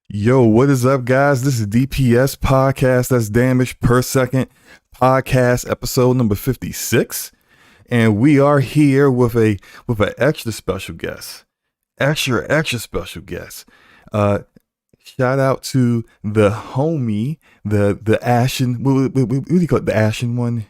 Yo, what is up, guys? This is DPS podcast. That's damage per second podcast, episode number 56, and we are here with an extra special guest, extra special guest. Uh, Shout out to the homie, the Ashen. What do you call it? The Ashen one.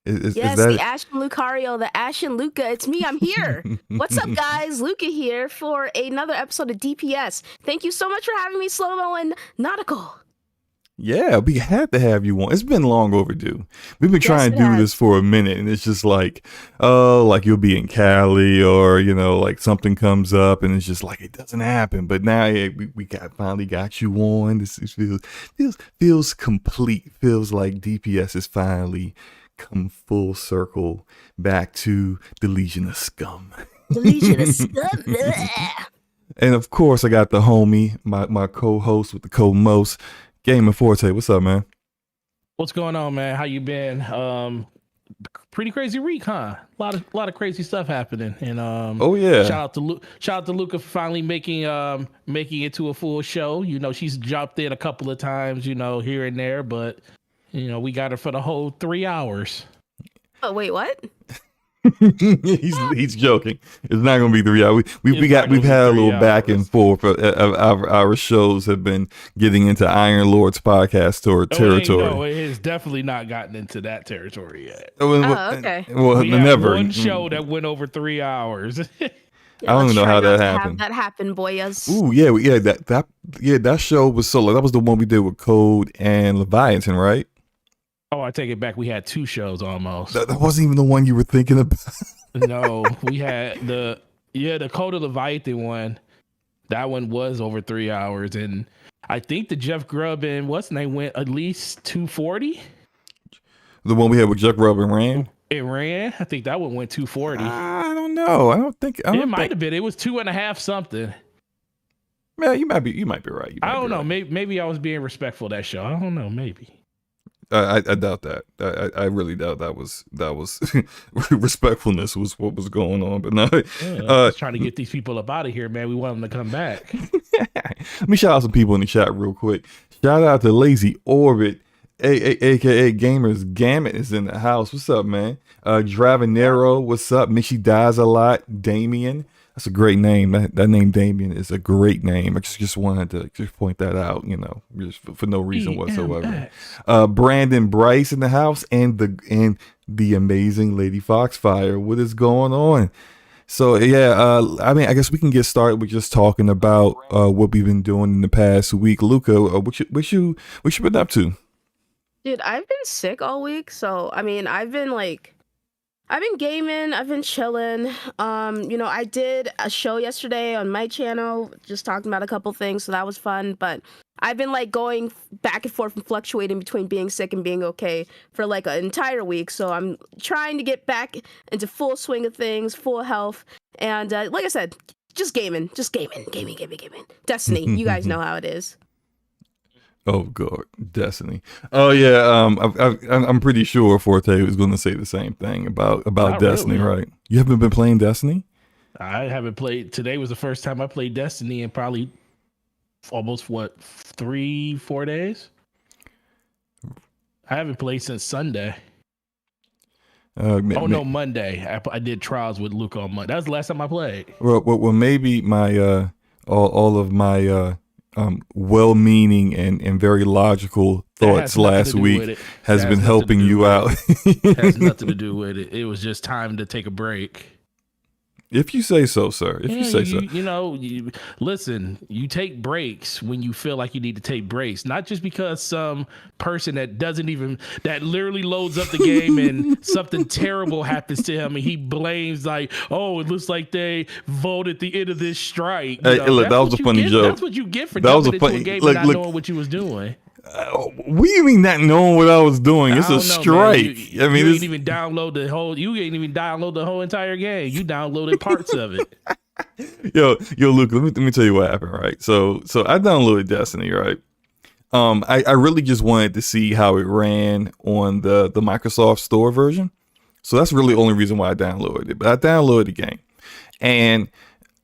Is Yes, that the Ashen Lucario, the Ashen Luca. It's me. I'm here. What's up, guys? Luca here for another episode of DPS. Thank you so much for having me, Slow-Mo and Nautical. Yeah, we had to have you on. It's been long overdue. We've been Yes, trying to it do has. this for a minute, and it's just like, oh, like you'll be in Cali, or like something comes up, and it's just like it doesn't happen. But now, yeah, we finally got you on. This feels complete. Feels like DPS is finally come full circle back to the Legion of Scum. The Legion of Scum. And of course, I got the homie, my co-host with the co-most, Game Forte. What's up, man? What's going on, man? How you been? Pretty crazy week, huh? A lot of crazy stuff happening. And Oh yeah. shout out to Luca for finally making it to a full show. She's dropped in a couple of times, here and there, but we got her for the whole 3 hours. Oh, wait, what? he's joking. It's not gonna be 3 hours. We've It's had not gonna be a 3 little back and hours. forth. Our shows have been getting into Iron Lord's podcast territory. No, it has definitely not gotten into that territory yet. Okay. Well, We had never. one show that went over 3 hours. Yeah, I don't let's know try how not that to happened. Have that happen, boyas. Ooh, yeah, that show was solo. That was the one we did with Code and Leviathan, right? Oh, I take it back. We had two shows almost. That wasn't even the one you were thinking about. No, we had the Code of Leviathan one. That one was over 3 hours, and I think the Jeff Grubb and what's his name went at least 240. The one we had with Chuck Rub and Ram. It ran. I think that one went 240. I don't know. I don't think. It might have been. It was 2.5 something. Man, you might be right. I don't know. Maybe I was being respectful of that show. I don't know. Maybe. I doubt that. I really doubt that was respectfulness was what was going on. But no, Just trying to get these people up out of here, man. We want them to come back. let me shout out some people in the chat real quick. Shout out to Lazy Orbit, aka Gamers Gamut is in the house. What's up, man? Dravenero, what's up? Michi Dies a Lot, Damien. That's a great name. That name Damien is a great name. I just wanted to just point that out, just for no reason whatsoever. Brandon Bryce in the house, and the amazing Lady Foxfire. What is going on? So yeah, I guess we can get started with just talking about what we've been doing in the past week. Luca, what you been up to? Dude, I've been sick all week, so I've been gaming, I've been chilling. I did a show yesterday on my channel, just talking about a couple things, so that was fun. But I've been going back and forth and fluctuating between being sick and being okay for an entire week. So I'm trying to get back into full swing of things, full health, and like I said, just gaming. Destiny, you guys know how it is. Oh God, Destiny. Oh yeah, I'm pretty sure Forte was going to say the same thing about Not Destiny, really. right? You haven't been playing Destiny? I haven't played. Today was the first time I played Destiny in probably almost 3-4 days. I haven't played since Sunday. Monday. I did trials with Luca on Monday. That was the last time I played. Well, maybe my all of my well-meaning and very logical thoughts last week has been helping you out. Has nothing to do with it. It was just time to take a break. If you say so, sir. If you say so. Listen, you take breaks when you feel like you need to take breaks, not just because some person that literally loads up the game and something terrible happens to him and he blames it looks like they voted the end of this strike. Hey, look, that was a funny joke. That's what you get for jumping into a game and not knowing what you was doing. What do you mean not knowing what I was doing? It's a strike. You ain't even download the whole. You ain't even download the whole entire game. You downloaded parts of it. Yo, Luke. Let me tell you what happened. Right. So I downloaded Destiny. Right. I really just wanted to see how it ran on the Microsoft Store version. So that's really the only reason why I downloaded it. But I downloaded the game, and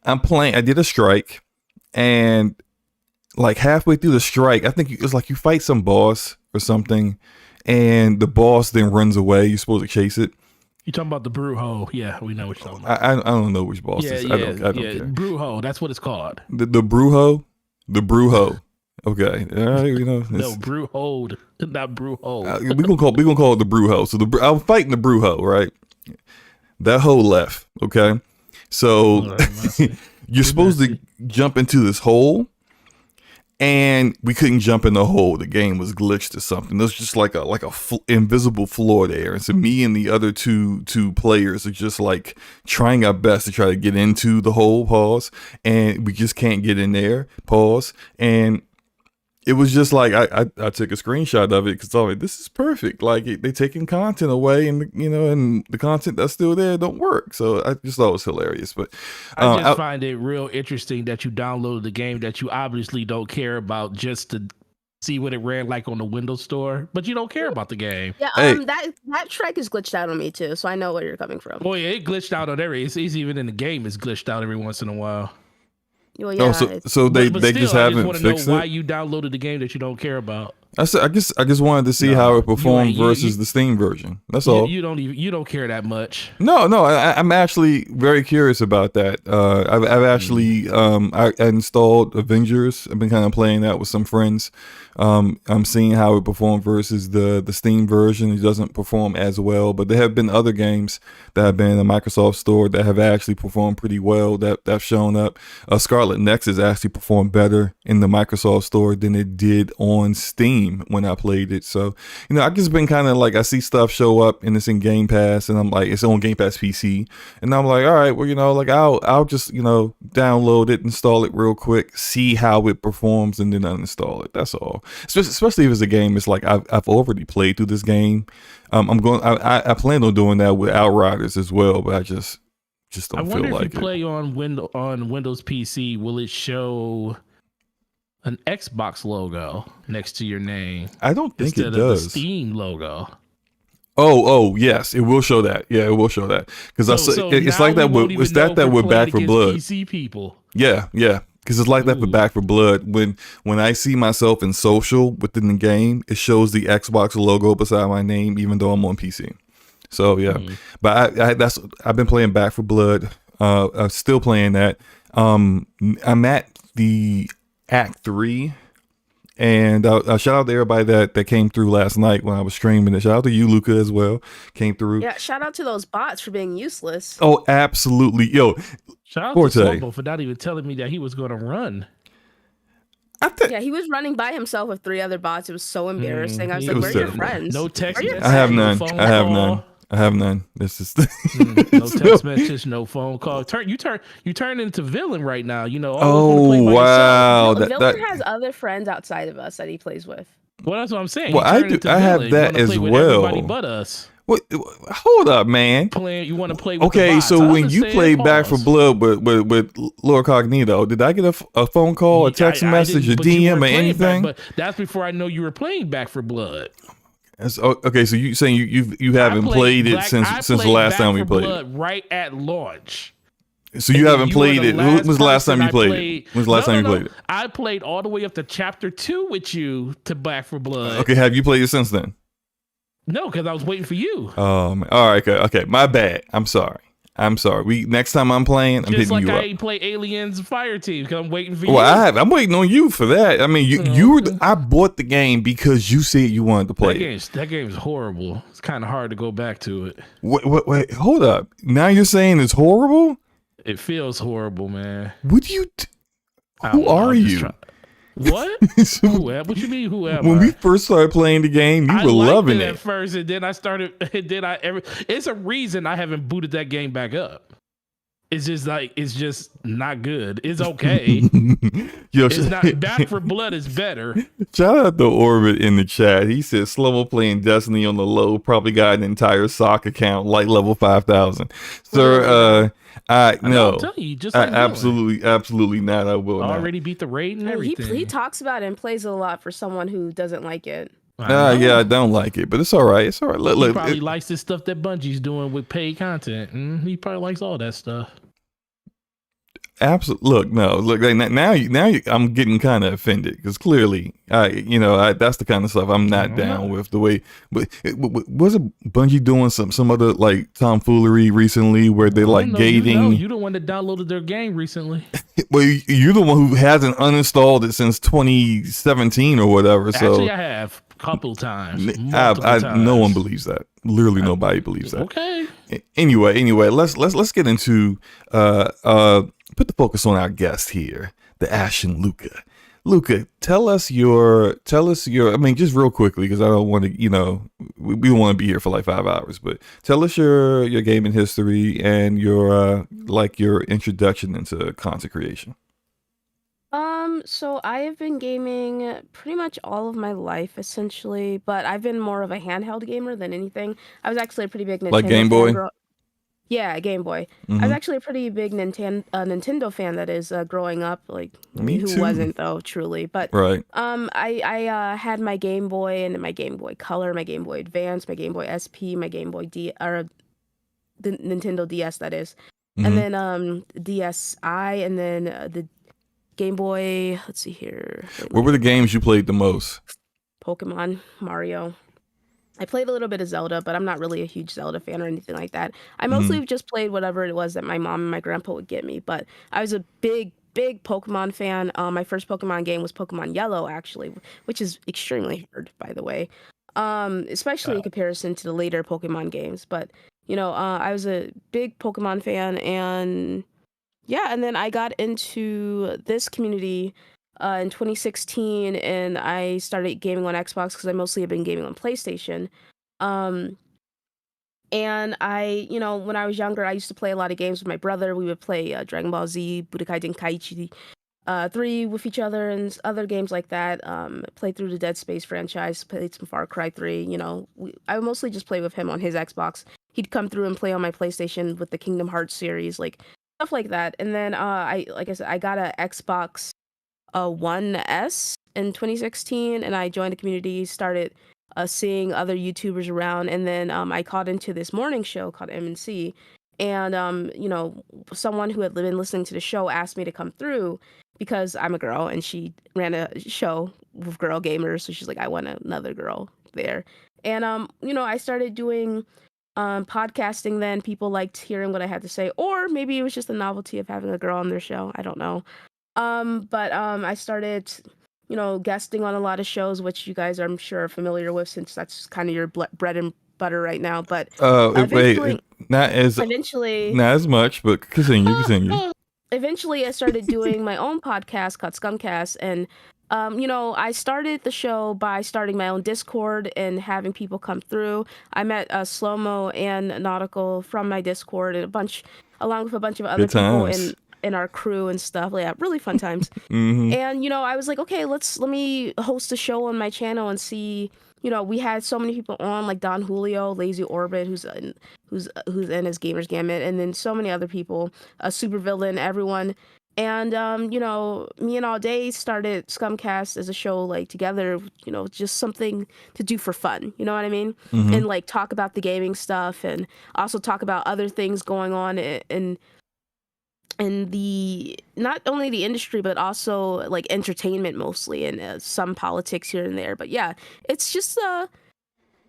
I'm playing. I did a strike, and like halfway through the strike, I think it's like you fight some boss or something, and the boss then runs away. You're supposed to chase it. You talking about the Brujo? Yeah, we know what you're talking about. I don't know which boss Yeah, this is. yeah, I don't yeah. care. Brujo, that's what it's called. The Brujo? The Brujo. Okay. All right, you know. No, Brujo, not Brujo. we gonna call it the Brujo. So I'm fighting the Brujo, right? That hoe left. Okay. So you're supposed to jump into this hole, and we couldn't jump in the hole. The game was glitched or something. There's just like a invisible floor there. And so me and the other two players are just like trying our best to try to get into the hole, pause, and we just can't get in there, pause. And it was just like I took a screenshot of it because I was like, this is perfect. Like they taking content away, and and the content that's still there don't work. So I just thought it was hilarious. But I just find it real interesting that you downloaded the game that you obviously don't care about just to see what it ran like on the Windows Store, but you don't care about the game. Yeah, that Shrek is glitched out on me too, so I know where you're coming from. Oh yeah, it glitched out on it's even in the game. It's glitched out every once in a while. Well, yeah, so they still, just haven't fixed it. Why you downloaded the game that you don't care about? I just wanted to see how it performed versus the Steam version. That's all. You don't care that much. No, I'm actually very curious about that. I've actually I installed Avengers. I've been kind of playing that with some friends. I'm seeing how it performed versus the Steam version. It doesn't perform as well, but there have been other games that have been in the Microsoft Store that have actually performed pretty well. That's shown up. Scarlet Nexus actually performed better in the Microsoft Store than it did on Steam when I played it. So I've just been kind of like, I see stuff show up and it's in Game Pass, and I'm like, it's on Game Pass PC, and I'm like, all right, well, like I'll just download it, install it real quick, see how it performs, and then uninstall it. That's all. Especially if it's a game it's like I've already played through this game. I plan on doing that with Outriders as well, but I just don't feel like it. I wonder if you play on Windows PC, will it show an Xbox logo next to your name? I don't think it does. Instead of the Steam logo. Oh, yes, it will show that. Yeah, it will show that because it's like that with Back 4 Blood. PC people. Yeah. Because it's like that for Back 4 Blood. When I see myself in social within the game, it shows the Xbox logo beside my name, even though I'm on PC. So yeah, but I've been playing Back 4 Blood. I'm still playing that. I'm at the Act 3, and shout out to everybody that came through last night when I was streaming it. Shout out to you, Luca, as well. Came through. Yeah, shout out to those bots for being useless. Oh, absolutely, yo. Shout out Forte. to Slobo for not even telling me that he was going to run. Yeah, he was running by himself with 3 other bots. It was so embarrassing. I was like, "Where are your friends? No text. I have none. I have none. This is no text message, no phone call. You turn into villain right now. Oh wow! Villain has other friends outside of us that he plays with. Well, that's what I'm saying. Well, I do. I have that as well. Everybody but us. What? Hold up, man. You want to play with okay, so when you played Back 4 Blood with Lord Cognito, did I get a phone call, a text message, a DM, or anything? But that's before I know you were playing Back 4 Blood. Okay, so you saying you haven't played it since the last time we played it? Right at launch. So you haven't played it. When was the last time you played it? When was the last time you played it? I played all the way up to chapter 2 with you to Back 4 Blood. Okay, have you played it since then? No, because I was waiting for you. All right, okay, my bad. I'm sorry. Next time I'm playing, I'm hitting you up. I play Aliens Fire Team because I'm waiting for you. Well, I'm waiting on you for that. I mean, I bought the game because you said you wanted to play it. That game is horrible. It's kind of hard to go back to it. Wait, hold up. Now you're saying it's horrible? It feels horrible, man. What do you? Who are you? What? What you mean? Who am I? When we first started playing the game, you were loving it at first, and then I started. And then it's a reason I haven't booted that game back up. It's just not good. It's okay. It's not. Back 4 Blood is better. Shout out to Orbit in the chat. He said Slobo playing Destiny on the low probably got an entire sock account like level 5,000. Sir, no. I'm telling you, just like absolutely not. I will not. Already beat the raid and everything. He talks about it and plays it a lot for someone who doesn't like it. Yeah, I don't like it, but it's all right. It's all right. He probably likes this stuff that Bungie's doing with paid content. He probably likes all that stuff. Absolutely. Look, no, look. Like, I'm getting kind of offended because clearly, that's the kind of stuff I'm not down with. The way, but was it Bungie doing some other like tomfoolery recently where they like gating? You the one that downloaded their game recently. Well, you're the one who hasn't uninstalled it since 2017 or whatever. So Actually, I have a couple times. No one believes that. Literally, nobody believes that. Okay. Anyway, let's get into put the focus on our guest here, TheAshenLuca. Luca, tell us your. I mean, just real quickly, because I don't want to. We don't want to be here for like 5 hours, but tell us your gaming history and your introduction into content creation. So I have been gaming pretty much all of my life, essentially, but I've been more of a handheld gamer than anything. I was actually a pretty big Nintendo like Game Boy. Yeah, Game Boy. I was actually a pretty big Nintendo fan. That is, growing up. Like, Me who too. wasn't though? Truly, but Right. I had my Game Boy and my Game Boy Color, my Game Boy Advance, my Game Boy SP, my Game Boy or the Nintendo DS, that is, and then DSi, and then the Game Boy. Let's see here. What were the games you played the most? Pokemon, Mario. I played a little bit of Zelda, but I'm not really a huge Zelda fan or anything like that. I mostly just played whatever it was that my mom and my grandpa would get me. But I was a big Pokemon fan. My first Pokemon game was Pokemon Yellow, actually, which is extremely hard, by the way, especially in comparison to the later Pokemon games. But, I was a big Pokemon fan, and yeah, and then I got into this community in 2016, and I started gaming on Xbox because I mostly have been gaming on PlayStation. Um, and when I was younger, I used to play a lot of games with my brother. We would play Dragon Ball Z, Budokai Tenkaichi 3 with each other, and other games like that. Played through the Dead Space franchise, played some Far Cry 3. I mostly just play with him on his Xbox. He'd come through and play on my PlayStation with the Kingdom Hearts series, like stuff like that. And then like I said, I got a Xbox One S in 2016, and I joined the community, started seeing other YouTubers around, and then I caught into this morning show called MNC, and someone who had been listening to the show asked me to come through because I'm a girl, and she ran a show with girl gamers, so she's like, I want another girl there. And I started doing podcasting. Then people liked hearing what I had to say, or maybe it was just the novelty of having a girl on their show, I don't know. But I started, guesting on a lot of shows, which you guys I'm sure are familiar with, since that's kind of your bread and butter right now. But wait, not as much, but continue. Eventually, I started doing my own podcast called Scumcast, and I started the show by starting my own Discord and having people come through. I met Slow-Mo and Nautical from my Discord, and along with a bunch of other people in our crew and stuff. Yeah, really fun times. And I was like, okay, let me host a show on my channel and see. We had so many people on, like Don Julio, Lazy Orbit, who's in his Gamers Gamut, and then so many other people, Super Villain, everyone. And me and All Day started Scumcast as a show, like, together, just something to do for fun, you know what I mean? And like talk about the gaming stuff, and also talk about other things going on in the, not only the industry, but also like entertainment mostly, and some politics here and there. But yeah, it's just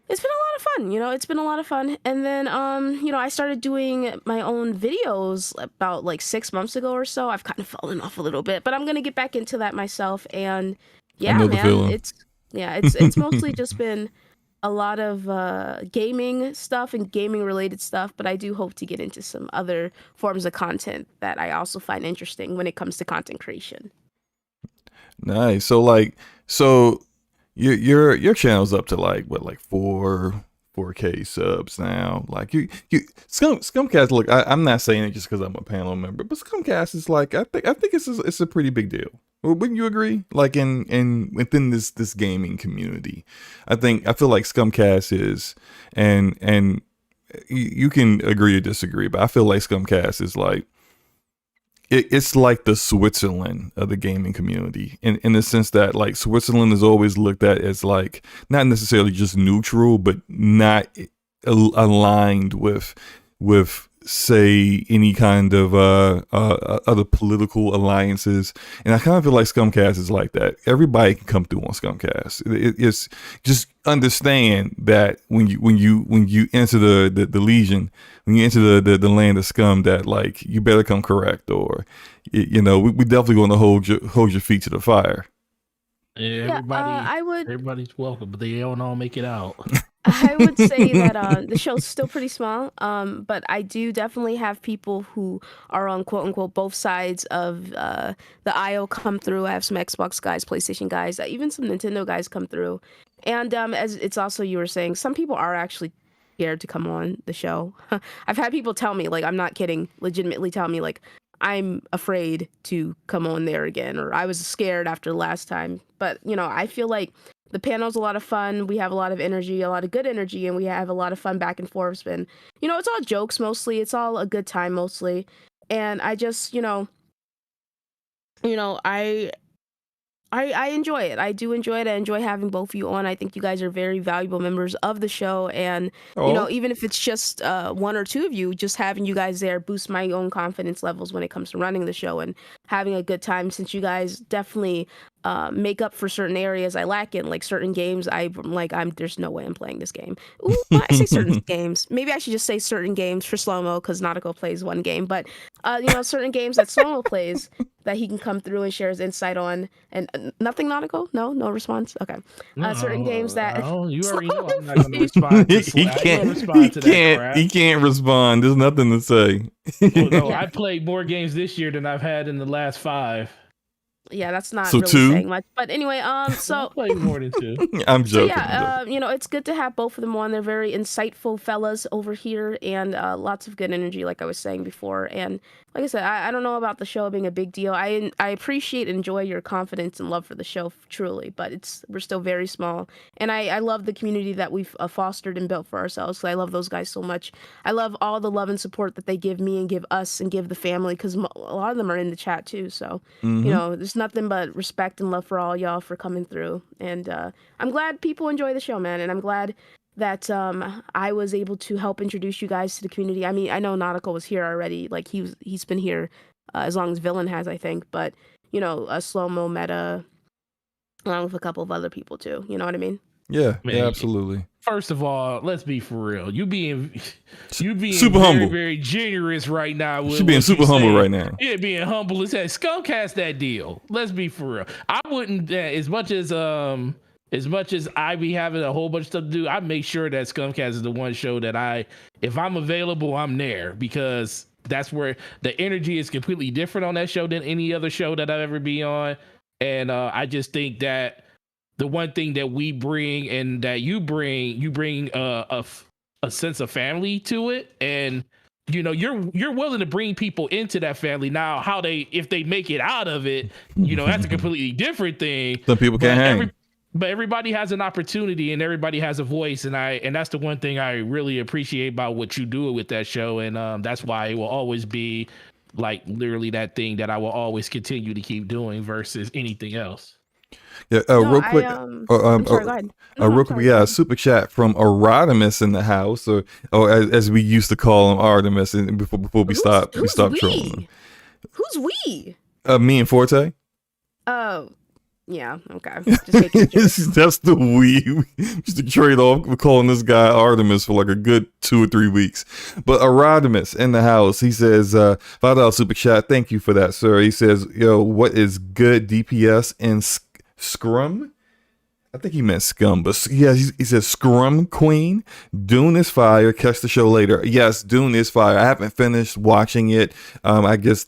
it's been a lot of fun. It's been a lot of fun. And then I started doing my own videos about like 6 months ago or so. I've kind of fallen off a little bit, but I'm gonna get back into that myself. And yeah, man, it's mostly just been a lot of gaming stuff and gaming related stuff, but I do hope to get into some other forms of content that I also find interesting when it comes to content creation. Nice. So your channel's up to like 4K subs now. Like you Scumcast. Look, I'm not saying it just because I'm a panel member, but Scumcast is like, I think it's a pretty big deal. Wouldn't you agree? Like in within this gaming community, I feel like Scumcast is, and you can agree or disagree, but I feel like Scumcast is like, it's like the Switzerland of the gaming community, in the sense that like Switzerland is always looked at as like not necessarily just neutral, but not aligned with say any kind of other political alliances, and I kind of feel like Scumcast is like that. Everybody can come through on Scumcast. It's just understand that when you enter the Legion, when you enter the land of Scum, that like you better come correct, or we definitely going to hold your feet to the fire. Yeah, I would. everybody's welcome, but they don't all make it out. I would say that the show's still pretty small, but I do definitely have people who are on quote unquote both sides of the IO come through. I have some Xbox guys, PlayStation guys, even some Nintendo guys come through. And as it's also, you were saying, some people are actually scared to come on the show. I've had people tell me, like, I'm not kidding, legitimately tell me, like, I'm afraid to come on there again, or I was scared after last time. But, I feel like the panel's a lot of fun. We have a lot of energy, a lot of good energy, and we have a lot of fun back and forth. And, it's all jokes mostly. It's all a good time mostly. And I just, I enjoy it. I do enjoy it. I enjoy having both of you on. I think you guys are very valuable members of the show. And, even if it's just one or two of you, just having you guys there boosts my own confidence levels when it comes to running the show and having a good time, since you guys definitely make up for certain areas I lack in, like certain games. There's no way I'm playing this game. Ooh, I say certain games. Maybe I should just say certain games for Slow-Mo, because Nautical plays one game. But, certain games that Slow-Mo plays that he can come through and share his insight on. And nothing Nautical? No response? Okay. Certain games that... you already know I'm not going to respond to he can't respond. There's nothing to say. Well, no, I played more games this year than I've had in the last 5. Yeah, that's not so really two? saying much. But anyway, so playing more than 2. I'm joking. So yeah, it's good to have both of them on. They're very insightful fellas over here, and lots of good energy, like I was saying before. And like I said, I don't know about the show being a big deal. I appreciate and enjoy your confidence and love for the show, truly. But we're still very small, and I love the community that we've fostered and built for ourselves. So I love those guys so much. I love all the love and support that they give me and give us and give the family, because a lot of them are in the chat too. So there's nothing but respect and love for all y'all for coming through. And I'm glad people enjoy the show, man. And I'm glad that I was able to help introduce you guys to the community. I mean, I know Nautical was here already. Like he's been here as long as Villain has, I think. But a Slow-Mo, Meta, along with a couple of other people too. You know what I mean? Yeah, Man, yeah, absolutely. First of all, let's be for real. You being super very, humble, very generous right now. She's being super humble right now. Yeah, being humble as that. Scumcast that deal. Let's be for real. I wouldn't as much as I be having a whole bunch of stuff to do, I make sure that Scumcast is the one show that if I'm available, I'm there, because that's where the energy is completely different on that show than any other show that I've ever be on. And I just think that the one thing that we bring and that you bring a sense of family to it, and you're willing to bring people into that family. Now, if they make it out of it, that's a completely different thing. Some people can't hang. But everybody has an opportunity and everybody has a voice, and that's the one thing I really appreciate about what you do with that show, and that's why it will always be like literally that thing that I will always continue to keep doing versus anything else. Yeah, real quick. I'm sorry, go ahead. Real quick, we got a super chat from Artemis in the house, or as we used to call him, Artemis. And before we stop trolling him. Who's we? Me and Forte. Oh, yeah. Okay. Just making sure. That's the we. Used to trade off with calling this guy Artemis for like a good 2 or 3 weeks. But Artemis in the house, he says, $5 super chat. Thank you for that, sir. He says, what is good DPS in Scrum? I think he meant Scum, but yeah, he says Scrum Queen. Dune is fire. Catch the show later. Yes, Dune is fire. I haven't finished watching it. I guess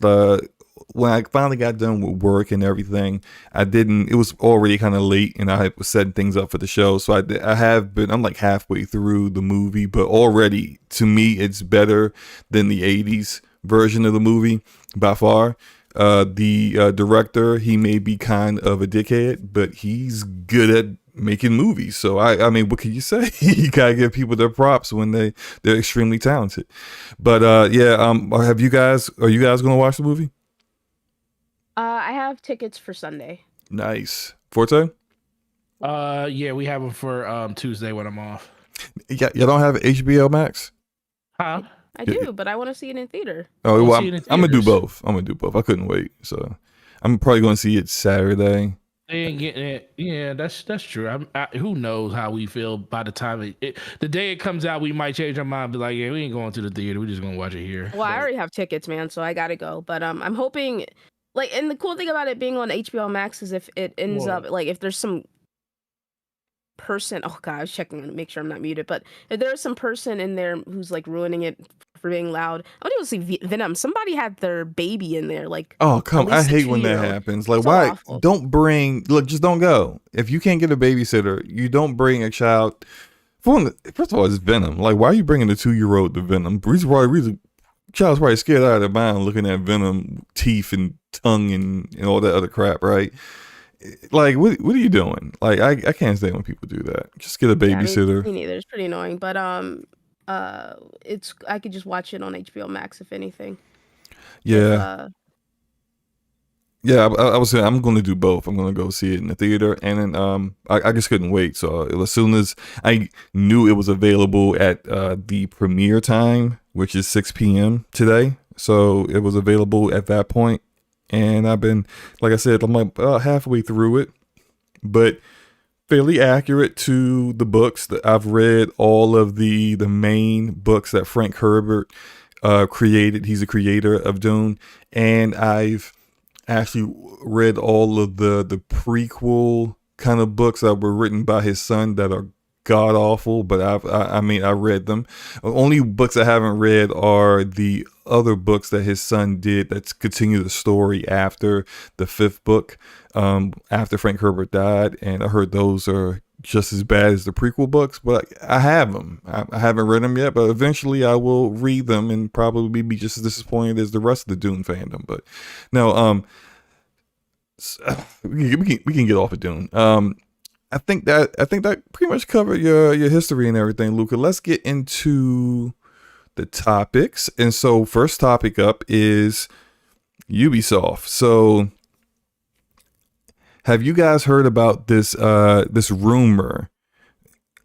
when I finally got done with work and everything, it was already kind of late, and I was setting things up for the show. So I'm like halfway through the movie, but already to me, it's better than the 80s version of the movie by far. The director, he may be kind of a dickhead, but he's good at making movies. So I mean, what can you say? You gotta give people their props when they're extremely talented. But are you guys gonna watch the movie? I have tickets for Sunday. Nice. Forte? Yeah, we have them for Tuesday when I'm off. Yeah, you don't have HBO Max? Huh? I do, but I want to see it in theater. Oh, well, See it in I'm gonna do theaters. both. I'm gonna do both. I couldn't wait, so I'm probably gonna see it Saturday. They ain't getting it. Yeah, that's true. Who knows how we feel by the time the day it comes out, we might change our mind. Be like, yeah, we ain't going to the theater. We're just gonna watch it here. Well, I already have tickets, man, so I gotta go. But I'm hoping, like, and the cool thing about it being on HBO Max is if it ends up like if there's some person. Oh god, I was checking to make sure I'm not muted. But if there's some person in there who's like ruining it for being loud, I want to see Venom. Somebody had their baby in there, like. Oh come! I hate when that happens. Like, why? Don't bring. Look, just don't go. If you can't get a babysitter, you don't bring a child. First of all, it's Venom. Like, why are you bringing a 2-year-old to Venom? Child's probably scared out of their mind looking at Venom teeth and tongue and all that other crap, right? Like, what are you doing? Like, I can't stand when people do that. Just get a babysitter. Me neither. It's pretty annoying, but I could just watch it on HBO Max if anything. Yeah. Yeah, I was saying I'm going to do both. I'm going to go see it in the theater, and then I just couldn't wait. So as soon as I knew it was available at the premiere time, which is 6 p.m. today, so it was available at that point, and I've been, like I said, I'm like halfway through it, but fairly accurate to the books. That I've read all of the main books that Frank Herbert created. He's a creator of Dune, and I've actually read all of the prequel kind of books that were written by his son that are god awful, but I read them. Only books I haven't read are the other books that his son did that continue the story after the 5th book, after Frank Herbert died, and I heard those are just as bad as the prequel books, but I have them. I haven't read them yet, but eventually I will read them and probably be just as disappointed as the rest of the Dune fandom. But no, we can get off of Dune. I think that pretty much covered your history and everything, Luca. Let's get into the topics. And so first topic up is Ubisoft. So have you guys heard about this rumor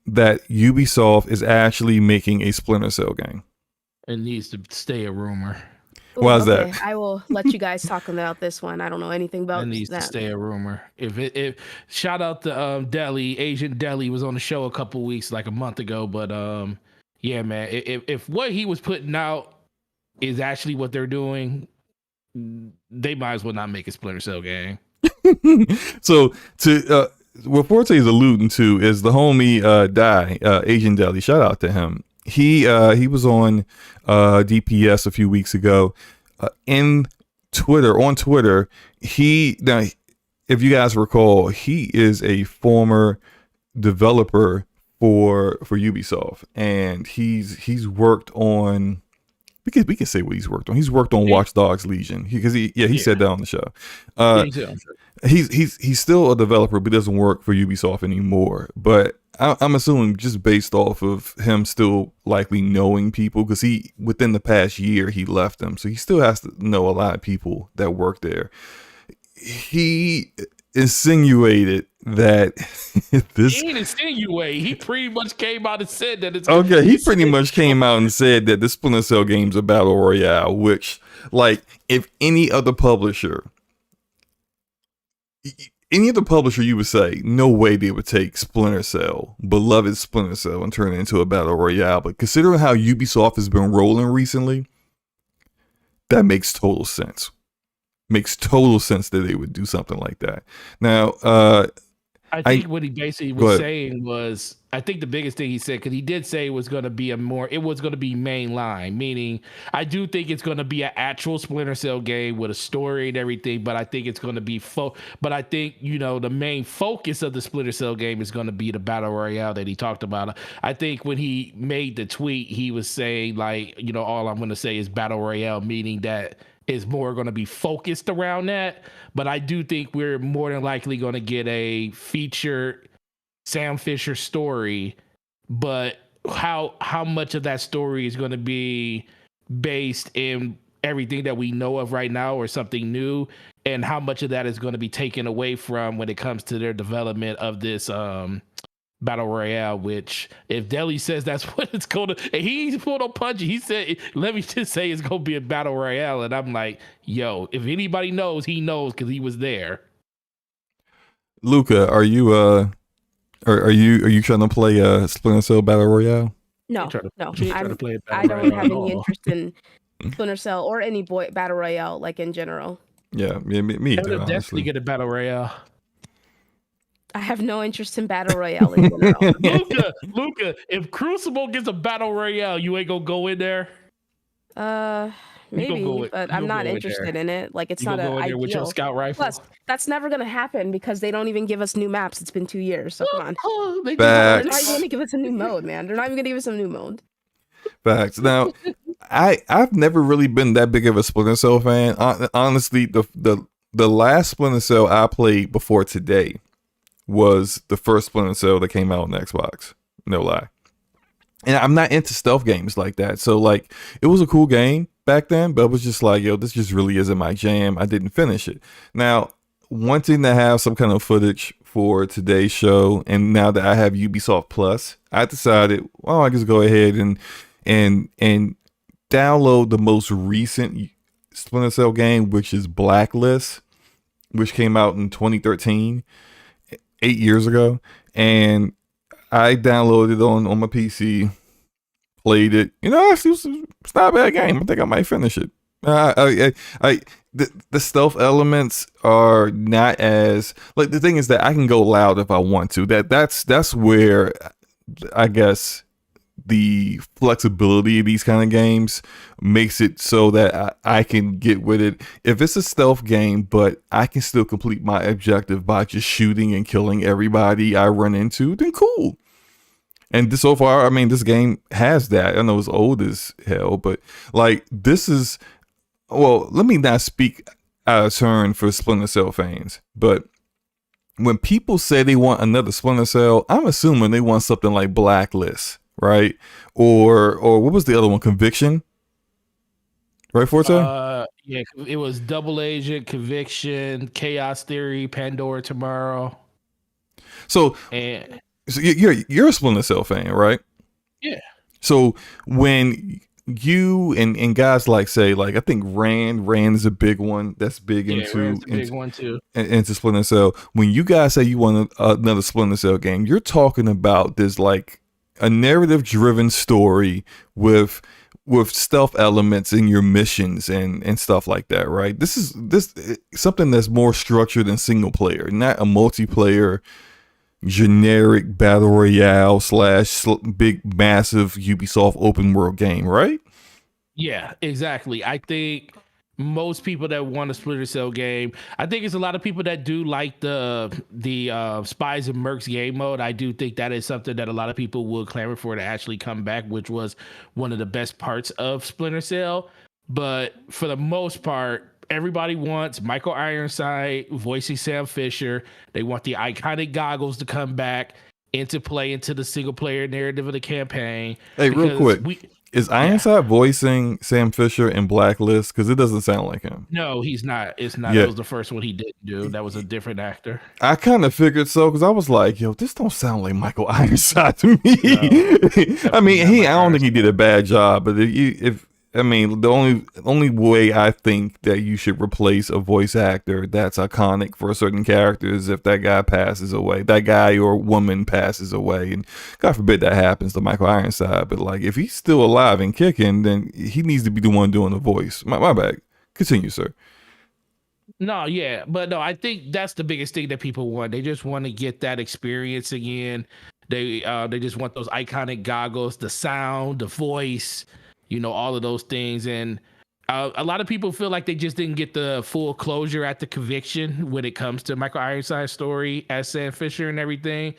that Ubisoft is actually making a Splinter Cell game? It needs to stay a rumor. Why is that? I will let you guys talk about this one. I don't know anything about that. It needs to stay a rumor. If shout out to Deli, Asian Deli was on the show a weeks, like a month ago. But yeah, man, if what he was putting out is actually what they're doing, they might as well not make a Splinter Cell game. So to what Forte is alluding to is the homie Asian Deli. Shout out to him. He was on DPS a few weeks ago. On Twitter, if you guys recall, he is a former developer for Ubisoft, and he's worked on. We can say what he's worked on. He's worked on Watch Dogs Legion because he said that on the show. He's still a developer, but doesn't work for Ubisoft anymore. But I'm assuming just based off of him still likely knowing people, because within the past year he left them, so he still has to know a lot of people that work there. He insinuated that this. He didn't insinuate. He pretty much came out and said that it's okay. He pretty much came out and said that the Splinter Cell game's a battle royale, which, like, if any other publisher you would say, no way they would take Splinter Cell, beloved Splinter Cell, and turn it into a battle royale. But considering how Ubisoft has been rolling recently, that makes total sense. Makes total sense that they would do something like that. Now, I think what he basically was saying was, I think the biggest thing he said, because he did say it was going to be mainline, meaning I do think it's going to be an actual Splinter Cell game with a story and everything, but I think it's going to be but I think, the main focus of the Splinter Cell game is going to be the battle royale that he talked about. I think when he made the tweet, he was saying, like, all I'm going to say is battle royale, meaning that is more going to be focused around that. But I do think we're more than likely going to get a featured Sam Fisher story, but how much of that story is going to be based in everything that we know of right now or something new, and how much of that is going to be taken away from when it comes to their development of this battle royale. Which if Deli says that's what it's going to, and he's pulled on Punchy. He said, "Let me just say it's going to be a battle royale," and I'm like, "Yo, if anybody knows, he knows because he was there." Luca, are you trying to play Splinter Cell Battle Royale? No, no. She ain't trying to play a I battle don't royale have at any all. interest in Splinter Cell or any battle royale, like in general. Yeah, me How either, did Destiny honestly. get a battle royale? I have no interest in battle royale in general. Luca, if Crucible gets a battle royale, you ain't gonna go in there. Maybe, go in- but you I'm gonna not go in interested there. in it. Like, it's You not gonna an go in there with your ideal. scout rifle? Plus, that's never gonna happen because they don't even give us new maps. It's been 2 years, so come on. They They're Facts. not even gonna give us a new mode, man. They're not even gonna give us a new mode. Facts. Now, I've never really been that big of a Splinter Cell fan. Honestly, the last Splinter Cell I played before today was the first Splinter Cell that came out on Xbox. No lie. And I'm not into stealth games like that. So like, it was a cool game back then, but it was just like, yo, this just really isn't my jam. I didn't finish it. Now, wanting to have some kind of footage for today's show, and now that I have Ubisoft Plus, I decided, well, I just go ahead and download the most recent Splinter Cell game, which is Blacklist, which came out in 2013, 8 years ago. And I downloaded it on my PC, played it. You know, it's not a bad game. I think I might finish it. The stealth elements are not as, like, the thing is that I can go loud if I want to. That's where I guess the flexibility of these kind of games makes it so that I can get with it. If it's a stealth game, but I can still complete my objective by just shooting and killing everybody I run into, then cool. And so far, I mean, this game has that. I know it's old as hell, but like, this is, well, let me not speak out of turn for Splinter Cell fans, but when people say they want another Splinter Cell, I'm assuming they want something like Blacklist, right? Or what was the other one? Conviction? Right, Forte? Yeah, it was Double Agent, Conviction, Chaos Theory, Pandora Tomorrow. So you're a Splinter Cell fan, right? Yeah. So when you and guys like say, like, I think Rand is a big one that's big Rand's a big one too. Into Splinter Cell. When you guys say you want another Splinter Cell game, you're talking about this like a narrative driven story with stealth elements in your missions and stuff like that, right? This is something that's more structured than single player, not a multiplayer generic battle royale / big massive Ubisoft open world game, right? Yeah, exactly. I think most people that want a Splinter Cell game, I think it's a lot of people that do like the Spies and Mercs game mode. I do think that is something that a lot of people will clamor for to actually come back, which was one of the best parts of Splinter Cell. But for the most part, everybody wants Michael Ironside voicing Sam Fisher. They want the iconic goggles to come back into play into the single player narrative of the campaign. Hey, real quick, is Ironside voicing Sam Fisher in Blacklist? Because it doesn't sound like him. No, he's not. It's not. Yeah. That was the first one he didn't do. That was a different actor. I kind of figured so, because I was like, yo, this don't sound like Michael Ironside to me. No, I mean, not I don't think he did a bad job, but the only way I think that you should replace a voice actor that's iconic for a certain character is if that guy passes away, that guy or woman passes away, and God forbid that happens to Michael Ironside. But like, if he's still alive and kicking, then he needs to be the one doing the voice. My bad. Continue, sir. No, yeah, but no, I think that's the biggest thing that people want. They just want to get that experience again. They just want those iconic goggles, the sound, the voice, you know, all of those things. And a lot of people feel like they just didn't get the full closure at the Conviction when it comes to Michael Ironside's story as Sam Fisher and everything.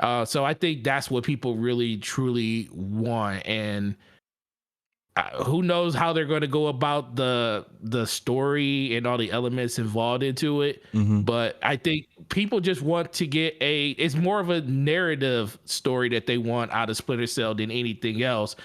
So I think that's what people really, truly want. And who knows how they're going to go about the story and all the elements involved into it. Mm-hmm. But I think people just want to get it's more of a narrative story that they want out of Splinter Cell than anything else.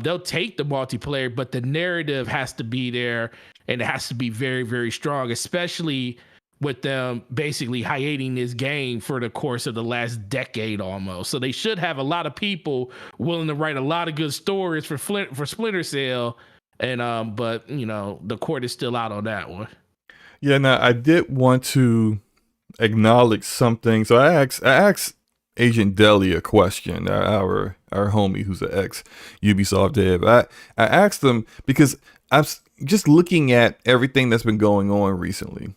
They'll take the multiplayer, but the narrative has to be there, and it has to be very, very strong, especially with them basically hiating this game for the course of the last decade almost. So they should have a lot of people willing to write a lot of good stories for Splinter Cell. And but the court is still out on that one. Yeah, now I did want to acknowledge something. So I asked Agent Deli a question, our homie who's an ex Ubisoft dev. I asked him because I'm just looking at everything that's been going on recently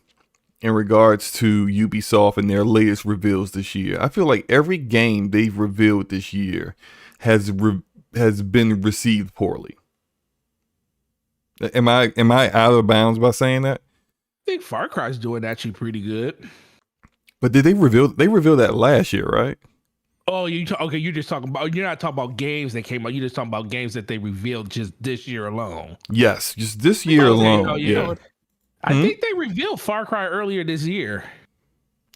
in regards to Ubisoft and their latest reveals this year. I feel like every game they've revealed this year has been received poorly. Am I out of bounds by saying that? I think Far Cry's doing actually pretty good. But did they reveal that last year, right? Oh, okay? You're just talking about. You're not talking about games that came out. You're just talking about games that they revealed just this year alone. Yes, just this year alone. Oh, yeah. I think they revealed Far Cry earlier this year.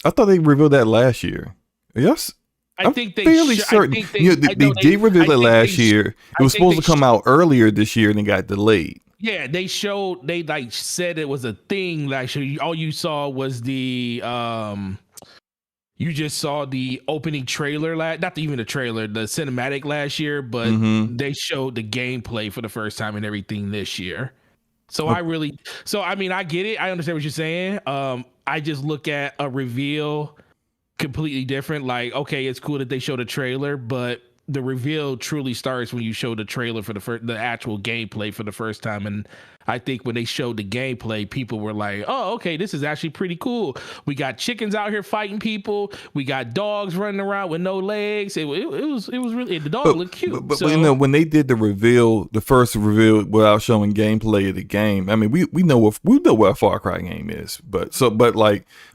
I thought they revealed that last year. Yes. I'm fairly certain. They revealed it last year. It was supposed to come out earlier this year and it got delayed. Yeah, they like said it was a thing. Like, all you saw was the you just saw the opening trailer, not even the trailer, the cinematic last year, but they showed the gameplay for the first time and everything this year. So I mean, I get it. I understand what you're saying. I just look at a reveal completely different. Like, okay, it's cool that they showed a trailer, but the reveal truly starts when you show the trailer for the actual gameplay for the first time. And I think when they showed the gameplay, people were like, oh, okay, this is actually pretty cool. We got chickens out here fighting people. We got dogs running around with no legs. It was really, the dog looked cute. But when they did the first reveal without showing gameplay of the game, I mean, we know what a Far Cry game is. But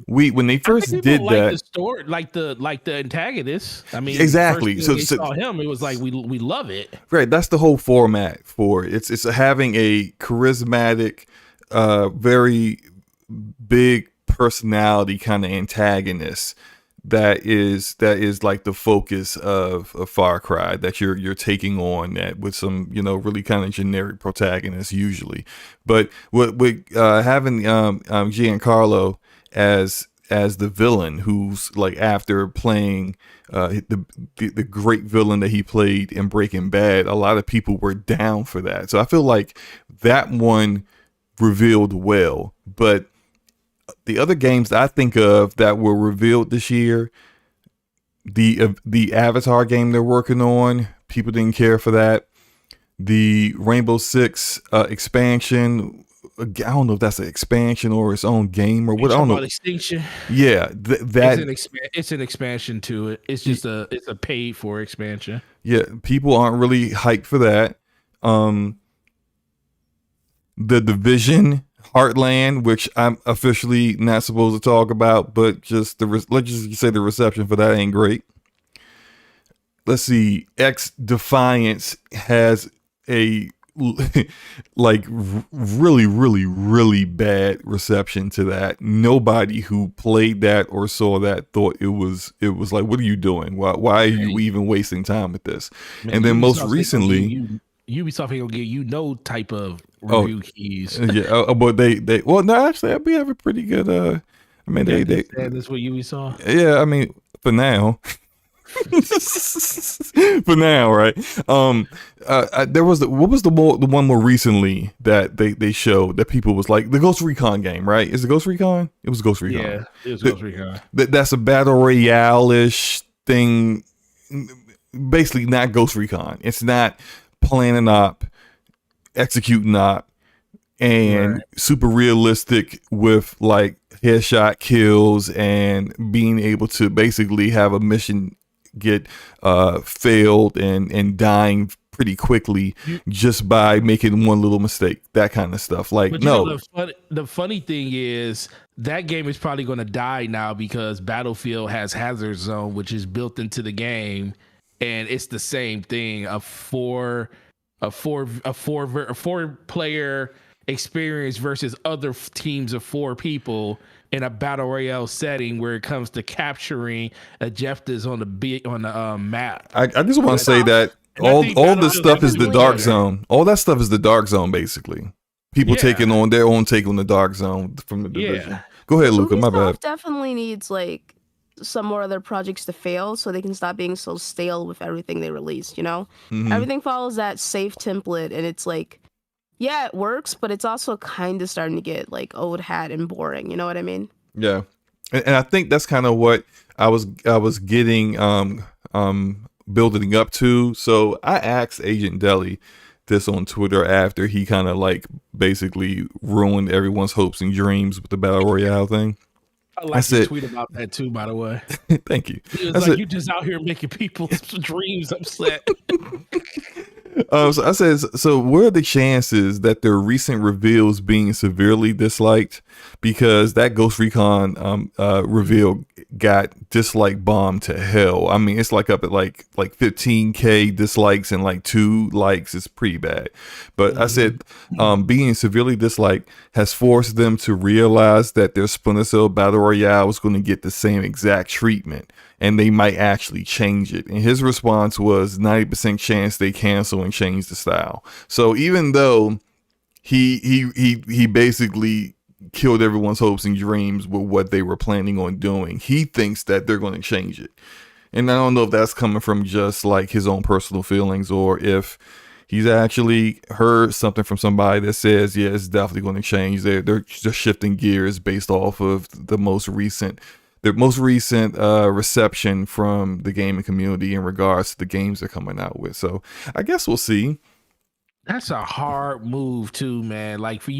when they first did that, the story, like the antagonist. I mean, exactly. So they saw him, it was like we love it. Right, that's the whole format for it. It's having a charismatic, very big personality kind of antagonist that is like the focus of Far Cry that you're taking on that with some really kind of generic protagonists usually. But with having Giancarlo as the villain, who's like, after playing the great villain that he played in Breaking Bad, a lot of people were down for that. So I feel like that one revealed well. But the other games that I think of that were revealed this year, the Avatar game they're working on, people didn't care for that. The Rainbow Six expansion, I don't know if that's an expansion or its own game or what. I don't know. Extinction. Yeah, it's an expansion to it. It's just it's a paid for expansion. Yeah, people aren't really hyped for that. The Division Heartland, which I'm officially not supposed to talk about, but just let's just say the reception for that ain't great. Let's see, X Defiance has a like really, really, really bad reception to that. Nobody who played that or saw that thought it was like, what are you doing? Why are you even wasting time with this? Man, and then most recently, Ubisoft ain't gonna give you no type of review keys. Yeah, but they well, no, actually, we have a pretty good. I mean, they that's what Ubisoft. Yeah, I mean, for now. For now, right? There was what was the one more recently that they showed that people was like, the Ghost Recon game, right? Is it Ghost Recon? It was Ghost Recon. Yeah, it was Ghost Recon. That's a battle royale-ish thing. Basically, not Ghost Recon. It's not planning op, executing op, and super realistic with like headshot kills and being able to basically have a mission get failed and dying pretty quickly just by making one little mistake, that kind of stuff. Like, no. The funny thing is that game is probably going to die now because Battlefield has Hazard Zone, which is built into the game, and it's the same thing: a four player experience versus other teams of 4 people in a battle royale setting where it comes to capturing objectives on the map. I just want to say that all this stuff is the dark zone. All that stuff is the dark zone, basically. People taking on their own take on the dark zone from the Division. Go ahead, Luca. My bad. Ubisoft definitely needs like some more other projects to fail so they can stop being so stale with everything they release, you know? Hmm. Everything follows that safe template and it's like, yeah, it works, but it's also kind of starting to get like old hat and boring, you know what I mean? Yeah, and I think that's kind of what I was getting building up to. So I asked Agent Deli this on Twitter after he kind of like basically ruined everyone's hopes and dreams with the battle royale thing. I like your tweet about that too, by the way. Thank you. It was I like said, you just out here making people's dreams upset. so I said, so what are the chances that their recent reveals being severely disliked? Because that Ghost Recon reveal got dislike bombed to hell. I mean, it's like up at like 15K dislikes and like 2 likes. It's pretty bad. But I said, being severely disliked has forced them to realize that their Splinter Cell Battle Royale was going to get the same exact treatment, and they might actually change it. And his response was 90% chance they cancel and change the style. So even though he basically killed everyone's hopes and dreams with what they were planning on doing, he thinks that they're going to change it. And I don't know if that's coming from just like his own personal feelings, or if he's actually heard something from somebody that says, yeah, it's definitely going to change. They're just shifting gears based off of the most recent reception from the gaming community in regards to the games they're coming out with. So I guess we'll see. That's a hard move too, man. Like for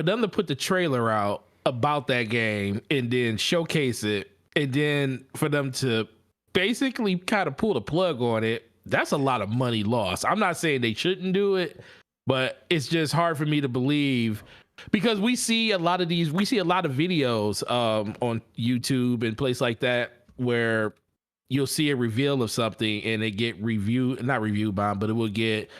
them to put the trailer out about that game and then showcase it, and then for them to basically kind of pull the plug on it, that's a lot of money lost. I'm not saying they shouldn't do it, but it's just hard for me to believe, because we see a lot of videos on YouTube and places like that where you'll see a reveal of something and it get not review bombed, but it will get,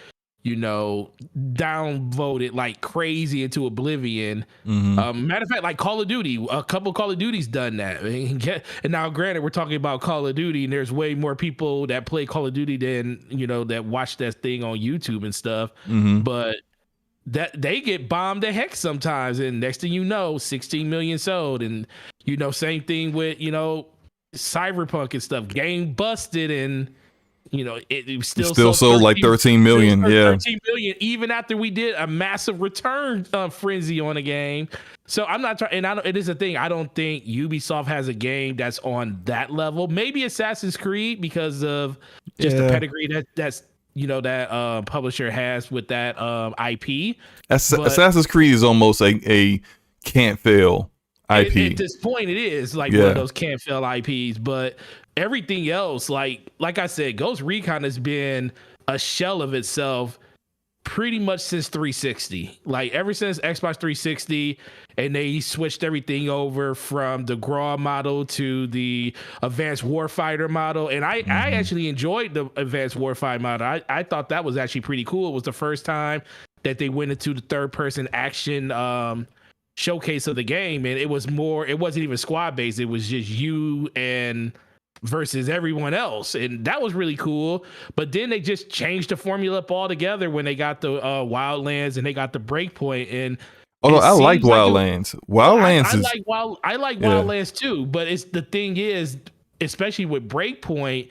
downvoted like crazy into oblivion. Matter of fact, like Call of Duty, a couple Call of Duty's done that. And now, granted, we're talking about Call of Duty, and there's way more people that play Call of Duty than that watch that thing on YouTube and stuff. But that they get bombed the heck sometimes, and next thing you know, 16 million sold, and same thing with Cyberpunk and stuff. Game busted, and it still sold like 13 million. Yeah, 13 million, even after we did a massive return frenzy on a game. So I'm not trying, and it is a thing. I don't think Ubisoft has a game that's on that level. Maybe Assassin's Creed, because of just the pedigree that's that publisher has with that IP. Assassin's Creed is almost a can't fail IP. At this point, it is like one of those can't fail IPs, but everything else, like I said, Ghost Recon has been a shell of itself pretty much since 360. Like ever since Xbox 360, and they switched everything over from the GRAW model to the Advanced Warfighter model. And I actually enjoyed the Advanced Warfighter model. I thought that was actually pretty cool. It was the first time that they went into the third-person action showcase of the game, and it wasn't even squad based. It was just you and versus everyone else, and that was really cool. But then they just changed the formula up altogether when they got the Wildlands and they got the Breakpoint. And although I like Wildlands, I like Wildlands too. But the thing is, especially with Breakpoint,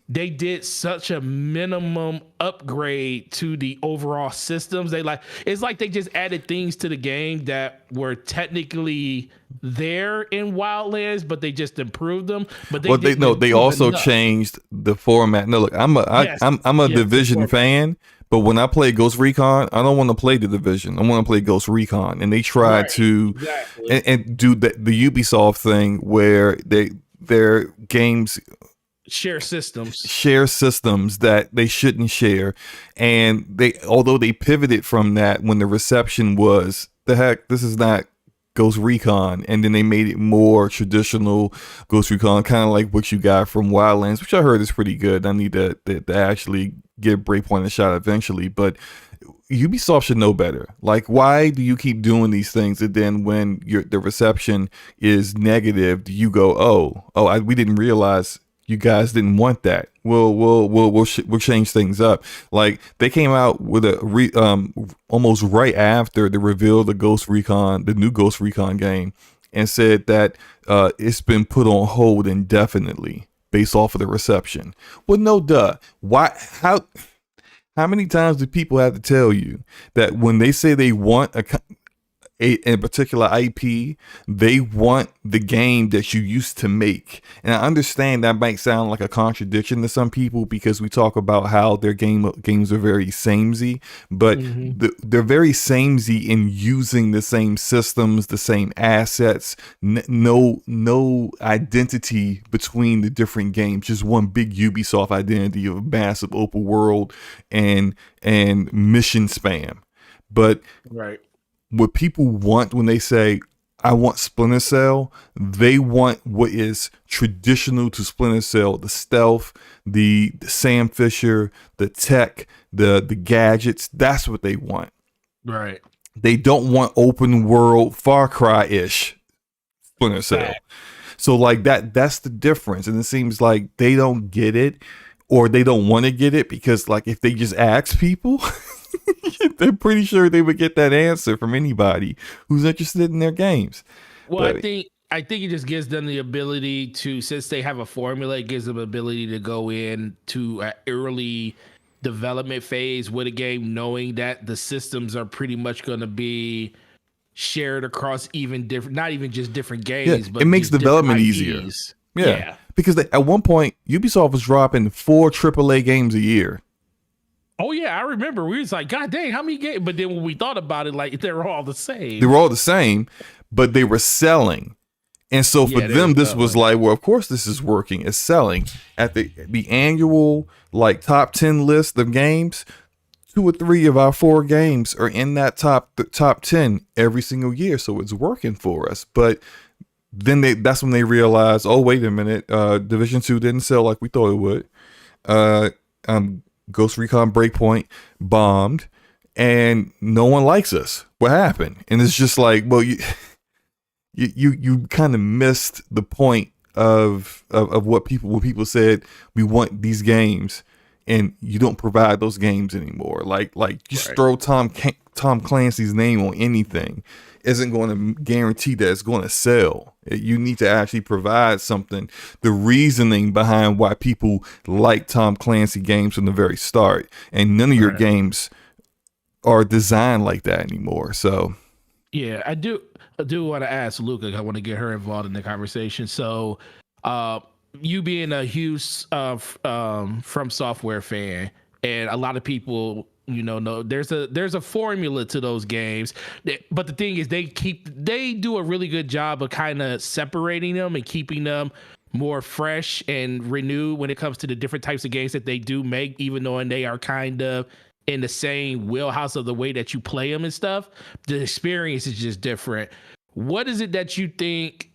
they did such a minimum upgrade to the overall systems. It's like they just added things to the game that were technically there in Wildlands, but they just improved them. But they also changed the format. No, look, I'm a Division fan, but when I play Ghost Recon, I don't want to play the Division. I want to play Ghost Recon, and they tried to and do the Ubisoft thing where their games share systems that they shouldn't share, and although they pivoted from that when the reception was, the heck, this is not Ghost Recon, and then they made it more traditional Ghost Recon, kind of like what you got from Wildlands, which I heard is pretty good. I need to actually give Breakpoint a shot eventually, but Ubisoft should know better. Like, why do you keep doing these things, and then when the reception is negative, do you go, we didn't realize you guys didn't want that. We'll change things up. Like, they came out with almost right after the reveal of the new Ghost Recon game, and said that it's been put on hold indefinitely based off of the reception. Well, no, duh. Why? How many times do people have to tell you that when they say they want a particular IP, they want the game that you used to make? And I understand that might sound like a contradiction to some people because we talk about how their games are very samey, but they're very samey in using the same systems, the same assets, no identity between the different games, just one big Ubisoft identity of massive open world and mission spam. But right. What people want when they say, I want Splinter Cell, they want what is traditional to Splinter Cell: the stealth, the Sam Fisher, the tech, the gadgets. That's what they want. Right. They don't want open world Far Cry-ish Splinter Cell. So like that's the difference. And it seems like they don't get it, or they don't want to get it, because like if they just ask people, they're pretty sure they would get that answer from anybody who's interested in their games. Well, But I think it just gives them the ability to, since they have a formula, it gives them the ability to go in to an early development phase with a game, knowing that the systems are pretty much going to be shared across even different, not even just different games, but it makes just development different easier. IPs. Yeah. Because at one point, Ubisoft was dropping 4 AAA games a year. Oh yeah, I remember. We was like, God dang, how many games? But then when we thought about it, like they were all the same. They were all the same, but they were selling. And so for them, this was like, well, of course this is working. It's selling. At the annual like top 10 list of games, 2 or 3 of our 4 games are in that top 10 every single year. So it's working for us. But then that's when they realized, oh, wait a minute, Division 2 didn't sell like we thought it would. Ghost Recon Breakpoint bombed, and no one likes us. What happened? And it's just like, well, you kind of missed the point of what people said. We want these games, and you don't provide those games anymore. Like just throw Tom Clancy's name on anything isn't going to guarantee that it's going to sell. You need to actually provide something, the reasoning behind why people like Tom Clancy games from the very start. And none of your games are designed like that anymore. So yeah, I do want to ask Luca. I want to get her involved in the conversation. So you being a huge From Software fan, and a lot of people, know there's a formula to those games, but the thing is they do a really good job of kind of separating them and keeping them more fresh and renewed when it comes to the different types of games that they do make, even though they are kind of in the same wheelhouse of the way that you play them and stuff. The experience is just different. What is it that you think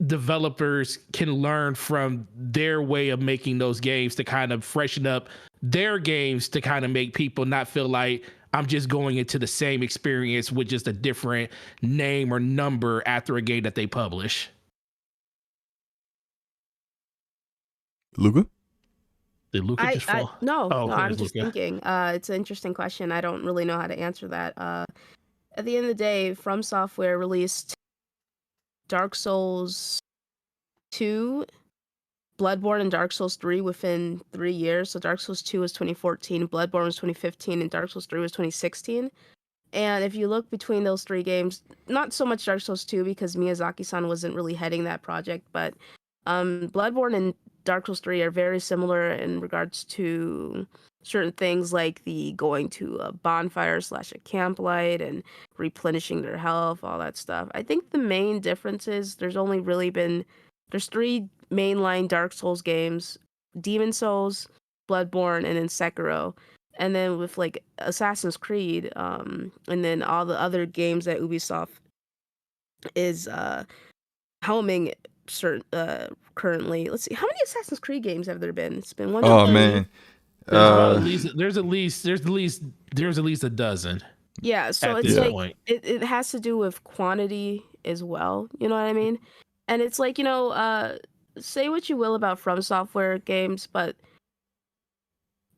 developers can learn from their way of making those games to kind of freshen up their games, to kind of make people not feel like I'm just going into the same experience with just a different name or number after a game that they publish? Luca? Did Luca just fall? No, I'm just Luca. thinking. It's an interesting question. I don't really know how to answer that. At the end of the day, From Software released Dark Souls 2, Bloodborne, and Dark Souls 3 within 3 years. So Dark Souls 2 was 2014, Bloodborne was 2015, and Dark Souls 3 was 2016. And if you look between those 3 games, not so much Dark Souls 2 because Miyazaki-san wasn't really heading that project, but Bloodborne and Dark Souls 3 are very similar in regards to certain things like the going to a bonfire / a camp light and replenishing their health, all that stuff. I think the main difference is there's 3 mainline Dark Souls games: Demon Souls, Bloodborne, and then Sekiro. And then with like Assassin's Creed, and then all the other games that Ubisoft is helming currently. Let's see, how many Assassin's Creed games have there been? It's been one. Oh man, There's at least a dozen. Yeah, so it's like it has to do with quantity as well. You know what I mean? And it's like, say what you will about From Software games, but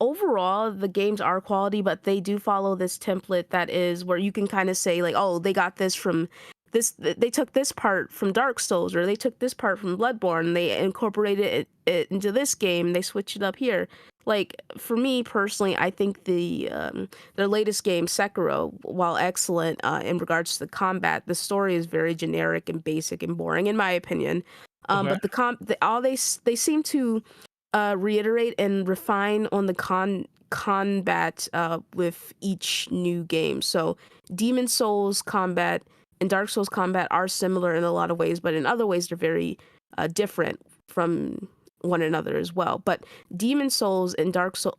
overall the games are quality, but they do follow this template that is where you can kind of say like, oh, they got this from they took this part from Dark Souls, or they took this part from Bloodborne, and they incorporated it into this game. They switched it up here. Like, for me personally, I think their latest game, Sekiro, while excellent in regards to the combat, the story is very generic and basic and boring, in my opinion. Okay. But they seem to reiterate and refine on the combat with each new game. So Demon Souls combat and Dark Souls combat are similar in a lot of ways, but in other ways they're very different from one another as well. But Demon Souls and Dark Souls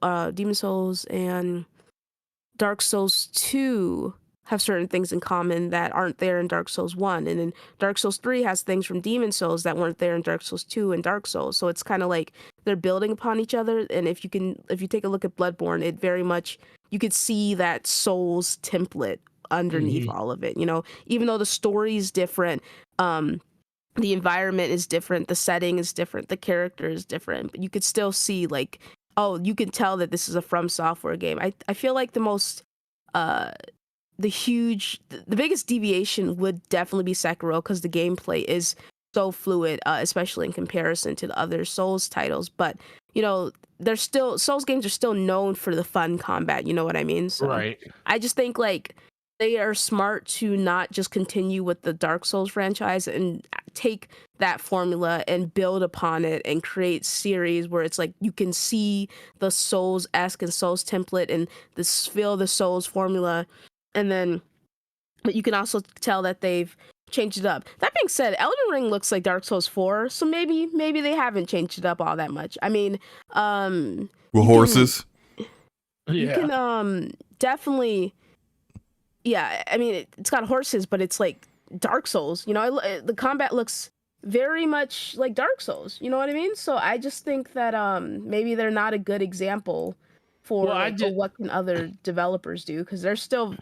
2 have certain things in common that aren't there in Dark Souls 1, and then Dark Souls 3 has things from Demon Souls that weren't there in Dark Souls 2 and Dark Souls. So it's kind of like they're building upon each other. And if you take a look at Bloodborne, it very much, you could see that Souls template underneath all of it. You know, even though the story is different, the environment is different, the setting is different, the character is different, but you could still see, like, oh, you can tell that this is a From Software game. I feel like the biggest deviation would definitely be Sekiro, because the gameplay is so fluid, especially in comparison to the other Souls titles. But, you know, Souls games are still known for the fun combat, you know what I mean? So Right. I just think, like, they are smart to not just continue with the Dark Souls franchise and take that formula and build upon it and create series where it's like you can see the Souls-esque and Souls template and feel the Souls formula, and then, but you can also tell that they've changed it up. That being said, Elden Ring looks like Dark Souls 4, so maybe they haven't changed it up all that much. I mean, With horses. You can definitely. Yeah, I mean, it's got horses, but it's like Dark Souls. You know, the combat looks very much like Dark Souls. You know what I mean? So I just think that maybe they're not a good example for what can other developers do, because there's still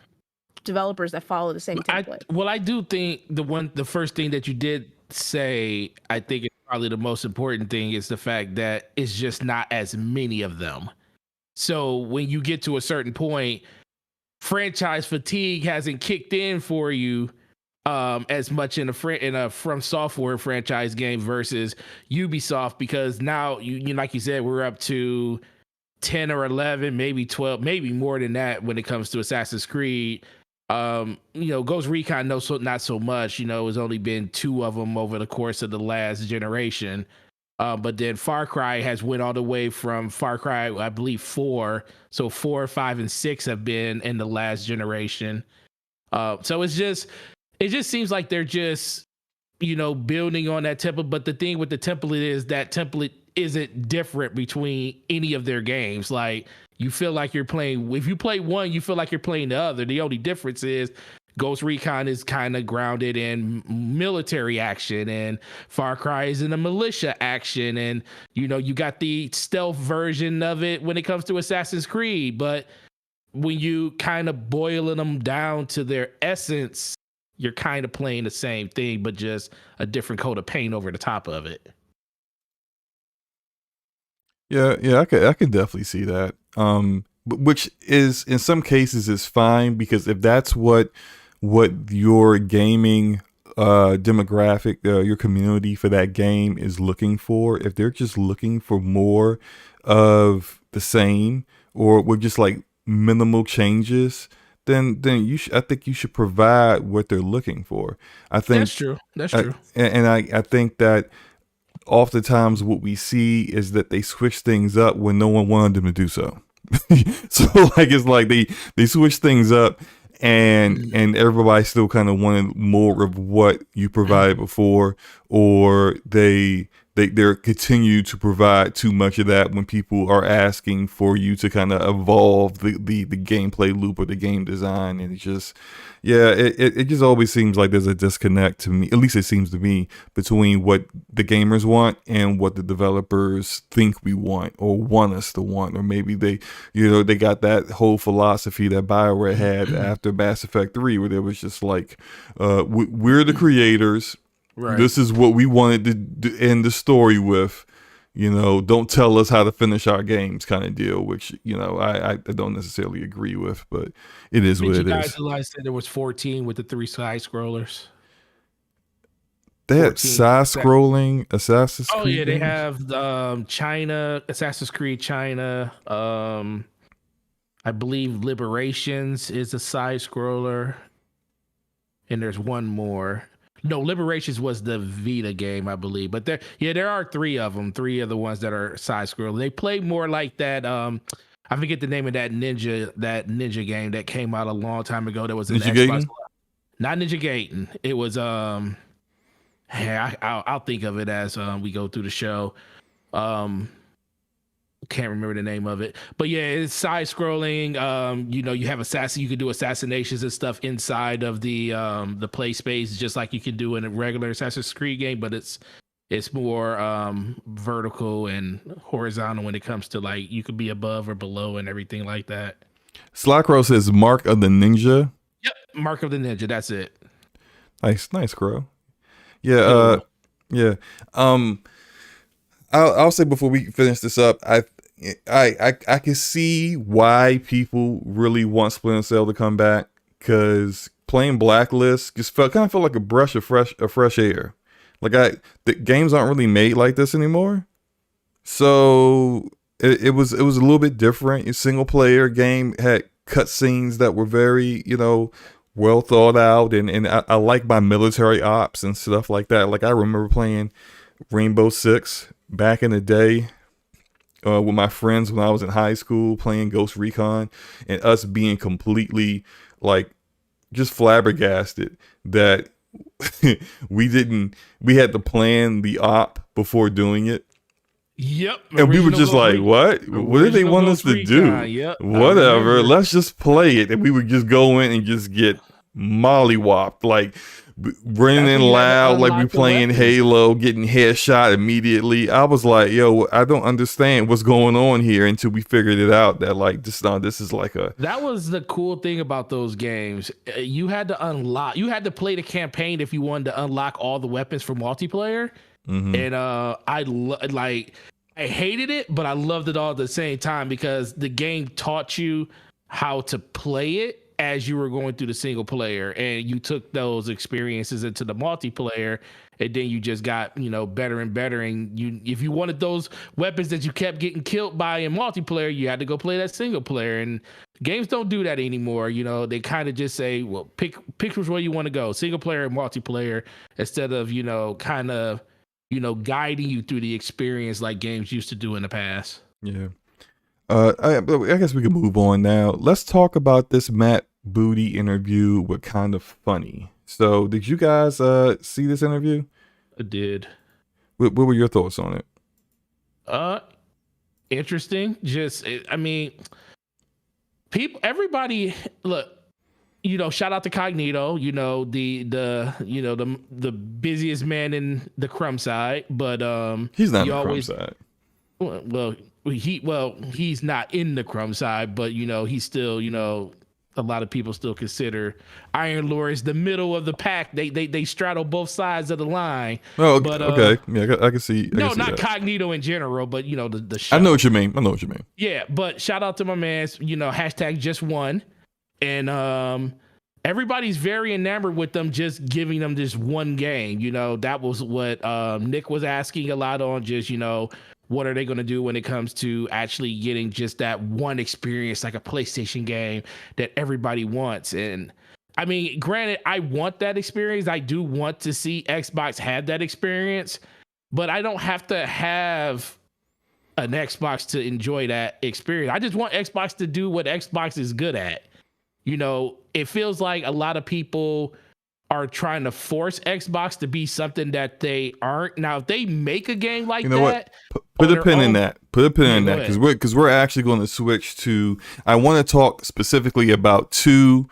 developers that follow the same template. I do think the first thing that you did say, I think is probably the most important thing, is the fact that it's just not as many of them. So when you get to a certain point, franchise fatigue hasn't kicked in for you as much in a From Software franchise game versus Ubisoft, because now you like you said, we're up to 10 or 11, maybe 12, maybe more than that when it comes to Assassin's Creed. You know, Ghost Recon not so much. You know, it's only been 2 of them over the course of the last generation. But then Far Cry has went all the way from Far Cry, I believe 4. So 4, 5, and 6 have been in the last generation. So it just seems like they're just, you know, building on that template. But the thing with the template is that template isn't different between any of their games. Like, you feel like you're playing, if you play one, you feel like you're playing the other. The only difference is Ghost Recon is kind of grounded in military action, and Far Cry is in a militia action. And, you know, you got the stealth version of it when it comes to Assassin's Creed. But when you kind of boiling them down to their essence, you're kind of playing the same thing, but just a different coat of paint over the top of it. Yeah, I could definitely see that. Which is, in some cases, is fine, because if that's what your gaming demographic, your community for that game is looking for, if they're just looking for more of the same, or with just like minimal changes, then I think you should provide what they're looking for. I think that's true. That's true. And I think that oftentimes what we see is that they switch things up when no one wanted them to do so. So like, it's like they switch things up, and everybody still kind of wanted more of what you provided before, or they're continue to provide too much of that when people are asking for you to kind of evolve the gameplay loop or the game design. And it's just, yeah, it just always seems like there's a disconnect to me, at least it seems to me, between what the gamers want and what the developers think we want or want us to want. Or maybe they got that whole philosophy that BioWare had after Mass Effect 3, where there was just like, we're the creators. Right. This is what we wanted to end the story with. You know, don't tell us how to finish our games, kind of deal, which, you know, I don't necessarily agree with, but it is what it is. You guys said there was 14 with the 3 side scrollers. They had 14. side-scrolling Assassin's Oh Creed yeah, they games? have China, Assassin's Creed China. I believe Liberations is a side scroller, and there's one more. No, Liberations was the Vita game, I believe. But there are three of them. Three of the ones that are side scroller. They play more like that. I forget the name of that ninja game that came out a long time ago. That was in Ninja Xbox. Gaiden? Not Ninja Gaiden. It was Hey, I'll think of it as we go through the show. Can't remember the name of it, but yeah, it's side scrolling. You have you can do assassinations and stuff inside of the play space, just like you can do in a regular Assassin's Creed game, but it's more vertical and horizontal when it comes to like you could be above or below and everything like that. Slackrow says Mark of the Ninja. Yep, Mark of the Ninja. That's it. Nice, Crow. Yeah, yeah. I'll say before we finish this up, I can see why people really want Splinter Cell to come back, because playing Blacklist just kind of felt like a breath of fresh air. Like the games aren't really made like this anymore, so it was a little bit different. A single player game had cutscenes that were very well thought out, and I like my military ops and stuff like that. Like I remember playing Rainbow Six back in the day with my friends when I was in high school, playing Ghost Recon, and us being completely like just flabbergasted that we had to plan the op before doing it. Yep. And we were just like, what did they want us to do? Yep, whatever, let's just play it. And we would just go in and just get mollywopped, like running in loud, like we playing Halo, getting headshot immediately. I was like, yo, I don't understand what's going on here until we figured it out that like this is like that was the cool thing about those games. You had to play the campaign if you wanted to unlock all the weapons for multiplayer. Mm-hmm. And I hated it, but I loved it all at the same time, because the game taught you how to play it as you were going through the single player, and you took those experiences into the multiplayer, and then you just got better and better. And if you wanted those weapons that you kept getting killed by in multiplayer, you had to go play that single player. And games don't do that anymore. They kind of just say, well, pick which way you want to go, single player or multiplayer, instead of guiding you through the experience like games used to do in the past. Yeah. I guess we can move on now. Let's talk about this Matt Booty interview with Kind of Funny. So, did you guys see this interview? I did. What were your thoughts on it? Interesting. Everybody, look. Shout out to Cognito. The busiest man in the crumb side, but he's not in the crumb side. He's not in the crumb side, but he's still, a lot of people still consider Iron Lord is the middle of the pack. They straddle both sides of the line. Oh, but, okay. Yeah, I can see. Not that. Cognito in general, but the show. I know what you mean. Yeah, but shout out to my man. Hashtag just one, and everybody's very enamored with them just giving them this one game. That was what Nick was asking a lot on. Just what are they going to do when it comes to actually getting just that one experience, like a PlayStation game that everybody wants? And I mean, granted, I want that experience. I do want to see Xbox have that experience, but I don't have to have an Xbox to enjoy that experience. I just want Xbox to do what Xbox is good at. It feels like a lot of people are trying to force Xbox to be something that they aren't. Now, if they make a game like that, put a pin in that. Put a pin in that, because we're actually going to switch to. I want to talk specifically about two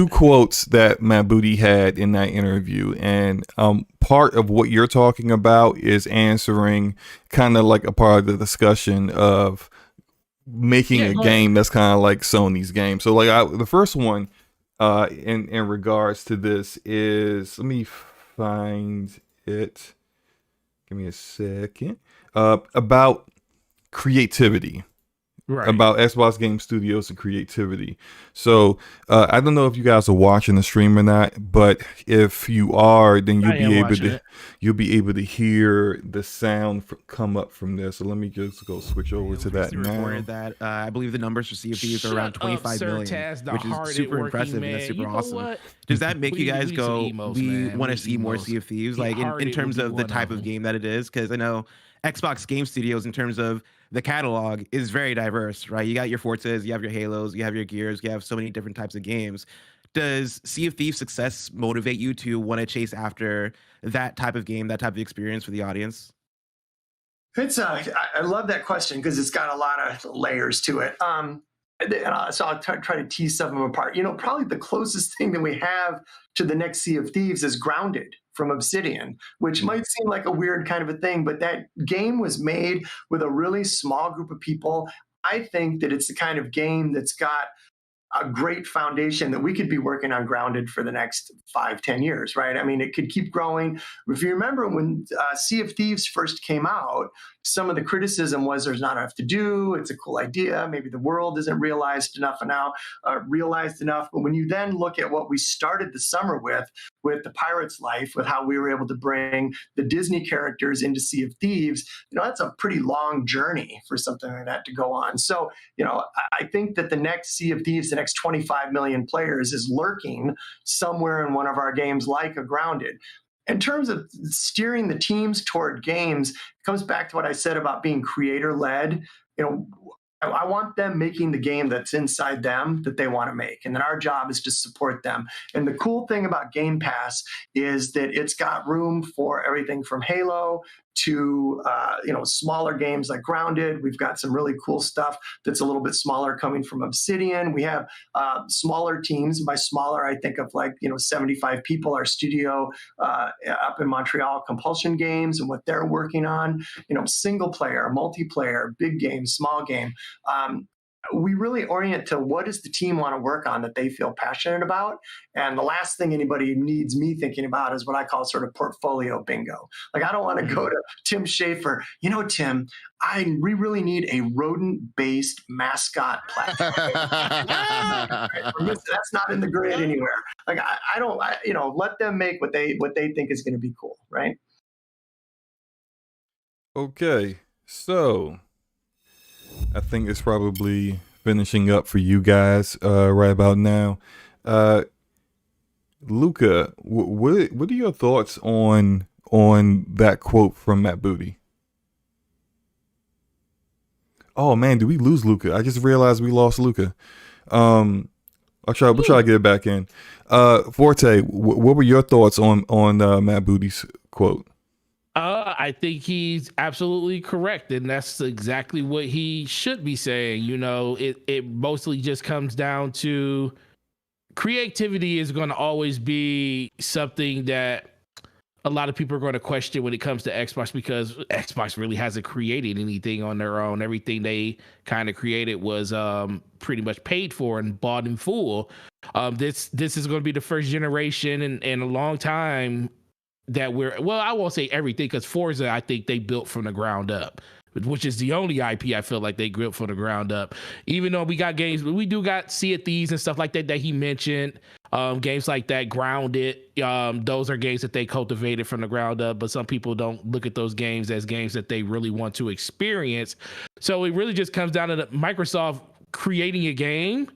quotes that Matt Booty had in that interview, and part of what you're talking about is answering kind of like a part of the discussion of making a game that's kind of like Sony's game. So like the first one in regards to this is, let me find it, give me a second, about creativity. Right. about Xbox Game Studios and creativity. So I don't know if you guys are watching the stream or not, but if you are, then I am watching it. you'll be able to hear the sound come up from there. So let me just go switch over to that now. Reported that I believe the numbers for Sea of Thieves are around 25 million, which is super impressive and that's super awesome. Does that make you guys go, we want to see more Sea of Thieves, like in terms of the type of game that it is? Because I know Xbox Game Studios, in terms of the catalog, is very diverse, right? You got your Fortes, you have your Halos, you have your Gears, you have so many different types of games. Does Sea of Thieves success motivate you to want to chase after that type of game, that type of experience for the audience? I love that question because it's got a lot of layers to it. So I'll try to tease some of them apart. Probably the closest thing that we have to the next Sea of Thieves is Grounded from Obsidian, which might seem like a weird kind of a thing, but that game was made with a really small group of people. I think that it's the kind of game that's got a great foundation that we could be working on Grounded for the next 5-10 years, right? I mean, it could keep growing. If you remember when Sea of Thieves first came out, some of the criticism was there's not enough to do. It's a cool idea. Maybe the world isn't realized enough. But when you then look at what we started the summer with the Pirate's Life, with how we were able to bring the Disney characters into Sea of Thieves, that's a pretty long journey for something like that to go on. So, I think that the next Sea of Thieves, the next 25 million players, is lurking somewhere in one of our games like a Grounded. In terms of steering the teams toward games, it comes back to what I said about being creator-led. I want them making the game that's inside them that they want to make. And then our job is to support them. And the cool thing about Game Pass is that it's got room for everything from Halo to smaller games like Grounded. We've got some really cool stuff that's a little bit smaller coming from Obsidian. We have smaller teams. By smaller, I think of 75 people. Our studio up in Montreal, Compulsion Games, and what they're working on. Single player, multiplayer, big game, small game. We really orient to what does the team want to work on that they feel passionate about. And the last thing anybody needs me thinking about is what I call sort of portfolio bingo. Like, I don't want to go to Tim Schafer, Tim, we really need a rodent-based mascot platform. That's not in the grid anywhere. Like, I don't, let them make what they think is going to be cool, right? Okay, so I think it's probably finishing up for you guys right about now. Luca, what are your thoughts on that quote from Matt Booty? Oh man, did we lose Luca? I just realized we lost Luca. We'll try to get it back in. Forte, what were your thoughts on Matt Booty's quote? I think he's absolutely correct, and that's exactly what he should be saying. It mostly just comes down to creativity is going to always be something that a lot of people are going to question when it comes to Xbox, because Xbox really hasn't created anything on their own. Everything they kind of created was pretty much paid for and bought in full. This is going to be the first generation in a long time that I won't say everything, because Forza, I think they built from the ground up, which is the only IP I feel like they built from the ground up. Even though we got games, we do got Sea of Thieves and stuff like that he mentioned. Games like that, Grounded, those are games that they cultivated from the ground up, but some people don't look at those games as games that they really want to experience. So it really just comes down to Microsoft creating a game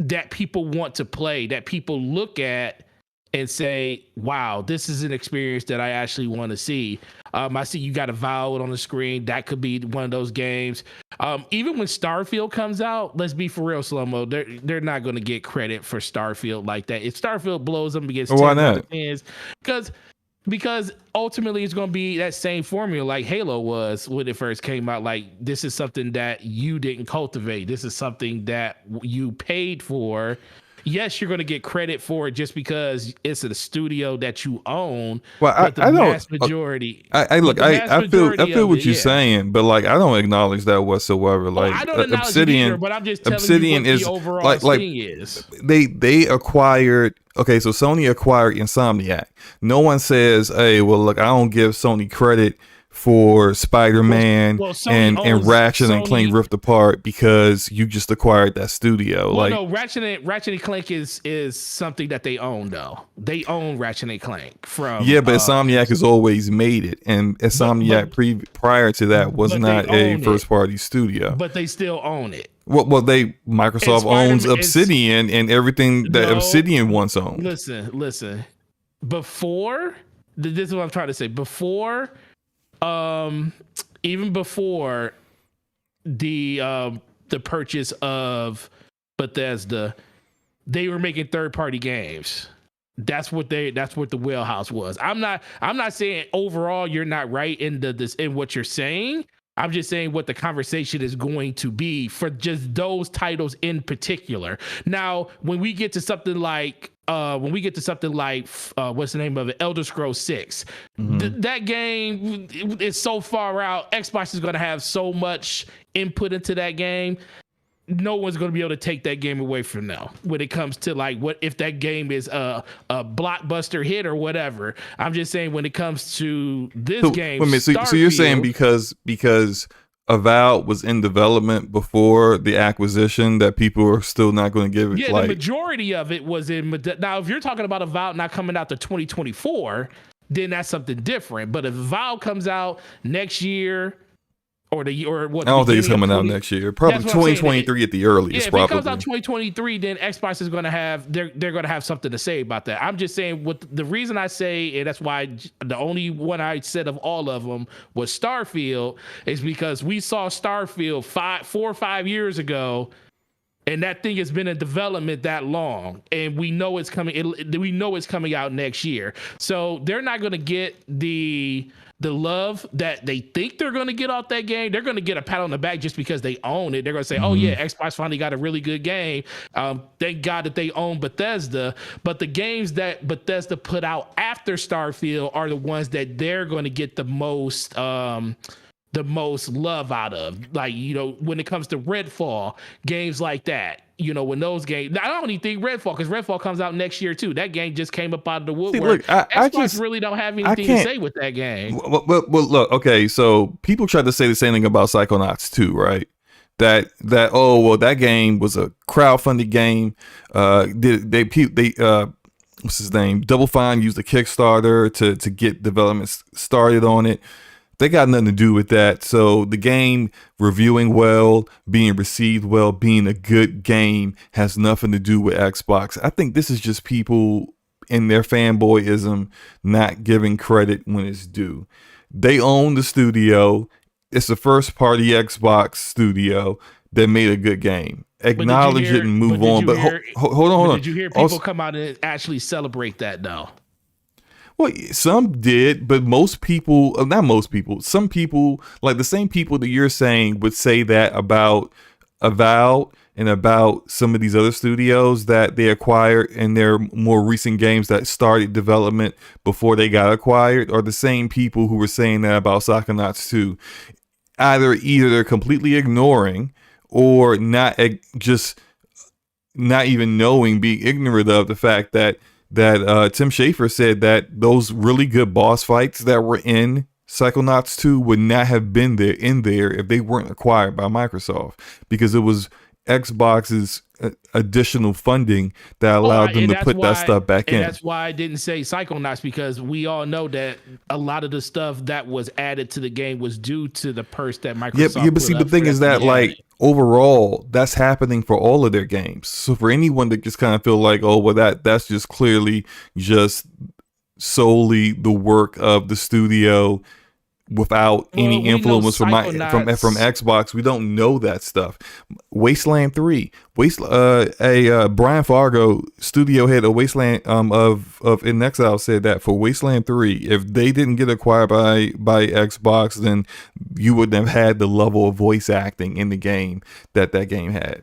that people want to play, that people look at and say, wow, this is an experience that I actually want to see. I see you got a Avowed on the screen. That could be one of those games. Even when Starfield comes out, let's be for real, Slow-Mo, they're not going to get credit for Starfield like that. If Starfield blows them against 10 why not? Because ultimately it's going to be that same formula like Halo was when it first came out. Like, this is something that you didn't cultivate. This is something that you paid for. Yes, you're going to get credit for it just because it's a studio that you own. Well, but the vast majority. I feel what you're saying, but like, I don't acknowledge that whatsoever. Like, I don't Obsidian, either, but I'm just telling Obsidian you what is the overall like thing is. They acquired. Okay, so Sony acquired Insomniac. No one says, "Hey, well, look, I don't give Sony credit for Spider-Man Sony and Ratchet and Clank Rift Apart because you just acquired that studio. No, Ratchet and Clank is something that they own though. They own Ratchet and Clank from but Insomniac has always made it, and Insomniac prior to that was not a first-party studio. But they still own it. Well, Microsoft owns Obsidian and everything that Obsidian once owned. Listen. Before, this is what I'm trying to say. Before, even before the purchase of Bethesda, they were making third-party games. That's what the wheelhouse was. I'm not saying overall you're not right in what you're saying. I'm just saying what the conversation is going to be for just those titles in particular. Now, when we get to something like what's the name of it? Elder Scrolls 6. That game is so far out. Xbox is going to have so much input into that game. No one's going to be able to take that game away from them when it comes to like what if that game is a blockbuster hit or whatever. I'm just saying when it comes to this game. So you're saying because Avowed was in development before the acquisition that people are still not going to give it? Yeah, the majority of it was in. Now, if you're talking about Avowed not coming out to 2024, then that's something different. But if Avowed comes out next year. I don't think it's coming out next year. Probably 2023 at the earliest. If it comes out 2023, then Xbox is going to have they're going to have something to say about that. I'm just saying what the reason I say, and that's why the only one I said of all of them was Starfield, is because we saw Starfield 4 or 5 years ago, and that thing has been in development that long, and we know it's coming. We know it's coming out next year, so they're not going to get the love that they think they're going to get off that game. They're going to get a pat on the back just because they own it. They're going to say, oh yeah, Xbox finally got a really good game. Thank God that they own Bethesda. But the games that Bethesda put out after Starfield are the ones that they're going to get the most love out of. Like, when it comes to Redfall, games like that. When those games, I don't even think Redfall, because Redfall comes out next year too. That game just came up out of the woodwork. Xbox really don't have anything to say with that game. Well, look, okay, so people tried to say the same thing about Psychonauts 2, right? That that game was a crowdfunded game. What's his name? Double Fine used a Kickstarter to get development started on it. They got nothing to do with that. So the game reviewing well, being received well, being a good game has nothing to do with Xbox. I think this is just people in their fanboyism not giving credit when it's due. They own the studio. It's a first party Xbox studio that made a good game. Acknowledge it and move on. But hold on. Did you hear people come out and actually celebrate that though? Well, some did, but some people, like the same people that you're saying would say that about Avowed and about some of these other studios that they acquired in their more recent games that started development before they got acquired, are the same people who were saying that about Psychonauts 2. Either they're completely ignoring or not even knowing, being ignorant of the fact that Tim Schafer said that those really good boss fights that were in Psychonauts 2 would not have been there if they weren't acquired by Microsoft, because it was Xbox's additional funding that allowed them to put that stuff back in. That's why I didn't say Psychonauts, because we all know that a lot of the stuff that was added to the game was due to the purse that Microsoft. Yeah, but see, the thing is that like overall, that's happening for all of their games. So for anyone that just kind of feel like, oh, well, that's just clearly just solely the work of the studio without any influence from Xbox. We don't know that stuff. Wasteland 3, Brian Fargo, studio head of Wasteland of In Exile, said that for Wasteland 3, if they didn't get acquired by Xbox, then you wouldn't have had the level of voice acting in the game that game had.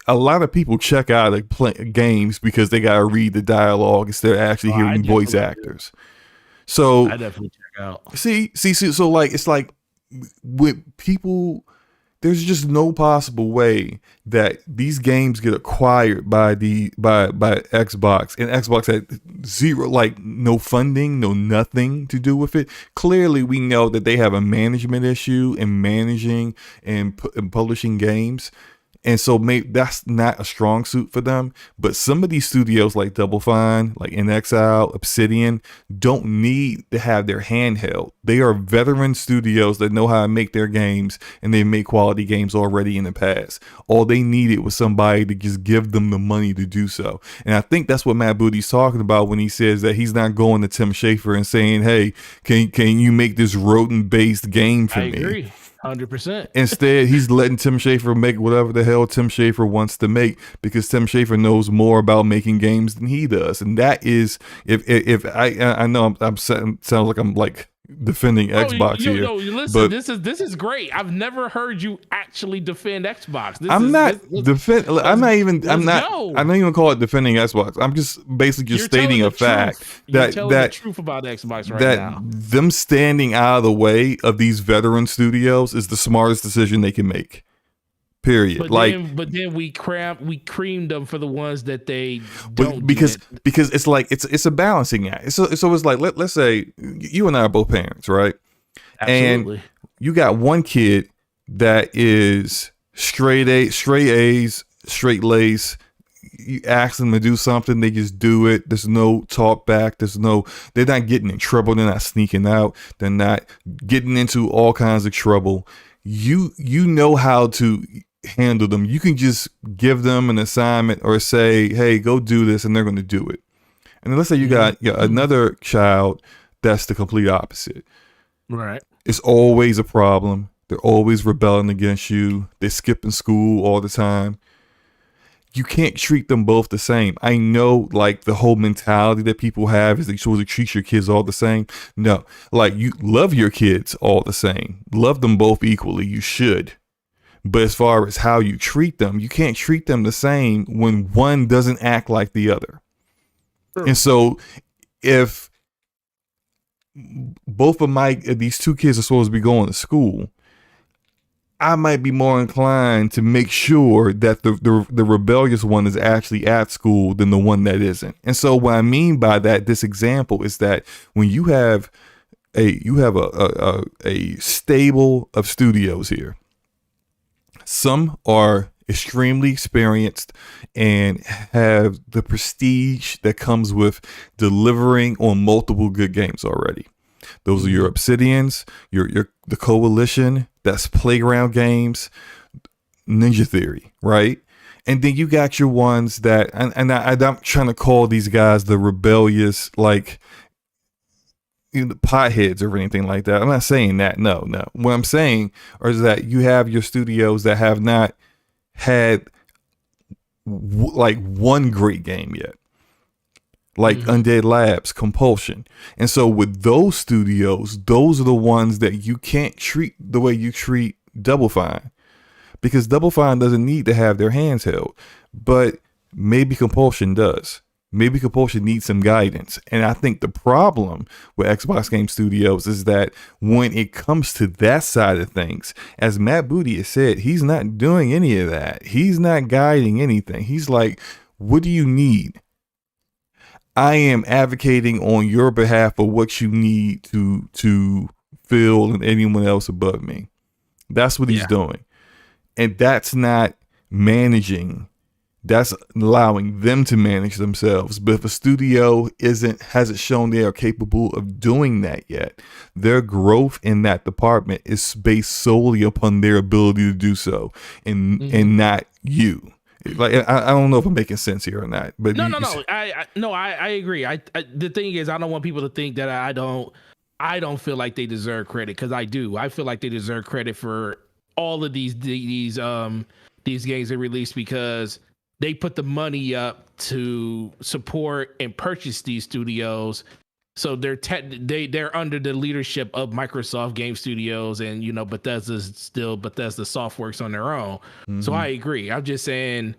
A lot of people check out of games because they got to read the dialogue instead of actually hearing voice actors. So I definitely check out. See, so like it's like with people, there's just no possible way that these games get acquired by Xbox, and Xbox had zero, like no funding, no nothing to do with it. Clearly, we know that they have a management issue in managing and publishing games. And so maybe that's not a strong suit for them. But some of these studios like Double Fine, like In Exile, Obsidian, don't need to have their hand held. They are veteran studios that know how to make their games, and they made quality games already in the past. All they needed was somebody to just give them the money to do so. And I think that's what Matt Booty's talking about when he says that he's not going to Tim Schafer and saying, hey, can you make this rodent-based game for me? I agree. 100%. Instead, he's letting Tim Schafer make whatever the hell Tim Schafer wants to make, because Tim Schafer knows more about making games than he does. And that is, if I know I'm sounds like I'm like defending Xbox here. No, listen, but this is great. I've never heard you actually defend Xbox. I'm not even call it defending Xbox. I'm just basically just stating a fact that the truth about Xbox now. Them standing out of the way of these veteran studios is the smartest decision they can make. Period. But then we creamed them for the ones that they don't because it's like it's a balancing act. So it's like let's say you and I are both parents, right? Absolutely. And you got one kid that is straight A's, straight lace. You ask them to do something, they just do it. There's no talk back. They're not getting in trouble. They're not sneaking out. They're not getting into all kinds of trouble. You know how to handle them. You can just give them an assignment or say, hey, go do this, and they're going to do it. And then let's say you got another child that's the complete opposite. Right. It's always a problem. They're always rebelling against you. They're skipping school all the time. You can't treat them both the same. I know, like, the whole mentality that people have is that you're supposed to treat your kids all the same. No, like, you love your kids all the same. Love them both equally. You should. But as far as how you treat them, you can't treat them the same when one doesn't act like the other. Sure. And so if both of these two kids are supposed to be going to school, I might be more inclined to make sure that the rebellious one is actually at school than the one that isn't. And so what I mean by that, this example is that when you have a stable of studios here, some are extremely experienced and have the prestige that comes with delivering on multiple good games already. Those are your Obsidians, the Coalition, that's Playground Games, Ninja Theory, right? And then you got your ones that, and I'm trying to call these guys the rebellious, like, potheads or anything like that. I'm not saying that. No. What I'm saying is that you have your studios that have not had like one great game yet, like Undead Labs, Compulsion. And so with those studios, those are the ones that you can't treat the way you treat Double Fine, because Double Fine doesn't need to have their hands held, but maybe Compulsion does. Maybe Compulsion needs some guidance. And I think the problem with Xbox Game Studios is that when it comes to that side of things, as Matt Booty has said, he's not doing any of that. He's not guiding anything. He's like, what do you need? I am advocating on your behalf of what you need to Phil and anyone else above me. That's what he's doing. And that's not managing. That's allowing them to manage themselves. But if a studio hasn't shown they are capable of doing that yet, their growth in that department is based solely upon their ability to do so, and not you. Like, I don't know if I'm making sense here or not. But no. I agree. The thing is, I don't want people to think that I don't feel like they deserve credit, because I do. I feel like they deserve credit for all of these games they released, because they put the money up to support and purchase these studios. So they're under the leadership of Microsoft Game Studios, and Bethesda's still Bethesda Softworks on their own. So I agree. I'm just saying,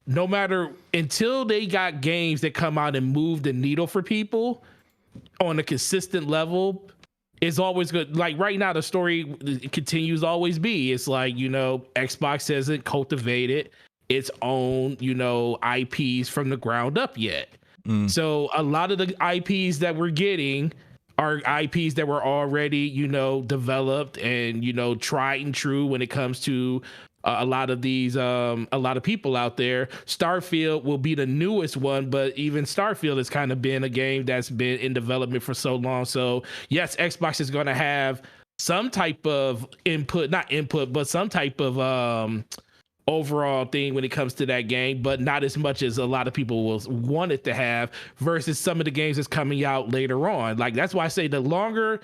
no matter, until they got games that come out and move the needle for people on a consistent level, it's always good. Like right now, the story continues to always be. It's like, Xbox hasn't cultivated its own, IPs from the ground up yet. So a lot of the IPs that we're getting are IPs that were already, developed and, tried and true when it comes to a lot of these, a lot of people out there. Starfield will be the newest one, but even Starfield has kind of been a game that's been in development for so long. So yes, Xbox is going to have some type of not input, but some type of overall thing when it comes to that game, but not as much as a lot of people will want it to have versus some of the games that's coming out later on. Like, that's why I say the more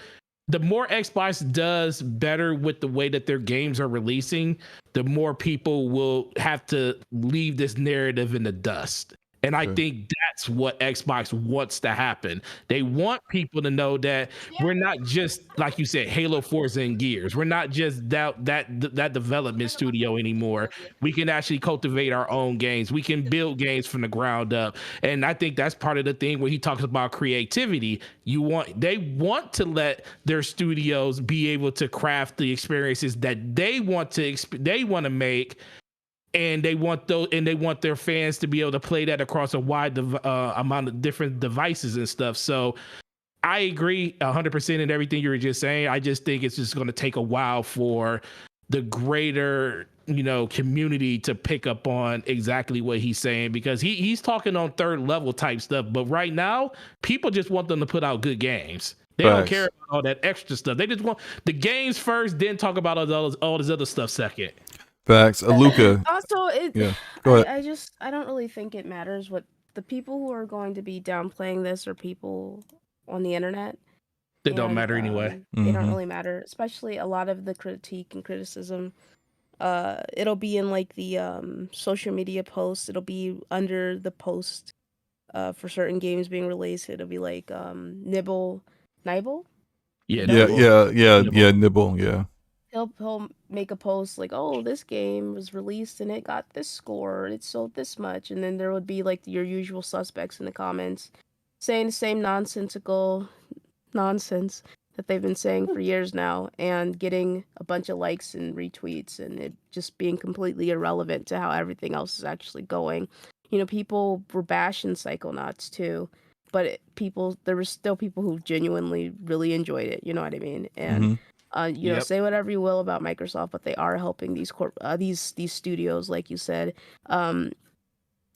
Xbox does better with the way that their games are releasing, the more people will have to leave this narrative in the dust. And I think that's what Xbox wants to happen. They want people to know that we're not just, like you said, Halo, Forza, and Gears. We're not just that development studio anymore. We can actually cultivate our own games. We can build games from the ground up. And I think that's part of the thing where he talks about creativity. They want to let their studios be able to craft the experiences that they want to make. And they want their fans to be able to play that across a wide amount of different devices and stuff. So I agree 100% in everything you were just saying. I just think it's just going to take a while for the greater, community to pick up on exactly what he's saying, because he's talking on third level type stuff. But right now, people just want them to put out good games. They don't care about all that extra stuff. They just want the games first, then talk about all this other stuff second. Facts. Luca. Also, Go ahead. I don't really think it matters what the people who are going to be downplaying this are people on the internet. They don't matter anyway. They don't really matter, especially a lot of the critique and criticism. It'll be in like the social media posts. It'll be under the post for certain games being released. It'll be like Nibble. Yeah, Nibble, yeah. He'll make a post like, oh, this game was released and it got this score, it sold this much, and then there would be like your usual suspects in the comments saying the same nonsensical nonsense that they've been saying for years now, and getting a bunch of likes and retweets, and it just being completely irrelevant to how everything else is actually going. People were bashing Psychonauts too, but there were still people who genuinely really enjoyed it. You know what I mean? And say whatever you will about Microsoft, but they are helping these studios, like you said. And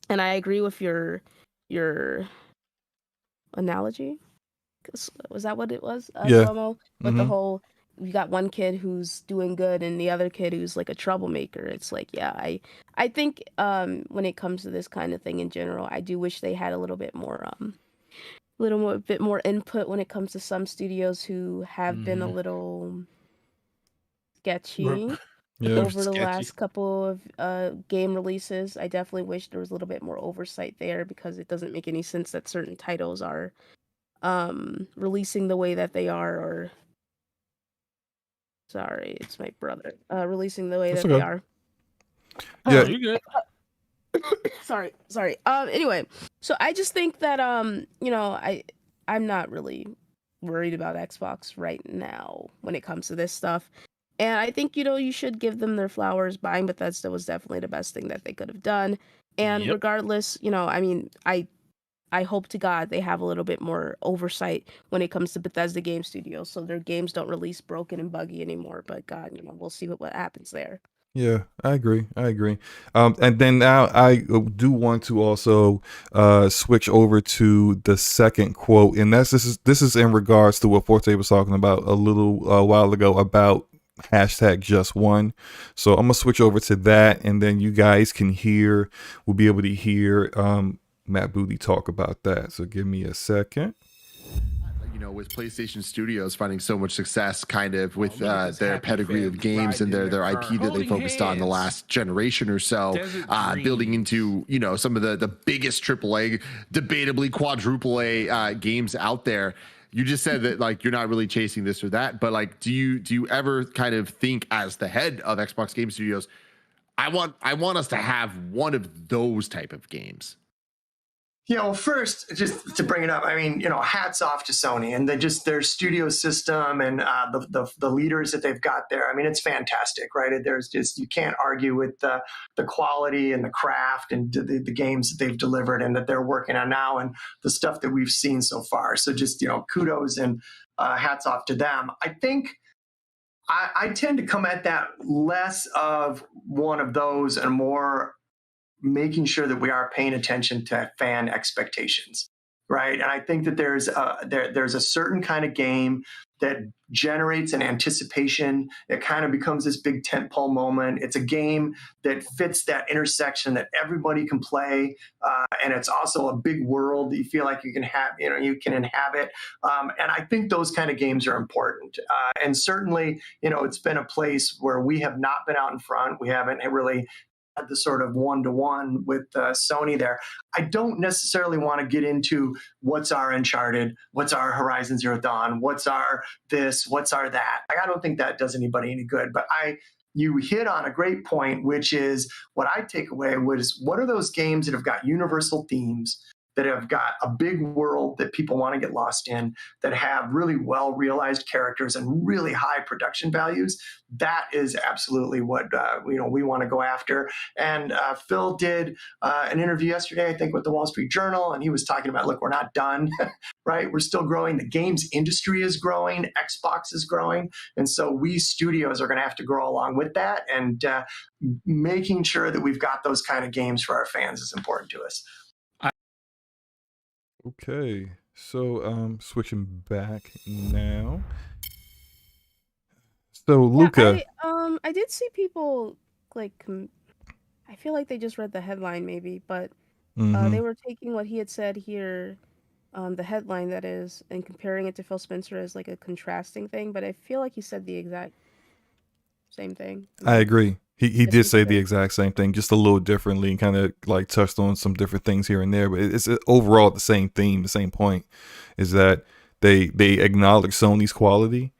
I agree with your analogy. Was that what it was? Promo with the whole, you got one kid who's doing good and the other kid who's like a troublemaker. It's like, I think when it comes to this kind of thing in general, I do wish they had a little bit more input when it comes to some studios who have been a little sketchy over the last couple of game releases. I definitely wish there was a little bit more oversight there, because it doesn't make any sense that certain titles are releasing the way that they are, or sorry, it's my brother, releasing the way they are. Yeah, you're good. sorry. Anyway, so I just think that I'm not really worried about Xbox right now when it comes to this stuff. And I think, you should give them their flowers. Buying Bethesda was definitely the best thing that they could have done. And regardless, I hope to God they have a little bit more oversight when it comes to Bethesda Game Studios, so their games don't release broken and buggy anymore. But God, we'll see what happens there. Yeah, I agree. And then now I do want to also switch over to the second quote, and this is in regards to what Forte was talking about a little while ago about #just1. So I'm gonna switch over to that, and then you guys will be able to hear Matt Booty talk about that. So give me a second. With PlayStation Studios finding so much success kind of with their pedigree of games and their IP that they focused on the last generation or so, building into, some of the biggest AAA, debatably quadruple A games out there. You just said that, like, you're not really chasing this or that, but like, do you ever kind of think as the head of Xbox Game Studios, I want us to have one of those type of games? Yeah, well, first, just to bring it up, I mean, hats off to Sony and their studio system and the leaders that they've got there. I mean, it's fantastic, right? There's just, you can't argue with the quality and the craft and the games that they've delivered and that they're working on now and the stuff that we've seen so far. So just, kudos and hats off to them. I think I tend to come at that less of one of those and more making sure that we are paying attention to fan expectations, right? And I think that there's a certain kind of game that generates an anticipation. It kind of becomes this big tentpole moment. It's a game that fits that intersection that everybody can play, and it's also a big world that you feel like you can have, you can inhabit. And I think those kind of games are important. And certainly, it's been a place where we have not been out in front. We haven't really had the sort of one-to-one with Sony there. I don't necessarily want to get into what's our Uncharted, what's our Horizon Zero Dawn, what's our this, what's our that. I don't think that does anybody any good. But you hit on a great point, which is what I take away was, what are those games that have got universal themes, that have got a big world that people want to get lost in, that have really well-realized characters and really high production values? That is absolutely what we want to go after. And Phil did an interview yesterday, I think, with the Wall Street Journal, and he was talking about, look, we're not done, right? We're still growing. The games industry is growing. Xbox is growing. And so we studios are going to have to grow along with that. And making sure that we've got those kind of games for our fans is important to us. Okay, so switching back now. So Luca, I did see people like, I feel like they just read the headline maybe, but they were taking what he had said here, the headline that is, and comparing it to Phil Spencer as like a contrasting thing. But I feel like he said the exact same thing. I agree. He did say the exact same thing, just a little differently, and kind of like touched on some different things here and there. But it's overall the same theme, the same point, is that they acknowledge Sony's quality,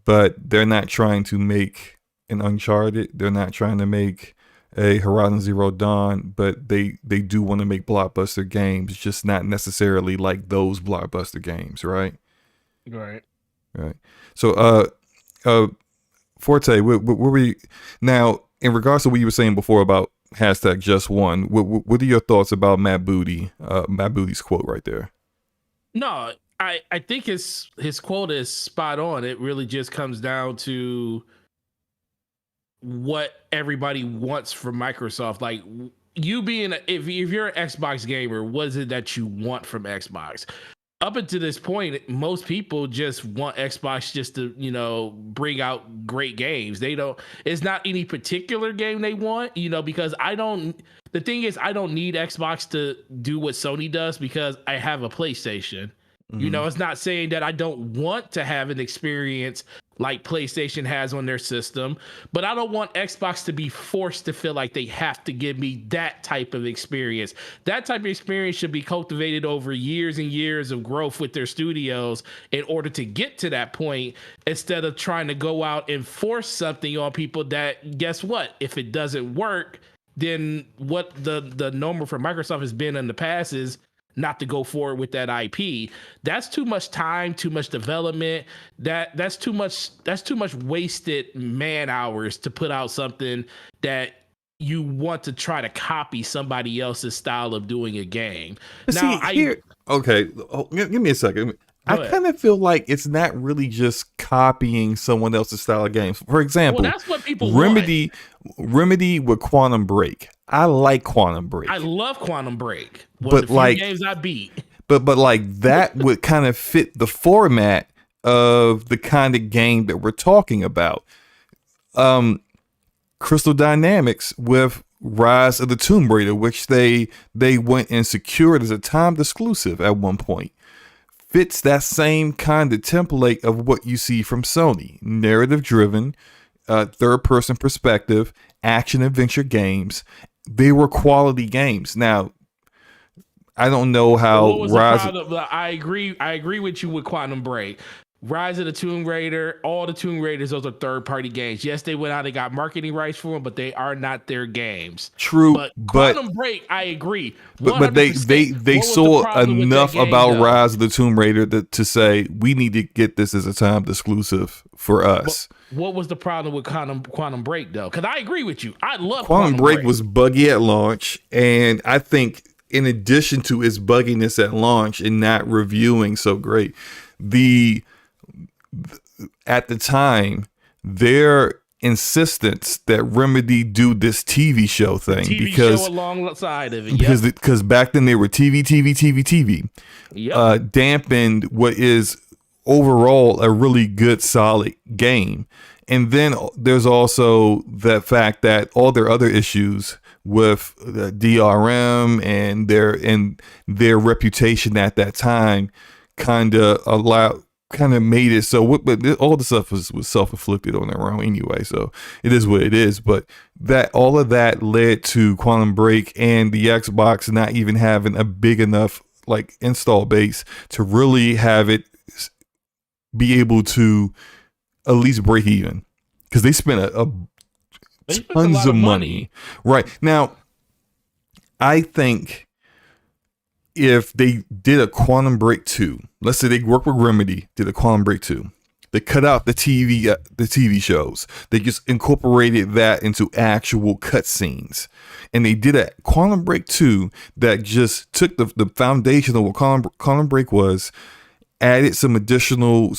but they're not trying to make an Uncharted. They're not trying to make a Horizon Zero Dawn, but they do want to make blockbuster games, just not necessarily like those blockbuster games, right? Right. So, Forte, where we now in regards to what you were saying before about #JustOne, what are your thoughts about Matt Booty's quote right there? No, I think his quote is spot on. It really just comes down to what everybody wants from Microsoft. Like, you being if you're an Xbox gamer, what is it that you want from Xbox? Up until this point, most people just want Xbox just to, bring out great games. It's not any particular game they want, because the thing is, I don't need Xbox to do what Sony does because I have a PlayStation. It's not saying that I don't want to have an experience like PlayStation has on their system, but I don't want Xbox to be forced to feel like they have to give me that type of experience. That type of experience should be cultivated over years and years of growth with their studios in order to get to that point, instead of trying to go out and force something on people that, guess what? If it doesn't work, then what the normal for Microsoft has been in the past is not to go forward with that IP. That's too much time, too much development. That's too much wasted man hours to put out something that you want to try to copy somebody else's style of doing a game. Okay, give me a second. I kind of feel like it's not really just copying someone else's style of games. For example, that's what people Remedy with Quantum Break. I like Quantum Break. I love Quantum Break. One of the few games I beat. But like that would kind of fit the format of the kind of game that we're talking about. Crystal Dynamics with Rise of the Tomb Raider, which they went and secured as a timed exclusive at one point, fits that same kind of template of what you see from Sony. Narrative driven, third person perspective, action adventure games. They were quality games. Now, I don't know how I agree with you with Quantum Break. Rise of the Tomb Raider, all the Tomb Raiders, those are third-party games. Yes, they went out and got marketing rights for them, but they are not their games. True, but Quantum Break, I agree. But they saw enough about Rise of the Tomb Raider to say we need to get this as a timed exclusive for us. What was the problem with Quantum Break though? Because I agree with you. I love Quantum Break was buggy at launch, and I think in addition to its bugginess at launch and not reviewing so great, at the time, their insistence that Remedy do this TV show thing show alongside of it, because back then they were TV, dampened what is overall a really good solid game. And then there's also the fact that all their other issues with DRM and their reputation at that time kind of made it so, but all the stuff was self-inflicted on their own anyway, so it is what it is. But that all of that led to Quantum Break and the Xbox not even having a big enough like install base to really have it be able to at least break even, because they spent tons of money. Right now, I think if they did a Quantum Break 2, let's say they work with Remedy, did a Quantum Break 2, they cut out the TV shows, they just incorporated that into actual cutscenes, and they did a Quantum Break 2 that just took the foundation of what Quantum Break was, added some additional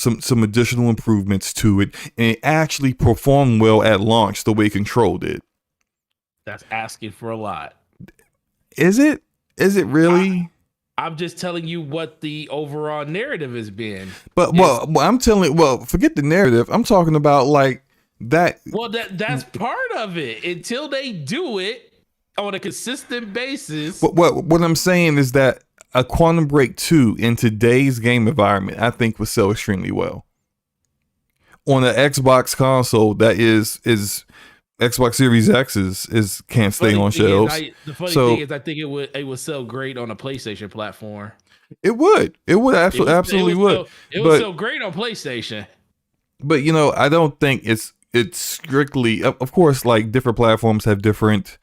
improvements to it, and it actually performed well at launch the way Control did. That's asking for a lot. Is it really? I'm just telling you what the overall narrative has been. But forget the narrative. I'm talking about like that. Well, that's part of it until they do it on a consistent basis. What I'm saying is that a Quantum Break 2 in today's game environment, I think, would sell extremely well. On an Xbox console that is Xbox Series X is can't stay on shelves. The funny thing is, I think it would sell great on a PlayStation platform. It would absolutely would. It would sell great on PlayStation. But I don't think it's strictly. Of course, like different platforms have different.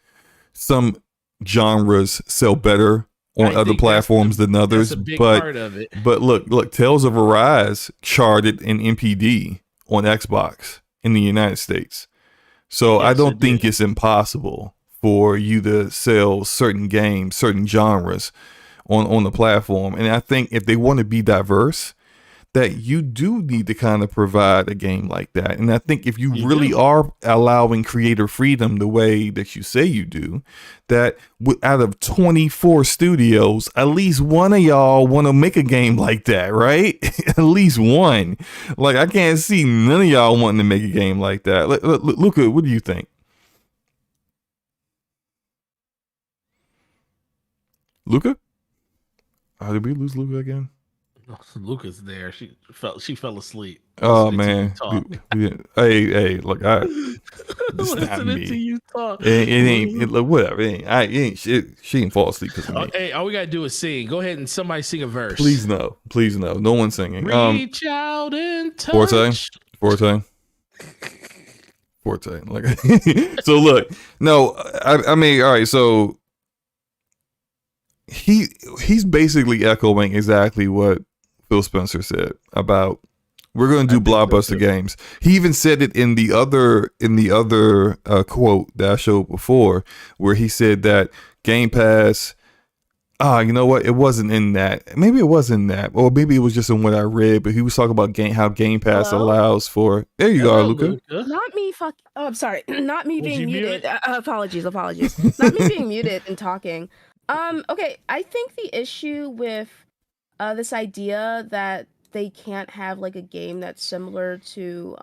Some genres sell better on other platforms than others. That's a big part of it. But look, Tales of Arise charted in MPD on Xbox in the United States. So I don't think it's impossible for you to sell certain games, certain genres on the platform. And I think if they want to be diverse, that you do need to kind of provide a game like that. And I think if you really are allowing creator freedom the way that you say you do, that out of 24 studios, at least one of y'all want to make a game like that, right? At least one. Like, I can't see none of y'all wanting to make a game like that. Luca, what do you think? Luca? Did we lose Luca again? Luca's there. She fell asleep. Oh man! Hey! Look, listening to you talk. It ain't. Look, whatever. She didn't fall asleep because of me. Hey, all we gotta do is sing. Go ahead and somebody sing a verse. Please no. No one singing. Reach out and touch. Forte. Like, so look. No, I mean, all right. So he's basically echoing exactly what Phil Spencer said about we're going to do blockbuster games. He even said it in the other quote that I showed before, where he said that Game Pass. You know what? It wasn't in that. Maybe it was in that, or maybe it was just in what I read. But he was talking about how Game Pass allows for. There you go, Luca. Not me. Oh, I'm sorry. Not me being muted. Apologies. Not me being muted and talking. Okay. I think the issue with this idea that they can't have like a game that's similar to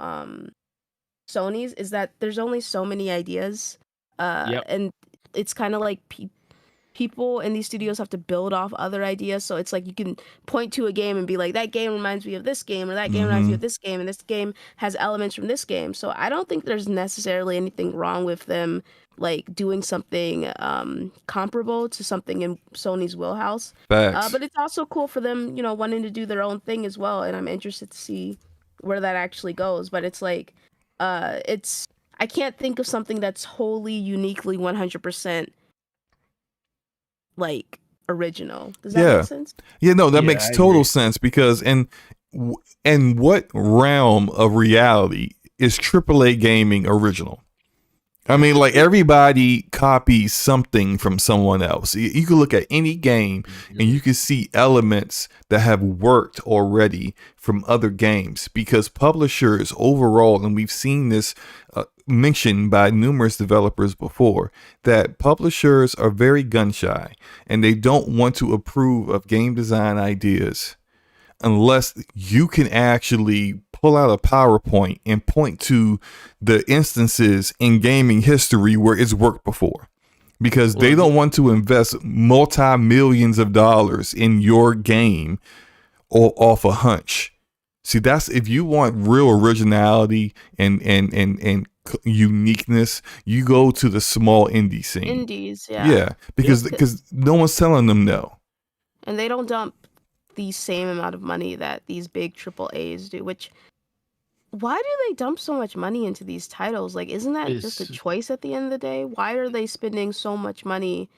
Sony's is that there's only so many ideas, and it's kind of like people in these studios have to build off other ideas. So it's like you can point to a game and be like, that game reminds me of this game, or that game reminds me of this game, and this game has elements from this game. So I don't think there's necessarily anything wrong with them like doing something comparable to something in Sony's wheelhouse. But it's also cool for them, you know, wanting to do their own thing as well. And I'm interested to see where that actually goes. But it's like, I can't think of something that's wholly, uniquely, 100% like original. Does that make sense? Yeah, no, that makes total sense, because in what realm of reality is AAA gaming original? I mean, like, everybody copies something from someone else. You can look at any game and you can see elements that have worked already from other games, because publishers overall, and we've seen this mentioned by numerous developers before, that publishers are very gun shy and they don't want to approve of game design ideas unless you can actually pull out a PowerPoint and point to the instances in gaming history where it's worked before, because they don't want to invest multi-millions of dollars in your game or off a hunch. See, that's, if you want real originality and uniqueness, you go to the small indie scene. Indies, yeah. Yeah, because no one's telling them no. And they don't dump the same amount of money that these big AAAs do, which, why do they dump so much money into these titles? Like, isn't that just a choice at the end of the day? Why are they spending so much money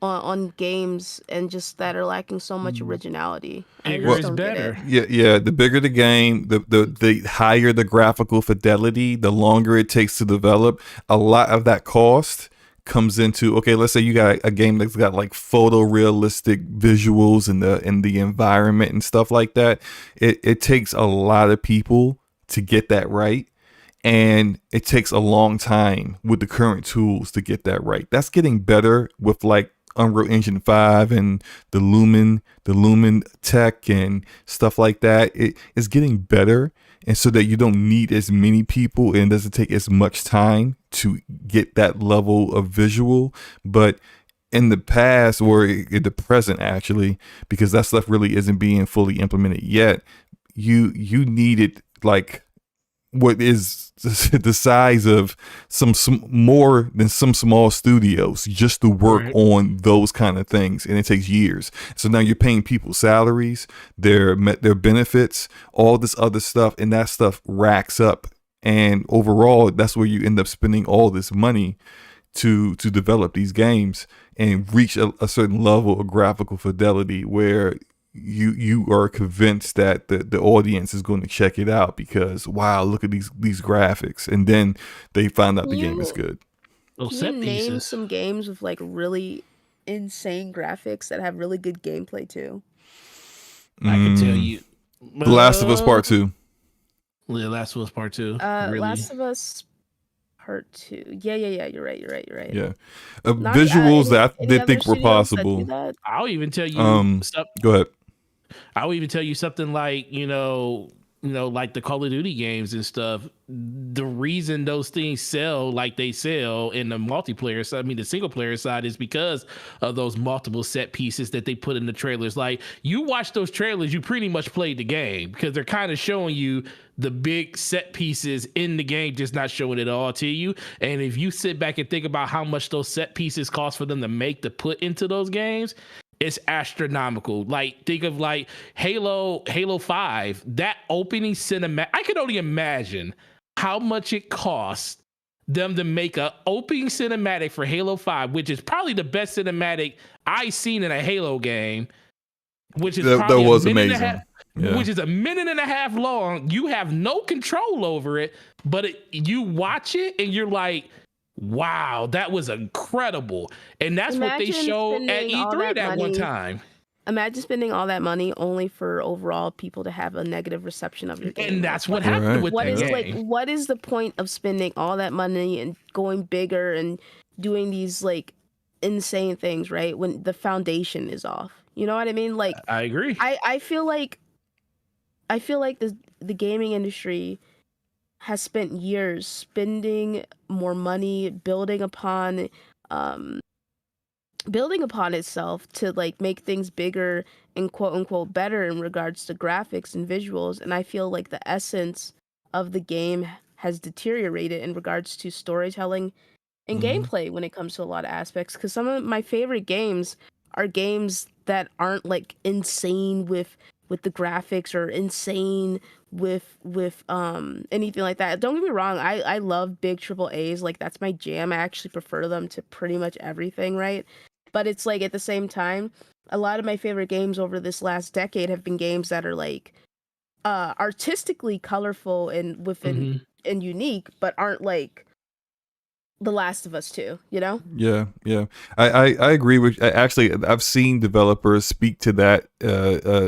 on games and just that are lacking so much originality? Bigger is better. Yeah. The bigger the game, the higher the graphical fidelity, the longer it takes to develop. A lot of that cost comes into, okay, let's say you got a game that's got like photorealistic visuals in the environment and stuff like that. It takes a lot of people to get that right, and it takes a long time with the current tools to get that right. That's getting better with like Unreal Engine 5 and the Lumen tech and stuff like that. It is getting better, and so that you don't need as many people and it doesn't take as much time to get that level of visual. But in the past, or in the present actually, because that stuff really isn't being fully implemented yet, you needed like what is the size of some more than some small studios just to work on those kind of things, and it takes years. So now you're paying people salaries, their benefits, all this other stuff, and that stuff racks up, and overall that's where you end up spending all this money to develop these games and reach a certain level of graphical fidelity where you are convinced that the audience is going to check it out because, wow, look at these graphics, and then they find out the game is good. Can you name some games with like really insane graphics that have really good gameplay too? I can tell you, The Last of Us Part 2. The Last of Us Part 2. Really? Last of Us Part 2. Yeah. You're right. Yeah, visuals that I did think were possible. I'll even tell you. Go ahead. I'll even tell you something like, like the Call of Duty games and stuff. The reason those things sell like they sell in the multiplayer side, the single player side, is because of those multiple set pieces that they put in the trailers. Like, you watch those trailers, you pretty much played the game because they're kind of showing you the big set pieces in the game, just not showing it all to you. And if you sit back and think about how much those set pieces cost for them to put into those games, it's astronomical. Like, think of like Halo 5, that opening cinematic. I can only imagine how much it cost them to make an opening cinematic for Halo 5, which is probably the best cinematic I've seen in a Halo game, which is that was amazing. Which is a minute and a half long. You have no control over it, but you watch it and you're like, wow, that was incredible. And that's what they showed at E3 that one time. Imagine spending all that money only for overall people to have a negative reception of your game. And that's what happened with that game. Like, what is the point of spending all that money and going bigger and doing these like insane things, right? When the foundation is off. You know what I mean? Like, I agree. I feel like the gaming industry has spent years spending more money building upon building upon itself to like make things bigger and quote unquote better in regards to graphics and visuals. And I feel like the essence of the game has deteriorated in regards to storytelling and gameplay when it comes to a lot of aspects. Because some of my favorite games are games that aren't like insane with the graphics or insane with anything like that. Don't get me wrong, I love big triple A's, like that's my jam. I actually prefer them to pretty much everything, right? But it's like at the same time, a lot of my favorite games over this last decade have been games that are like artistically colorful and within and unique, but aren't like The Last of Us 2, you know? Yeah. I agree with. Actually, I've seen developers speak to that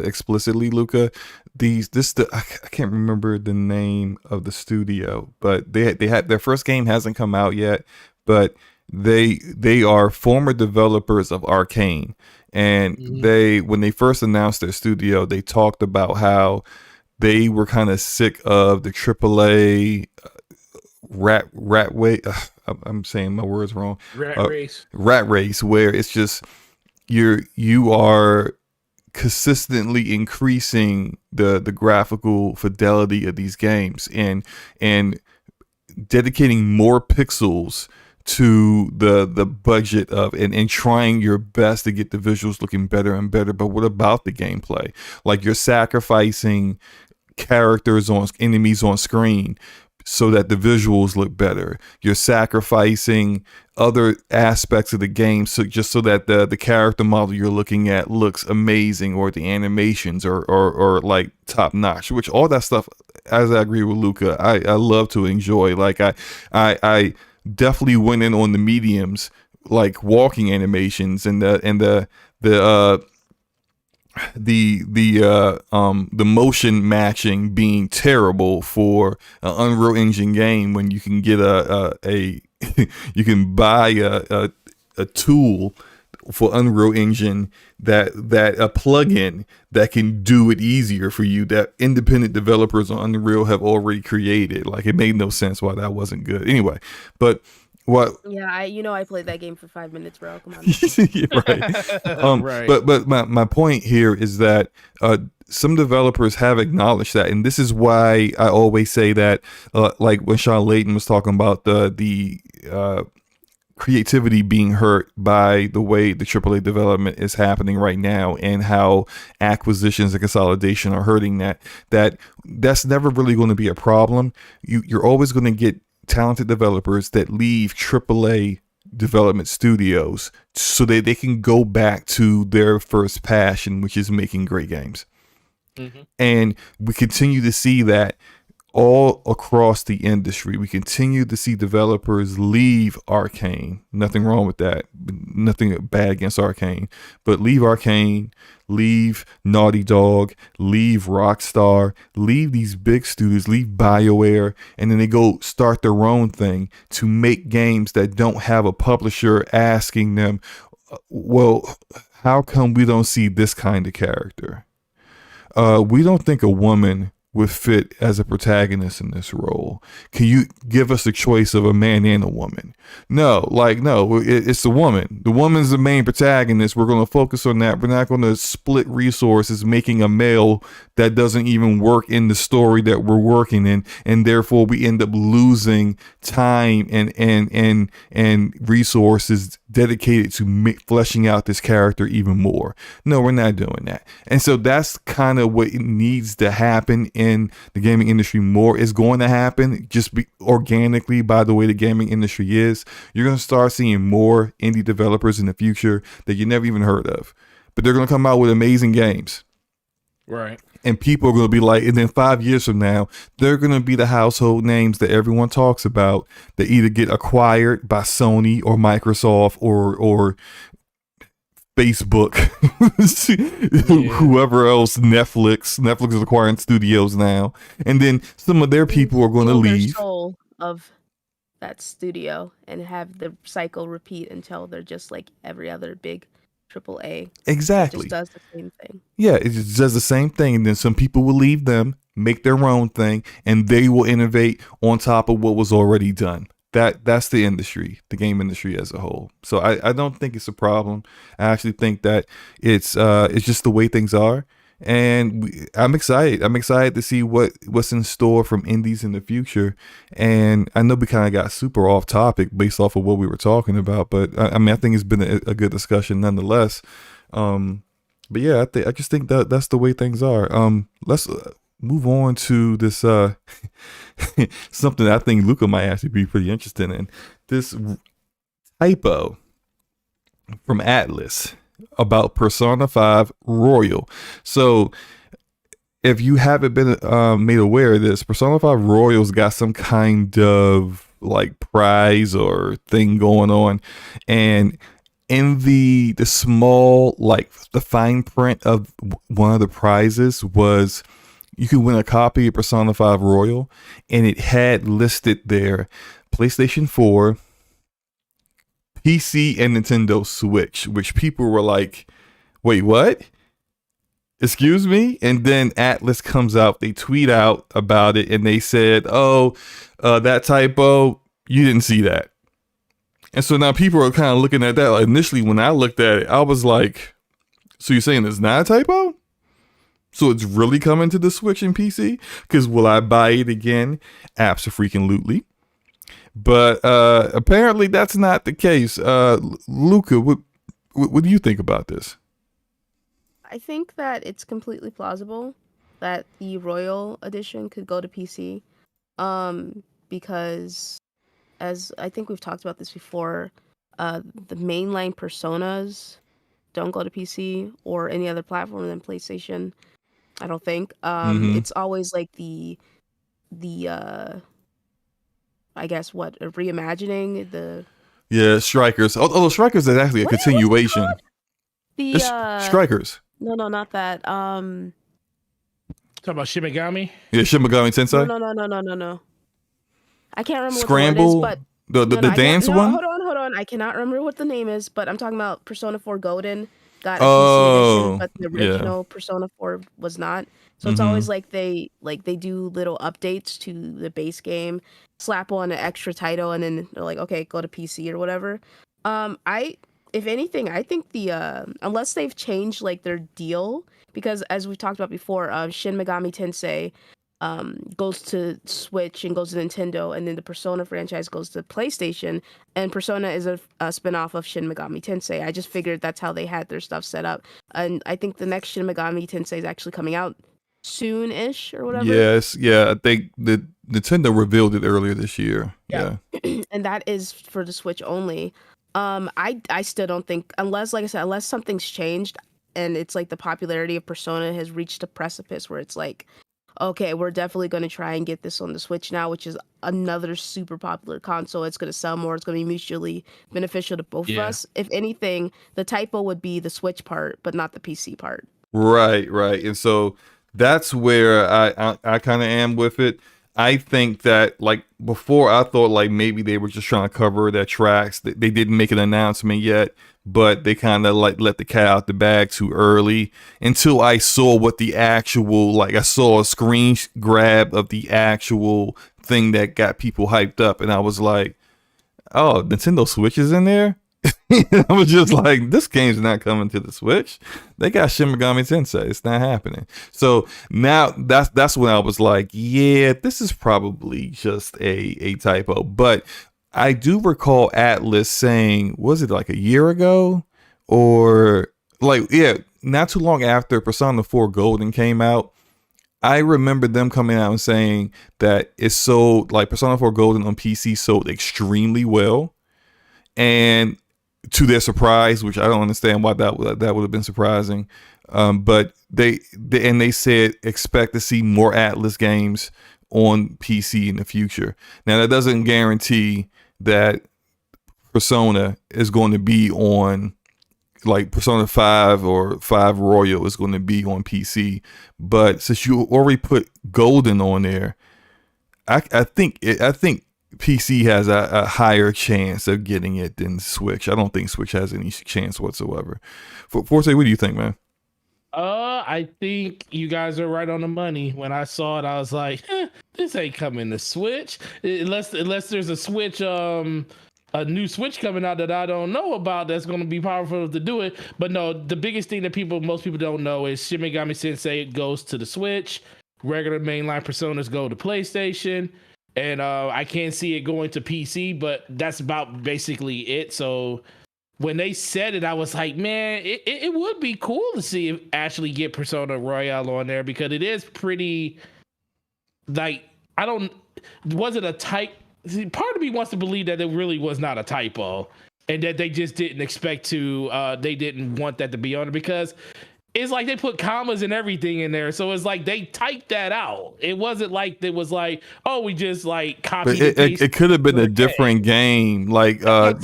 explicitly, Luca. I can't remember the name of the studio, but they had their first game hasn't come out yet, but they are former developers of Arcane, and when they first announced their studio, they talked about how they were kind of sick of the AAA rat way. I'm saying my words wrong. Rat race, where it's just you are consistently increasing the graphical fidelity of these games and dedicating more pixels to the budget of and trying your best to get the visuals looking better and better. But what about the gameplay? Like, you're sacrificing enemies on screen so that the visuals look better. You're sacrificing other aspects of the game so that the character model you're looking at looks amazing, or the animations or like top notch, which all that stuff, as I agree with Luca, I love to enjoy. Like I definitely went in on the mediums, like walking animations and the motion matching being terrible for an Unreal Engine game, when you can get you can buy a tool for Unreal Engine that a plugin that can do it easier for you, that independent developers on Unreal have already created. Like, it made no sense why that wasn't good. Anyway, but what? Yeah, I played that game for 5 minutes, bro. Come on. Right. But my point here is that some developers have acknowledged that, and this is why I always say that, like when Sean Layton was talking about the creativity being hurt by the way the AAA development is happening right now, and how acquisitions and consolidation are hurting that's never really going to be a problem. You're always going to get talented developers that leave AAA development studios so that they can go back to their first passion, which is making great games. And we continue to see that all across the industry. We continue to see developers leave Arcane. Nothing wrong with that. Nothing bad against Arcane. But leave Arcane, leave Naughty Dog, leave Rockstar, leave these big studios, leave BioWare, and then they go start their own thing to make games that don't have a publisher asking them, well, how come we don't see this kind of character? We don't think a woman would fit as a protagonist in this role. Can you give us a choice of a man and a woman? No, it's the woman. The woman's the main protagonist. We're going to focus on that. We're not going to split resources making a male that doesn't even work in the story that we're working in, and therefore we end up losing time and resources dedicated to fleshing out this character even more. No, we're not doing that. And so that's kind of what needs to happen in the gaming industry. More is going to happen just organically by the way the gaming industry is. You're going to start seeing more indie developers in the future that you never even heard of, but they're going to come out with amazing games. Right. And people are going to be like, and then 5 years from now, they're going to be the household names that everyone talks about, that either get acquired by Sony or Microsoft or Facebook, whoever else, Netflix is acquiring studios now. And then some of their people are going to leave. Soul of that studio and have the cycle repeat until they're just like every other big AAA. Exactly. It just does the same thing. Yeah, it just does the same thing. And then some people will leave them, make their own thing, and they will innovate on top of what was already done. that's the industry, the game industry as a whole. So I don't think it's a problem. I actually think that it's just the way things are. And I'm excited. I'm excited to see what's in store from indies in the future. And I know we kind of got super off topic based off of what we were talking about, but I mean, I think it's been a good discussion nonetheless. But yeah, I just think that that's the way things are. Let's move on to this something I think Luca might actually be pretty interested in. This typo from Atlas about Persona 5 Royal. So if you haven't been made aware of this, Persona 5 Royal's got some kind of like prize or thing going on, and in the small, like the fine print of one of the prizes was you could win a copy of Persona 5 Royal, and it had listed there PlayStation 4, PC, and Nintendo Switch, which people were like, wait, what? Excuse me? And then Atlas comes out, they tweet out about it, and they said, that typo, you didn't see that. And so now people are kind of looking at that. Like, initially, when I looked at it, I was like, so you're saying it's not a typo? So it's really coming to the Switch and PC? Because will I buy it again? Abso-freaking-lutely. But apparently that's not the case. Luca, what do you think about this? I think that it's completely plausible that the Royal Edition could go to PC. Because, as I think we've talked about this before, the mainline Personas don't go to PC or any other platform than PlayStation. I don't think. It's always like the I guess a reimagining the Strikers. Although Strikers is actually a continuation. The Strikers. No, not that. Talk about Shin Megami? Yeah, Shin Megami Tensei. No. I can't remember Scramble. what the name is, but the dance one. Hold on. I cannot remember what the name is, but I'm talking about Persona 4 Golden got a PC edition, but the original Persona 4 was not. So it's always like they do little updates to the base game, slap on an extra title, and then they're like, okay, go to PC or whatever. If anything, I think unless they've changed like their deal, because as we talked about before, Shin Megami Tensei goes to Switch and goes to Nintendo, and then the Persona franchise goes to PlayStation, and Persona is a spinoff of Shin Megami Tensei. I just figured that's how they had their stuff set up, and I think the next Shin Megami Tensei is actually coming out soon-ish or whatever. Yes, yeah, I think the Nintendo revealed it earlier this year. Yeah. And that is for the Switch only. I still don't think, unless, like I said, unless something's changed and it's like the popularity of Persona has reached a precipice where it's like, okay, we're definitely going to try and get this on the Switch now, which is another super popular console. It's going to sell more. It's going to be mutually beneficial to both of us. If anything, the typo would be the Switch part, but not the PC part. Right. And so that's where I kind of am with it. I think that, like, before I thought like maybe they were just trying to cover their tracks. They didn't make an announcement yet, but they kind of like let the cat out the bag too early until I saw what the actual, like, I saw a screen grab of the actual thing that got people hyped up. And I was like, oh, Nintendo Switch is in there? I was just like, this game's not coming to the Switch. They got Shin Megami Tensei. It's not happening. So now that's when I was like, yeah, this is probably just a typo. But I do recall Atlas saying, was it like a year ago? Or like, yeah, not too long after Persona 4 Golden came out, I remember them coming out and saying that it sold, like, Persona 4 Golden on PC sold extremely well. And to their surprise, which I don't understand why that would have been surprising, but they said expect to see more Atlas games on PC in the future. Now that doesn't guarantee that Persona is going to be on, like, Persona 5 or 5 Royal is going to be on PC, but since you already put Golden on there, I think PC has a higher chance of getting it than Switch. I don't think Switch has any chance whatsoever. Forte, what do you think, man? I think you guys are right on the money. When I saw it, I was like, this ain't coming to Switch. Unless there's a Switch, a new Switch coming out that I don't know about that's going to be powerful to do it. But no, the biggest thing that most people don't know is Shin Megami Tensei goes to the Switch. Regular mainline Personas go to PlayStation. And I can't see it going to PC, but that's about basically it. So when they said it, I was like, man, it would be cool to see if actually get Persona Royale on there, because it is pretty, like, was it a type? Part of me wants to believe that it really was not a typo and that they just didn't expect to, they didn't want that to be on it, because it's like they put commas and everything in there. So it's like they typed that out. It wasn't like it was like, oh, we just like copied it could have been a different game. Like don't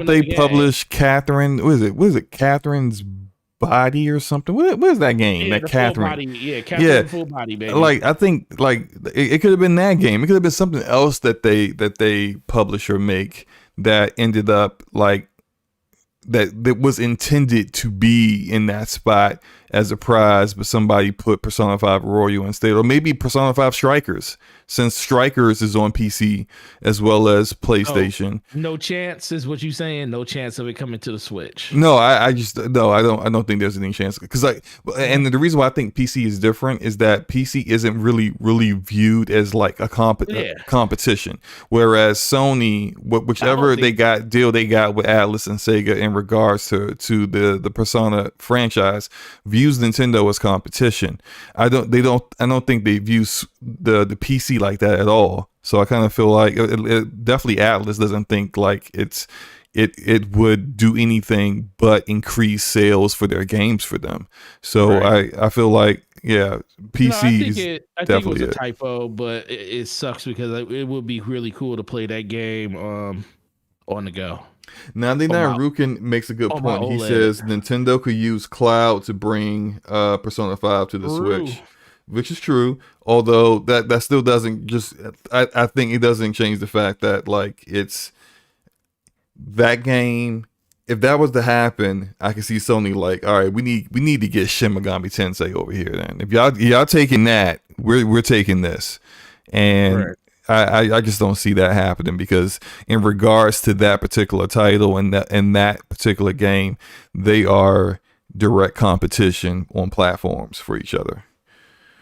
they publish Catherine? What is it? Catherine's Body or something? What is that game? Yeah, that Catherine. Catherine Full Body, baby. Like I think like it could have been that game. It could have been something else that they publish or make that ended up like that was intended to be in that spot as a prize, but somebody put Persona 5 Royal instead, or maybe Persona 5 Strikers, since Strikers is on PC as well as PlayStation. Oh, no chance is what you saying? No chance of it coming to the Switch? No, I don't think there's any chance, because and the reason why I think PC is different is that PC isn't really viewed as like a competition, whereas Sony, whichever they got with Atlas and Sega in regards to the Persona franchise, views Nintendo as competition. I don't think they view the PC like that at all. So I kind of feel like it definitely Atlas doesn't think like it would do anything but increase sales for their games for them. So right. I feel like PC I think it was a typo, but it sucks because it would be really cool to play that game on the go. 99 Rukin makes a good point. He says Nintendo could use cloud to bring Persona 5 to the Switch, which is true. Although that still doesn't just, I think it doesn't change the fact that like it's that game. If that was to happen, I can see Sony like, all right, we need to get Shin Megami Tensei over here. Then if y'all taking that, we're taking this, and. Right. I just don't see that happening, because in regards to that particular title and that particular game, they are direct competition on platforms for each other.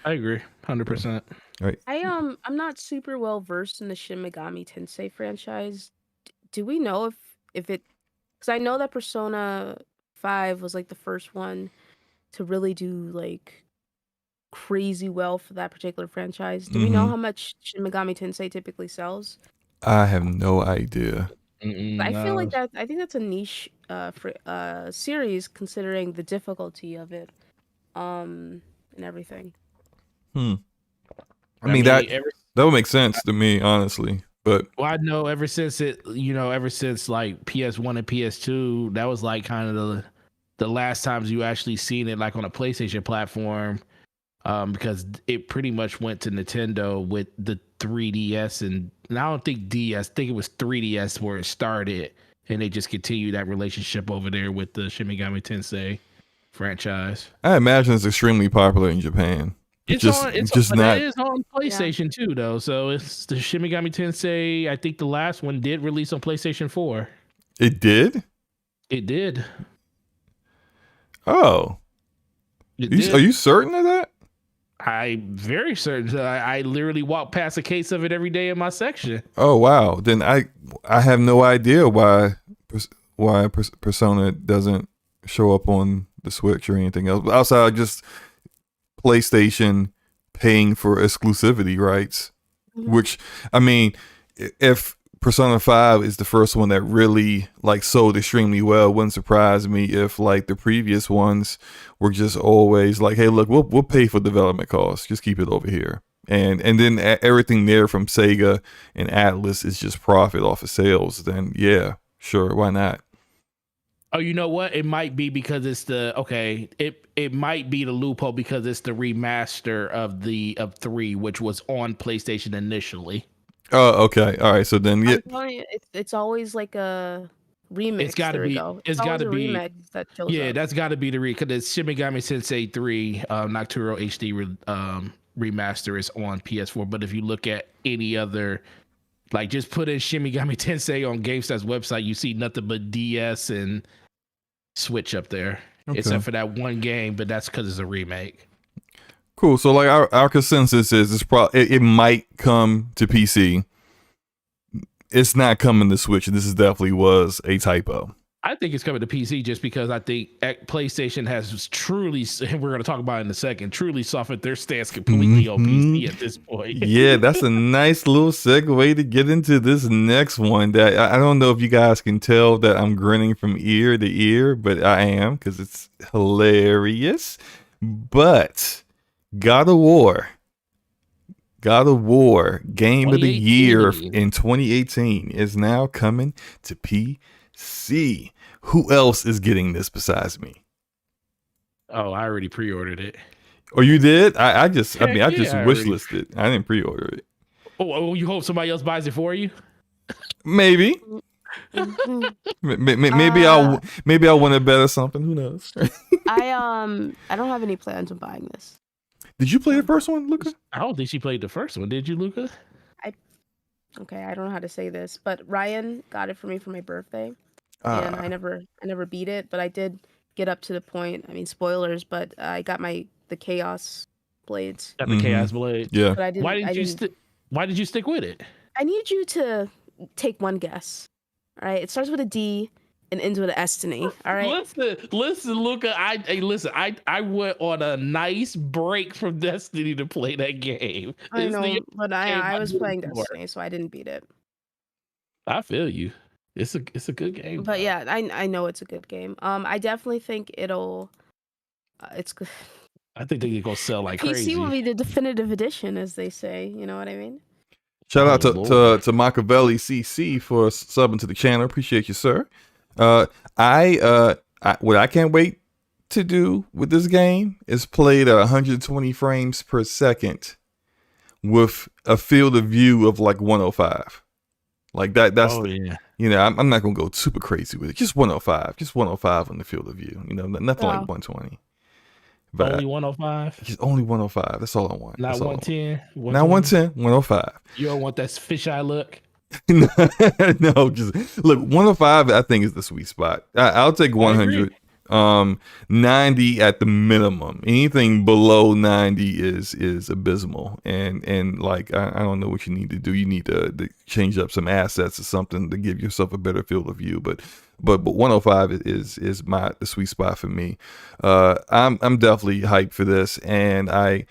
I agree, 100%. Right. I'm not super well versed in the Shin Megami Tensei franchise. Do we know if it? Because I know that Persona 5 was like the first one to really do like crazy well for that particular franchise. Do we know how much Shin Megami Tensei typically sells? I have no idea. I feel like that. I think that's a niche series, considering the difficulty of it, and everything. I mean that would make sense to me, honestly. But I know ever since like PS1 and PS2, that was like kind of the last times you actually seen it like on a PlayStation platform. Because it pretty much went to Nintendo with the 3DS, and I don't think DS, I think it was 3DS where it started, and they just continued that relationship over there with the Shin Megami Tensei franchise. I imagine it's extremely popular in Japan. It is on PlayStation too, though. So it's the Shin Megami Tensei. I think the last one did release on PlayStation 4. It did? It did. Oh. Are you certain of that? I'm very certain. I literally walk past a case of it every day in my section. Oh wow! Then I have no idea why Persona doesn't show up on the Switch or anything else outside just PlayStation paying for exclusivity rights. Which, I mean, if Persona 5 is the first one that really like sold extremely well, wouldn't surprise me if like the previous ones were just always like, hey, look, we'll pay for development costs, just keep it over here, and then everything there from Sega and Atlas is just profit off of sales. Then yeah, sure, why not? Oh, you know what? It might be because it's it might be the loophole because it's the remaster of 3, which was on PlayStation initially. Oh, okay. All right. So then, yeah. It's always like a remix. It's got to be. It's got to be. Remix that shows yeah, up. that's got to be the because it's Shin Megami Tensei 3 Nocturo HD remaster is on PS4. But if you look at any other, like just put in Shin Megami Tensei on GameStar's website, you see nothing but DS and Switch up there, except for that one game. But that's because it's a remake. Cool. So like our consensus is it might come to PC. It's not coming to Switch. This is definitely was a typo. I think it's coming to PC just because I think PlayStation has truly, and we're going to talk about it in a second, truly softened their stance completely on PC at this point. Yeah, that's a nice little segue to get into this next one that I don't know if you guys can tell that I'm grinning from ear to ear, but I am because it's hilarious. But God of War Game of the Year in 2018 is now coming to PC. Who else is getting this besides me? Oh, I already pre-ordered it. Oh, you did? I just wishlisted. I didn't pre-order it. Oh, you hope somebody else buys it for you? Maybe. Maybe I'll win a bet or something. Who knows? I don't have any plans on buying this. Did you play the first one, Luca? I don't think she played the first one. Did you, Luca? Okay, I don't know how to say this, but Ryan got it for me for my birthday, and I never beat it, but I did get up to the point. I mean, spoilers, but I got the Chaos Blades. Got the Chaos Blade. Yeah. But why did you stick with it? I need you to take one guess. All right, it starts with a D and ends with an Destiny. All right. Listen, Luca. I went on a nice break from Destiny to play that game. I know, but I was playing Destiny, so I didn't beat it. I feel you. It's a good game. But yeah, I know it's a good game. I definitely think it'll. It's good. I think they're gonna sell like PC crazy. will be the definitive edition, as they say. You know what I mean? Shout out to Machiavelli CC for subbing to the channel. Appreciate you, sir. What I can't wait to do with this game is play at 120 frames per second with a field of view of like 105. Like that's I'm not gonna go super crazy with it. Just 105 on the field of view. You know, nothing like 120. But only 105. Just only 105. That's all I want. Not 110. Not 110. 105. You don't want that fisheye look. No, just look. 105, I think, is the sweet spot. I'll take 100. 90 at the minimum. Anything below 90 is abysmal. And like I don't know what you need to do. You need to change up some assets or something to give yourself a better field of view. But 105 is the sweet spot for me. I'm definitely hyped for this, and I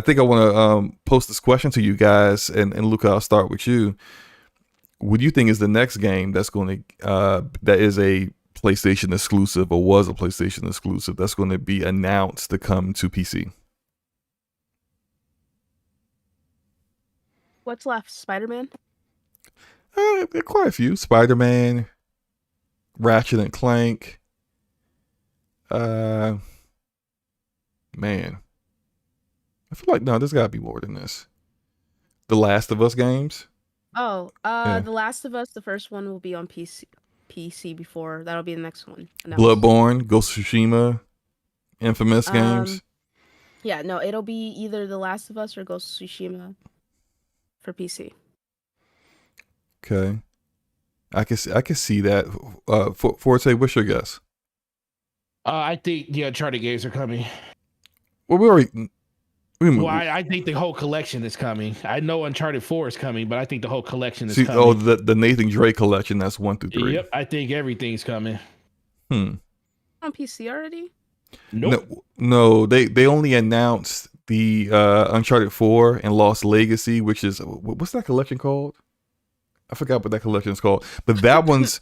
think I want to post this question to you guys, and Luca, I'll start with you. What do you think is the next game that's going to that is a PlayStation exclusive or was a PlayStation exclusive that's going to be announced to come to PC? What's left? Spider-Man? Quite a few. Spider-Man, Ratchet and Clank. Man, I feel like there's got to be more than this. The Last of Us games. Oh, The Last of Us, the first one will be on PC before. That'll be the next one. Bloodborne, Ghost of Tsushima, Infamous games. Yeah, no, it'll be either The Last of Us or Ghost of Tsushima for PC. Okay, I can see that. Forte, what's your guess? I think the Uncharted games are coming. Well, I think the whole collection is coming. I know Uncharted 4 is coming, but I think the whole collection is coming. Oh, the Nathan Drake collection, that's 1 through 3. Yep, I think everything's coming. On PC already? Nope. No, they only announced the Uncharted 4 and Lost Legacy, which is, what's that collection called? I forgot what that collection is called. But that one's,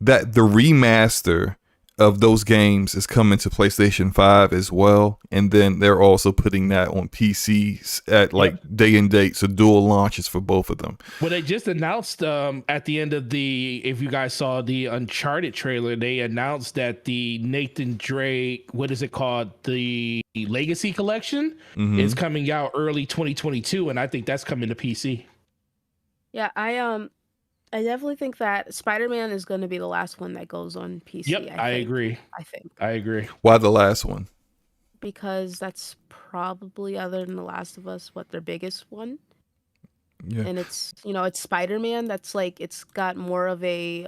the remaster of those games is coming to PlayStation 5 as well, and then they're also putting that on PCs at day and date, so dual launches for both of them. Well, they just announced at the end of if you guys saw the Uncharted trailer, they announced that the Nathan Drake, what is it called, the Legacy Collection is coming out early 2022, and I think that's coming to PC. Yeah, I definitely think that Spider-Man is going to be the last one that goes on PC. Yep, I agree. I agree. Why the last one? Because that's probably, other than The Last of Us, their biggest one. Yeah. And it's, it's Spider-Man. That's like, it's got more of a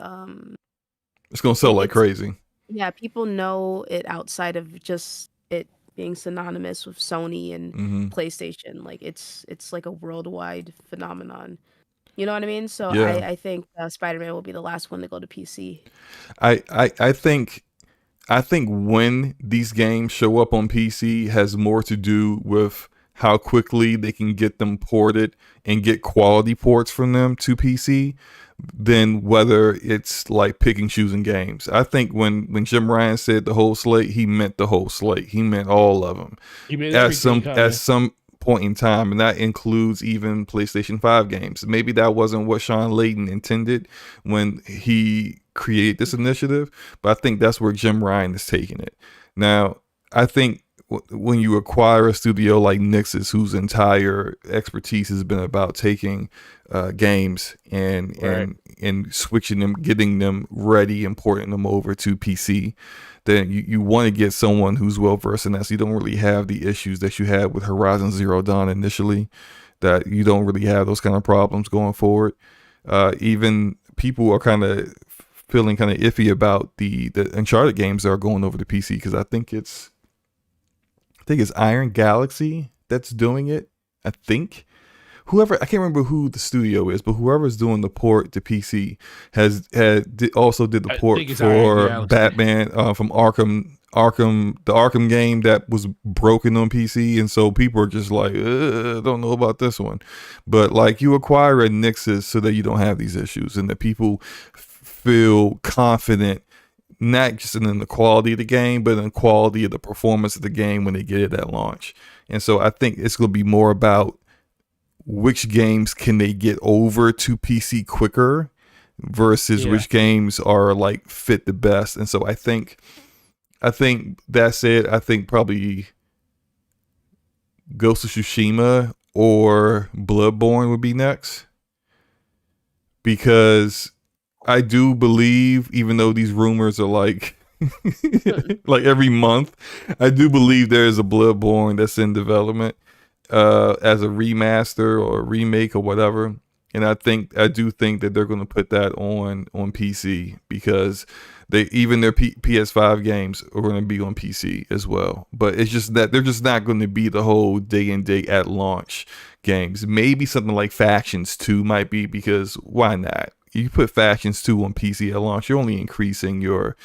it's gonna sell like crazy. Yeah, people know it outside of just it being synonymous with Sony and PlayStation. Like it's like a worldwide phenomenon. You know what I mean? So yeah. I think Spider-Man will be the last one to go to PC. I think when these games show up on PC has more to do with how quickly they can get them ported and get quality ports from them to PC than whether it's like picking, choosing games. I think when Jim Ryan said the whole slate, he meant the whole slate. He meant all of them. At some point in time, and that includes even PlayStation 5 games. Maybe that wasn't what Sean Layden intended when he created this initiative, but I think that's where Jim Ryan is taking it. Now, I think when you acquire a studio like Nixxes, whose entire expertise has been about taking games and switching them, getting them ready and porting them over to PC, then you want to get someone who's well versed in that, so you don't really have the issues that you had with Horizon Zero Dawn initially, that you don't really have those kind of problems going forward. Even people are kind of feeling kind of iffy about the Uncharted games that are going over to PC, because I think it's Iron Galaxy that's doing it. I think I can't remember who the studio is, but whoever's doing the port to PC also did the port for Batman from the Arkham game that was broken on PC, and so people are just like, don't know about this one. But like, you acquire a Nixxes so that you don't have these issues, and that people feel confident, not just in the quality of the game, but in the quality of the performance of the game when they get it at launch. And so I think it's going to be more about which games can they get over to PC quicker versus which games are like fit the best. And so I think that's it. I think probably Ghost of Tsushima or Bloodborne would be next, because I do believe, even though these rumors are like like every month, I do believe there is a Bloodborne that's in development as a remaster or a remake or whatever. And I do think that they're going to put that on PC, because even their PS5 games are going to be on PC as well. But it's just that they're just not going to be the whole day and date at launch games. Maybe something like Factions 2 might be, because why not? You put Factions 2 on PC at launch, you're only increasing your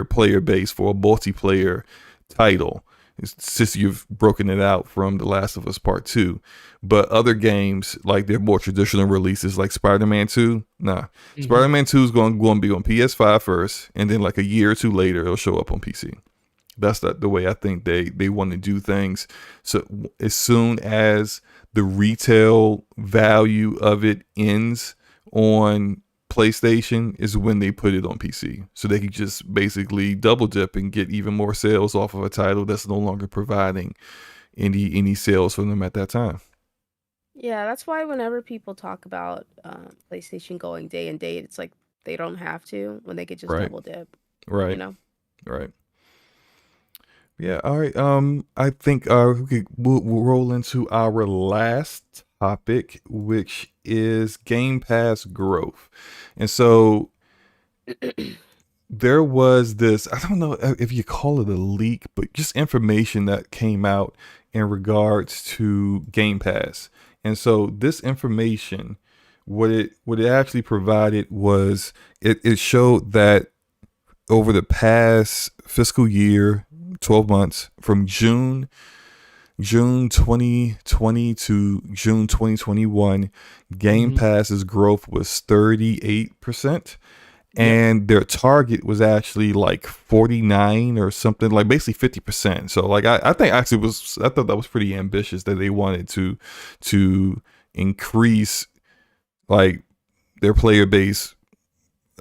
player base for a multiplayer title, since you've broken it out from The Last of Us Part 2. But other games, like their more traditional releases, like Spider-Man 2, Spider-Man 2 is going to be on PS5 first, and then like a year or two later, it'll show up on PC. That's the way I think they want to do things. So as soon as the retail value of it ends on PlayStation is when they put it on PC, so they can just basically double dip and get even more sales off of a title that's no longer providing any sales for them at that time. Yeah, that's why whenever people talk about PlayStation going day and date, it's like they don't have to, when they could just double dip. Right. You know? Right. Yeah. All right. I think we'll roll into our last topic, which is Game Pass growth. And so there was this, I don't know if you call it a leak, but just information that came out in regards to Game Pass. And so this information, what it actually provided was it showed that over the past fiscal year, 12 months, from June 2020 to June 2021, Game Pass's growth was 38%. And their target was actually like 49 or something, like basically 50%. So like I thought that was pretty ambitious, that they wanted to increase like their player base,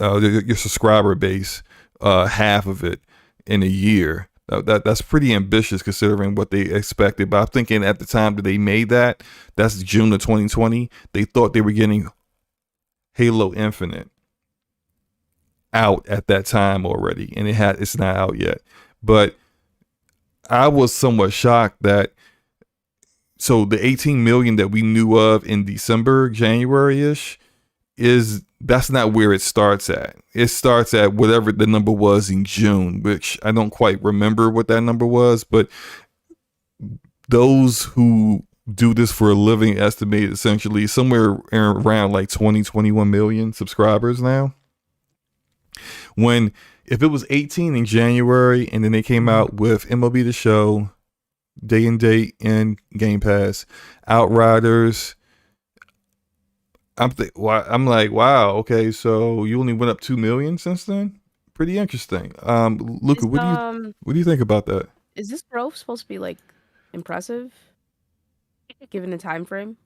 your subscriber base, half of it in a year. That's pretty ambitious considering what they expected. But I'm thinking at the time that they made that's June of 2020, they thought they were getting Halo Infinite out at that time already, and it's not out yet. But I was somewhat shocked that so the 18 million that we knew of in December, January-ish, that's not where it starts at. It starts at whatever the number was in June, which I don't quite remember what that number was, but those who do this for a living estimate essentially somewhere around like 21 million subscribers now. If it was 18 in January and then they came out with MLB The Show, Day and Date, and Game Pass, Outriders, I'm like, wow, okay, so you only went up 2 million since then? Pretty interesting. Luca, what do you think about that? Is this growth supposed to be like impressive given the time frame?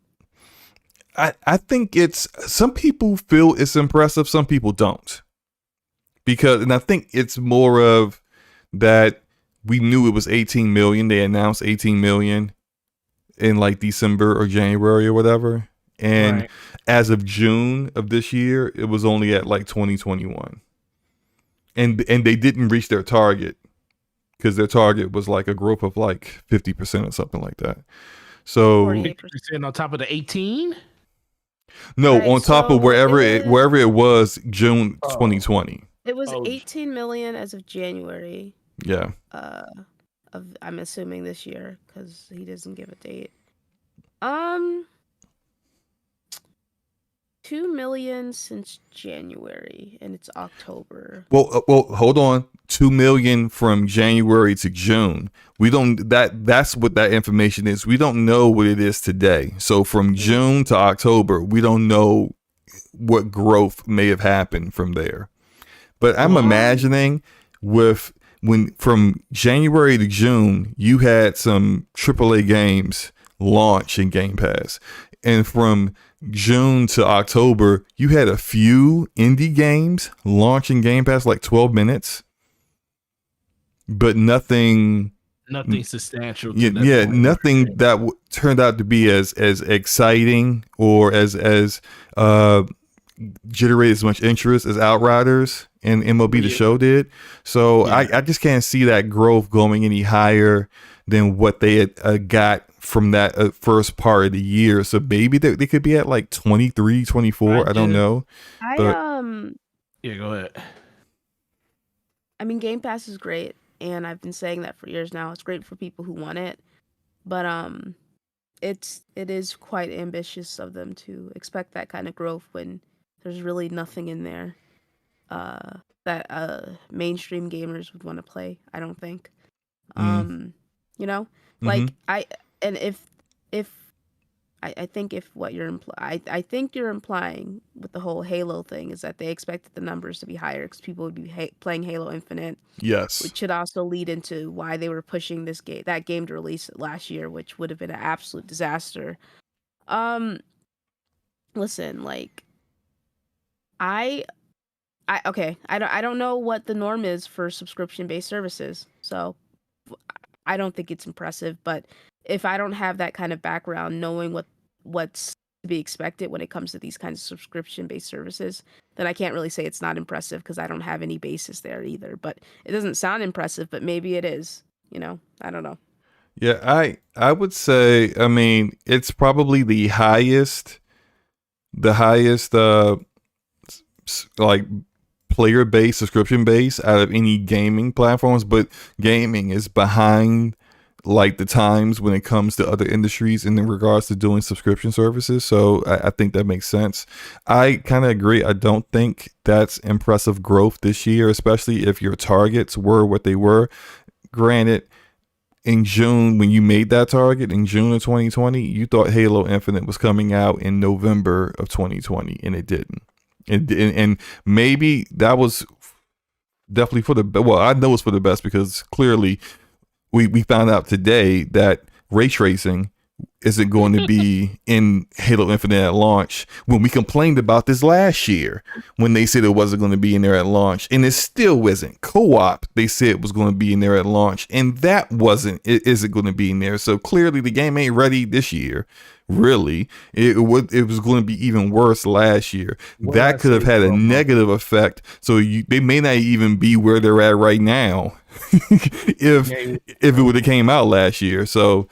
I think some people feel it's impressive, some people don't. And I think it's more of that we knew it was 18 million. They announced 18 million in like December or January or whatever. And as of June of this year, it was only at like 2021. And they didn't reach their target because their target was like a growth of like 50% or something like that. So 50% on top of the 18? No, on top of wherever it was June 2020. It was 18 million as of January. Yeah. I'm assuming this year because he doesn't give a date. 2 million since January, and it's October. Well, hold on. 2 million from January to June. We don't. That's what that information is. We don't know what it is today. So from June to October, we don't know what growth may have happened from there. But I'm imagining from January to June, you had some AAA games launch in Game Pass, and from June to October, you had a few indie games launch in Game Pass, like 12 minutes, but nothing substantial. Nothing that turned out to be as exciting or as generated as much interest as Outriders and MLB The Show did. So I just can't see that growth going any higher than what they had got from that first part of the year. So maybe they could be at like 23, 24. I don't know. Yeah, go ahead. I mean, Game Pass is great, and I've been saying that for years now. It's great for people who want it, but it is quite ambitious of them to expect that kind of growth when there's really nothing in there that mainstream gamers would want to play. I don't think. Like I think if what you're I think you're implying with the whole Halo thing is that they expected the numbers to be higher because people would be playing Halo Infinite. Yes, which should also lead into why they were pushing that game to release last year, which would have been an absolute disaster. Listen, like I don't know what the norm is for subscription-based services, so I don't think it's impressive. But if I don't have that kind of background, knowing what's to be expected when it comes to these kinds of subscription-based services, then I can't really say it's not impressive because I don't have any basis there either. But it doesn't sound impressive, but maybe it is. I don't know. Yeah, I would say, I mean, it's probably the highest like player base, subscription base out of any gaming platforms, but gaming is behind like the times when it comes to other industries in regards to doing subscription services. So I think that makes sense. I kind of agree. I don't think that's impressive growth this year, especially if your targets were what they were. Granted, in June, when you made that target in June of 2020, you thought Halo Infinite was coming out in November of 2020, and it didn't. And maybe that was definitely for the well, I know it's for the best because clearly we found out today that ray tracing isn't going to be in Halo Infinite at launch, when we complained about this last year when they said it wasn't going to be in there at launch, and it still isn't. Co-op, they said it was going to be in there at launch, and that isn't going to be in there. So clearly the game ain't ready this year really. It was going to be even worse last year. Well, that could have had a negative effect. So they may not even be where they're at right now if it would have came out last year. So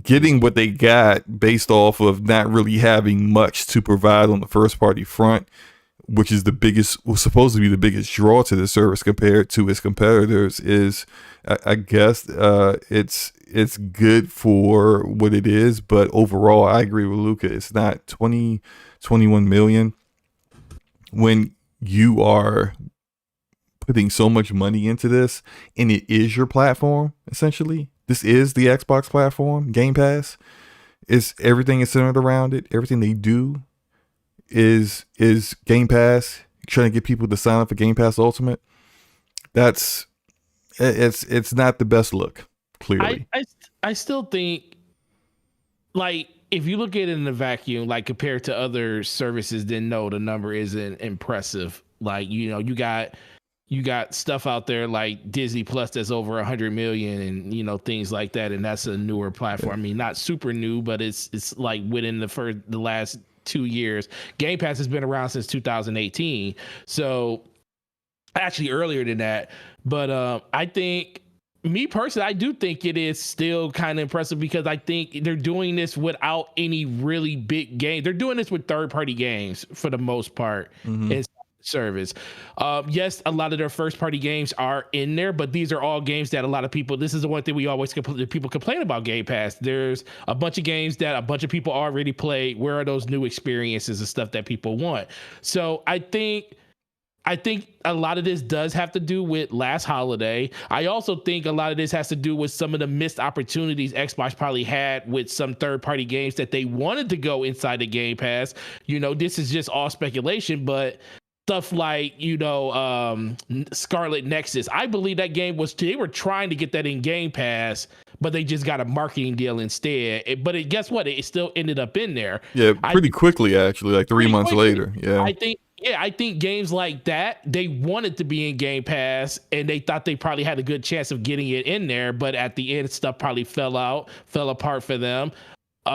getting what they got based off of not really having much to provide on the first party front, which is was supposed to be the biggest draw to the service compared to its competitors, is I guess it's good for what it is, but overall I agree with Luca. It's not 21 million when you are putting so much money into this and it is your platform. Essentially, this is the Xbox platform. Game Pass is everything is centered around it. Everything they do is Game Pass, trying to get people to sign up for Game Pass Ultimate. It's not the best look, clearly. I still think, like, if you look at it in the vacuum, like compared to other services, then no, the number isn't impressive. Like, you got stuff out there like Disney Plus that's over 100 million and things like that, and that's a newer platform. I mean, not super new, but it's like within the last 2 years. Game Pass has been around since 2018, so actually earlier than that. But I think, me personally, I do think it is still kind of impressive because I think they're doing this without any really big game. They're doing this with third-party games for the most part. Mm-hmm. Service. Yes, a lot of their first-party games are in there, but these are all games that a lot of people. This is the one thing we always people complain about Game Pass. There's a bunch of games that a bunch of people already played. Where are those new experiences and stuff that people want? So I think a lot of this does have to do with last holiday. I also think a lot of this has to do with some of the missed opportunities Xbox probably had with some third-party games that they wanted to go inside the Game Pass. This is just all speculation, but stuff like, Scarlet Nexus. I believe that game they were trying to get that in Game Pass, but they just got a marketing deal instead. But guess what? It still ended up in there. Yeah, pretty quickly, actually, like 3 months later. Yeah. I think games like that, they wanted to be in Game Pass and they thought they probably had a good chance of getting it in there, but at the end, stuff probably fell apart for them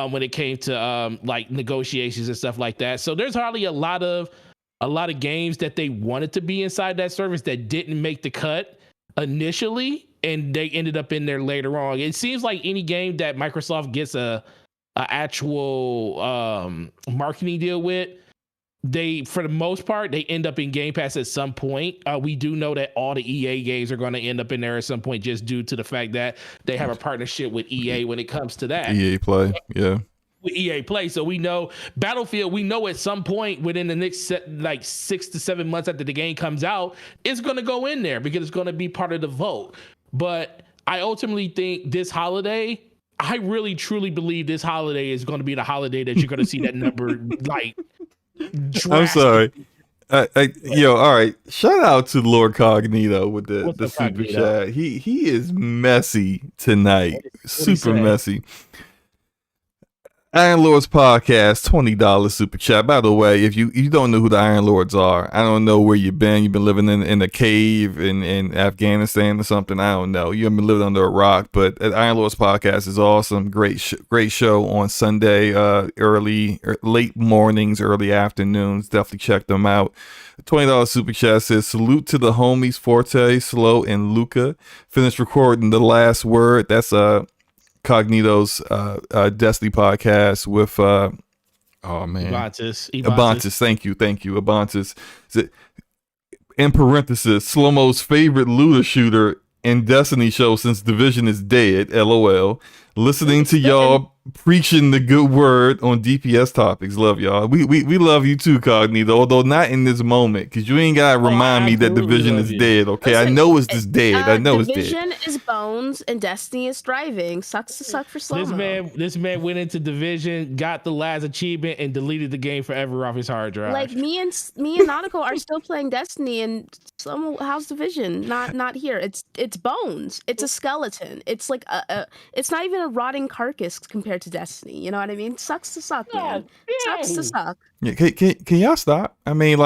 when it came to like negotiations and stuff like that. So there's hardly a lot of games that they wanted to be inside that service that didn't make the cut initially, and they ended up in there later on. It seems like any game that Microsoft gets a actual marketing deal with, for the most part, they end up in Game Pass at some point. We do know that all the EA games are going to end up in there at some point, just due to the fact that they have a partnership with EA when it comes to that. EA Play, yeah. With EA Play, so we know Battlefield. We know at some point within the next 6 to 7 months after the game comes out, it's going to go in there because it's going to be part of the vote. But I ultimately think this holiday, I really truly believe this holiday is going to be the holiday that you're going to see that number like. I'm sorry. All right. Shout out to Lord Cognito with the super chat. He is messy tonight. Super messy. Iron Lords Podcast, $20 super chat. By the way, if you don't know who the Iron Lords are, I don't know where you've been. You've been living in a cave in Afghanistan or something. I don't know. You haven't been living under a rock. But Iron Lords Podcast is awesome. Great show on Sunday, late mornings, early afternoons. Definitely check them out. $20 super chat says, salute to the homies Forte, Slow, and Luca. Finished recording the last word. That's Cognito's Destiny podcast with Abantis. Thank you Abantis. In parenthesis, Slow-Mo's favorite looter shooter in Destiny show since Division is dead, LOL. Listening to y'all preaching the good word on DPS topics. Love y'all. We love you too, Cognito, although not in this moment, because you ain't gotta remind me that Division is dead, okay? Listen, I know it's just dead. I know it's dead. Division is bones and Destiny is thriving. Sucks to suck for Slow-Mo. This man went into Division, got the last achievement, and deleted the game forever off his hard drive. Like me and Nautical are still playing Destiny, and Slow-Mo, how's Division? Not here. It's bones. It's a skeleton. It's like it's not even a rotting carcass compared to Destiny. You know what I mean? Sucks to suck, man. Sucks to suck. Yeah, can y'all stop? I mean,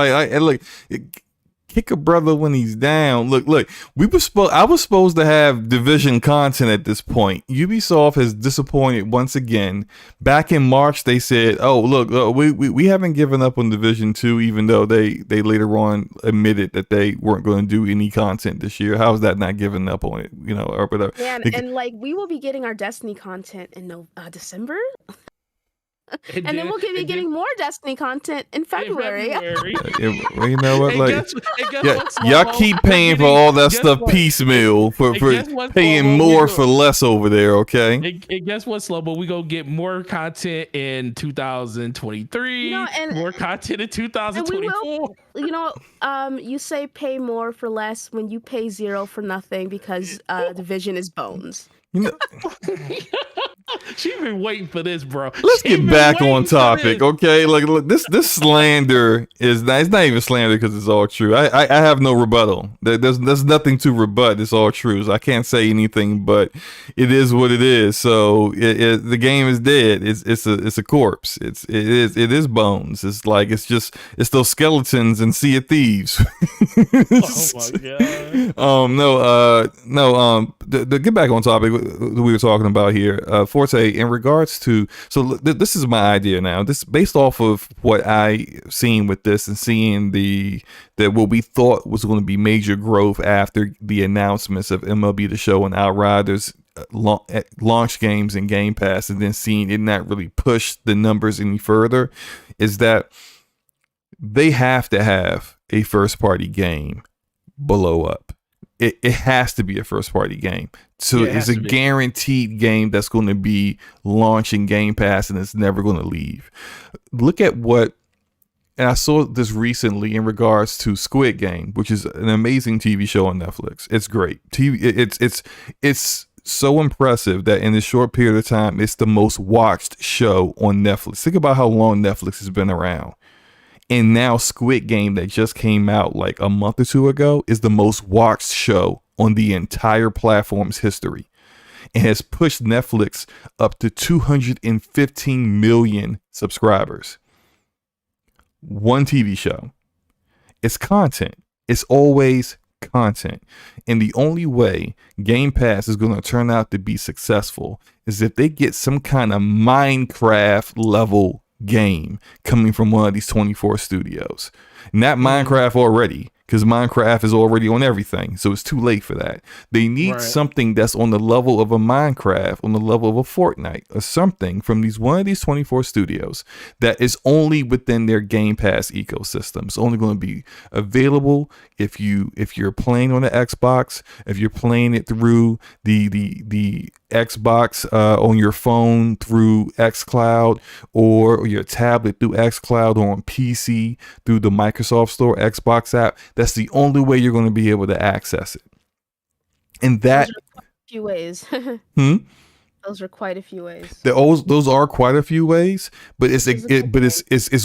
kick a brother when he's down. Look, I was supposed to have Division content at this point. Ubisoft has disappointed once again. Back in March, they said, "Oh, look, we haven't given up on Division 2, even though they later on admitted that they weren't going to do any content this year." How is that not giving up on it? You know, or whatever. Yeah, and like we will be getting our Destiny content in December. And then we'll be getting more Destiny content in February. You know what? Like, y'all keep paying for all that stuff piecemeal for paying more for less over there, okay? And guess what, Slobo? We gonna get more content in 2023. And more content in 2024. You say pay more for less when you pay zero for nothing because Division is bones. She's been waiting for this, bro. Let's get back on topic, okay? Like, look, this slander is not. It's not even slander because it's all true. I have no rebuttal. There's nothing to rebut. It's all true. So I can't say anything, but it is what it is. So the game is dead. It's a corpse. It is bones. It's like it's those skeletons and Sea of Thieves. Oh my god. To get back on topic we were talking about here, Forte, in regards to, this is my idea now. This based off of what I seen with this and seeing that what we thought was going to be major growth after the announcements of MLB The Show and Outriders launch games and Game Pass, and then seeing it not really push the numbers any further, is that they have to have a first party game below up. It has to be a first party game. So it's a guaranteed game that's going to be launching Game Pass and it's never going to leave. Look at what, and I saw this recently in regards to Squid Game, which is an amazing TV show on Netflix. It's great. It's so impressive that in a short period of time, it's the most watched show on Netflix. Think about how long Netflix has been around. And now Squid Game, that just came out like a month or two ago, is the most watched show on the entire platform's history and has pushed Netflix up to 215 million subscribers. One TV show. It's content. It's always content. And the only way Game Pass is going to turn out to be successful is if they get some kind of Minecraft level game coming from one of these 24 studios. Not Minecraft already, because Minecraft is already on everything, so it's too late for that. They need something that's on the level of a Minecraft, on the level of a Fortnite, or something from one of these 24 studios that is only within their Game Pass ecosystem. It's only going to be available if you're playing on the Xbox, if you're playing it through the Xbox on your phone through xCloud, or your tablet through xCloud, or on PC through the Microsoft Store Xbox app. That's the only way you're going to be able to access it. And that, few ways. Those are quite a few ways. Those are quite a few ways, but it's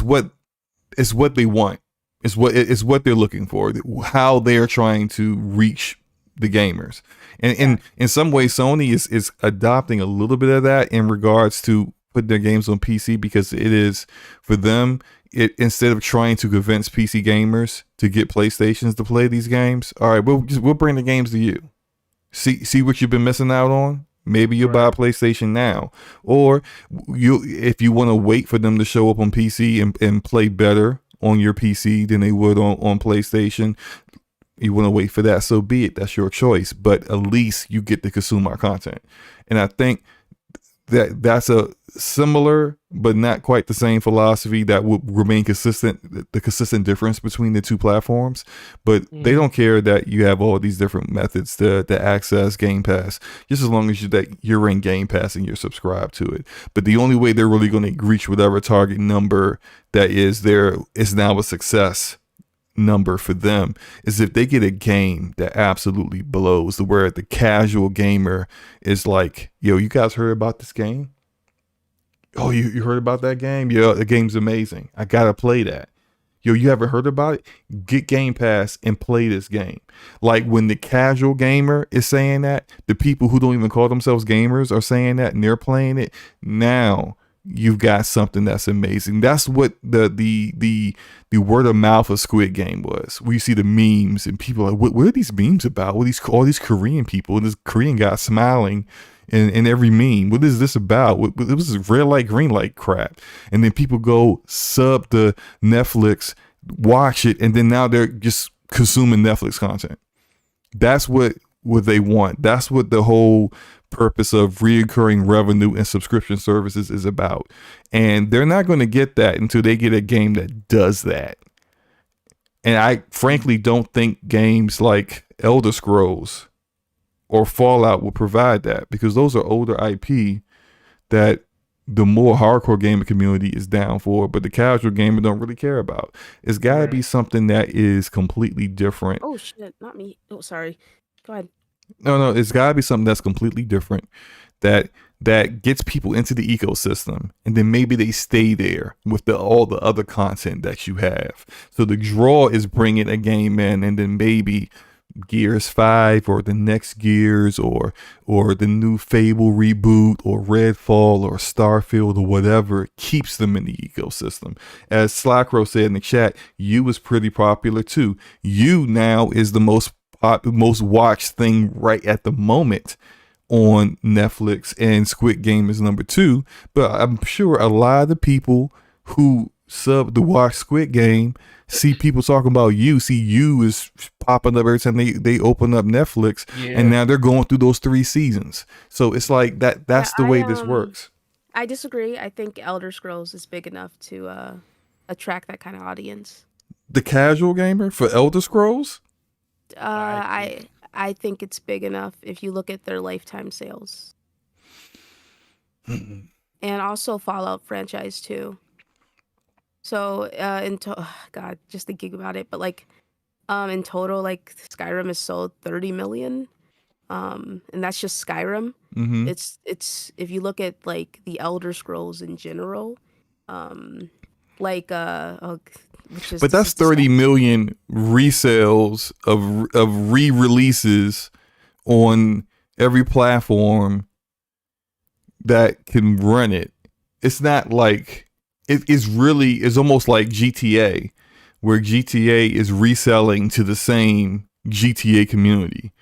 what they want. It's what they're looking for. How they're trying to reach the gamers. And in some ways, Sony is adopting a little bit of that in regards to putting their games on PC, because it is, for them, instead of trying to convince PC gamers to get PlayStations to play these games, all right, we'll bring the games to you. See what you've been missing out on. Maybe you'll buy a PlayStation now, or if you want to wait for them to show up on PC and play better on your PC than they would on PlayStation. You want to wait for that, so be it. That's your choice. But at least you get to consume our content. And I think that's a similar but not quite the same philosophy that would remain consistent, the consistent difference between the two platforms. But they don't care that you have all these different methods to access Game Pass, just as long as you're in Game Pass and you're subscribed to it. But the only way they're really going to reach whatever target number that is now a success number for them is if they get a game that absolutely blows, where the casual gamer is like, yo, you guys heard about this game? Oh, you heard about that game? Yeah, the game's amazing. I gotta play that. Yo, you haven't heard about it? Get Game Pass and play this game. Like, when the casual gamer is saying that, the people who don't even call themselves gamers are saying that and they're playing it, now you've got something that's amazing. That's what the word of mouth of Squid Game was. We see the memes and people are like, what are these memes about? What are all these Korean people and this Korean guy smiling in every meme? What is this about? It was red light, green light crap. And then people go sub to Netflix, watch it, and then now they're just consuming Netflix content. That's what they want. That's what the whole purpose of reoccurring revenue and subscription services is about. And they're not going to get that until they get a game that does that. And I frankly don't think games like Elder Scrolls or Fallout will provide that, because those are older IP that the more hardcore gaming community is down for, but the casual gamer don't really care about. It's got to be something that is completely different. Oh shit, not me. Oh, sorry. Go ahead. No, it's got to be something that's completely different, that gets people into the ecosystem, and then maybe they stay there with all the other content that you have. So the draw is bringing a game in, and then maybe Gears 5 or the next Gears or the new Fable reboot or Redfall or Starfield or whatever keeps them in the ecosystem. As Slackro said in the chat, You is pretty popular too. You now is the most watched thing right at the moment on Netflix, and Squid Game is number 2. But I'm sure a lot of the people who sub to watch Squid Game see people talking about You. See You is popping up every time they open up Netflix, and now they're going through those 3 seasons. So it's like that's the way this works. I disagree. I think Elder Scrolls is big enough to attract that kind of audience. The casual gamer for Elder Scrolls? I think it's big enough if you look at their lifetime sales. And also Fallout franchise too. So God, just thinking about it, but like in total, like Skyrim has sold 30 million. And that's just Skyrim. Mm-hmm. It's if you look at like the Elder Scrolls in general, but that's 30 million resales of re-releases on every platform that can run it. It's not like it's almost like GTA, where GTA is reselling to the same GTA community.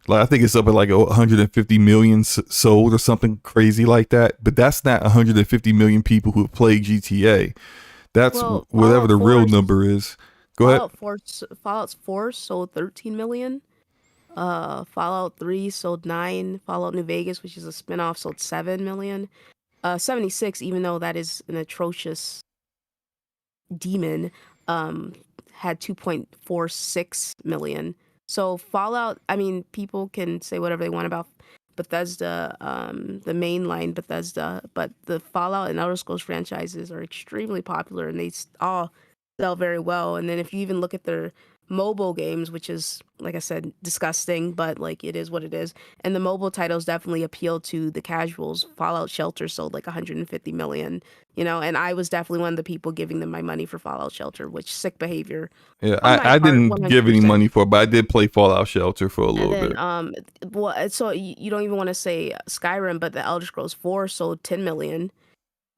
Like I think it's up at like 150 million sold or something crazy like that. But that's not 150 million people who have played GTA. That's whatever the real number is. Go ahead. Fallout 4 sold 13 million. Fallout 3 sold 9. Fallout New Vegas, which is a spinoff, sold 7 million. 76, even though that is an atrocious demon, had 2.46 million. So Fallout, I mean, people can say whatever they want about Bethesda, the mainline Bethesda, but the Fallout and Elder Scrolls franchises are extremely popular, and they all sell very well. And then if you even look at their mobile games, which is, like I said, disgusting, but like it is what it is. And the mobile titles definitely appeal to the casuals. Fallout Shelter sold like 150 million, and I was definitely one of the people giving them my money for Fallout Shelter, which sick behavior. Yeah, I didn't 100%. Give any money for it, but I did play Fallout Shelter for a little bit. So you don't even want to say Skyrim, but the Elder Scrolls 4 sold 10 million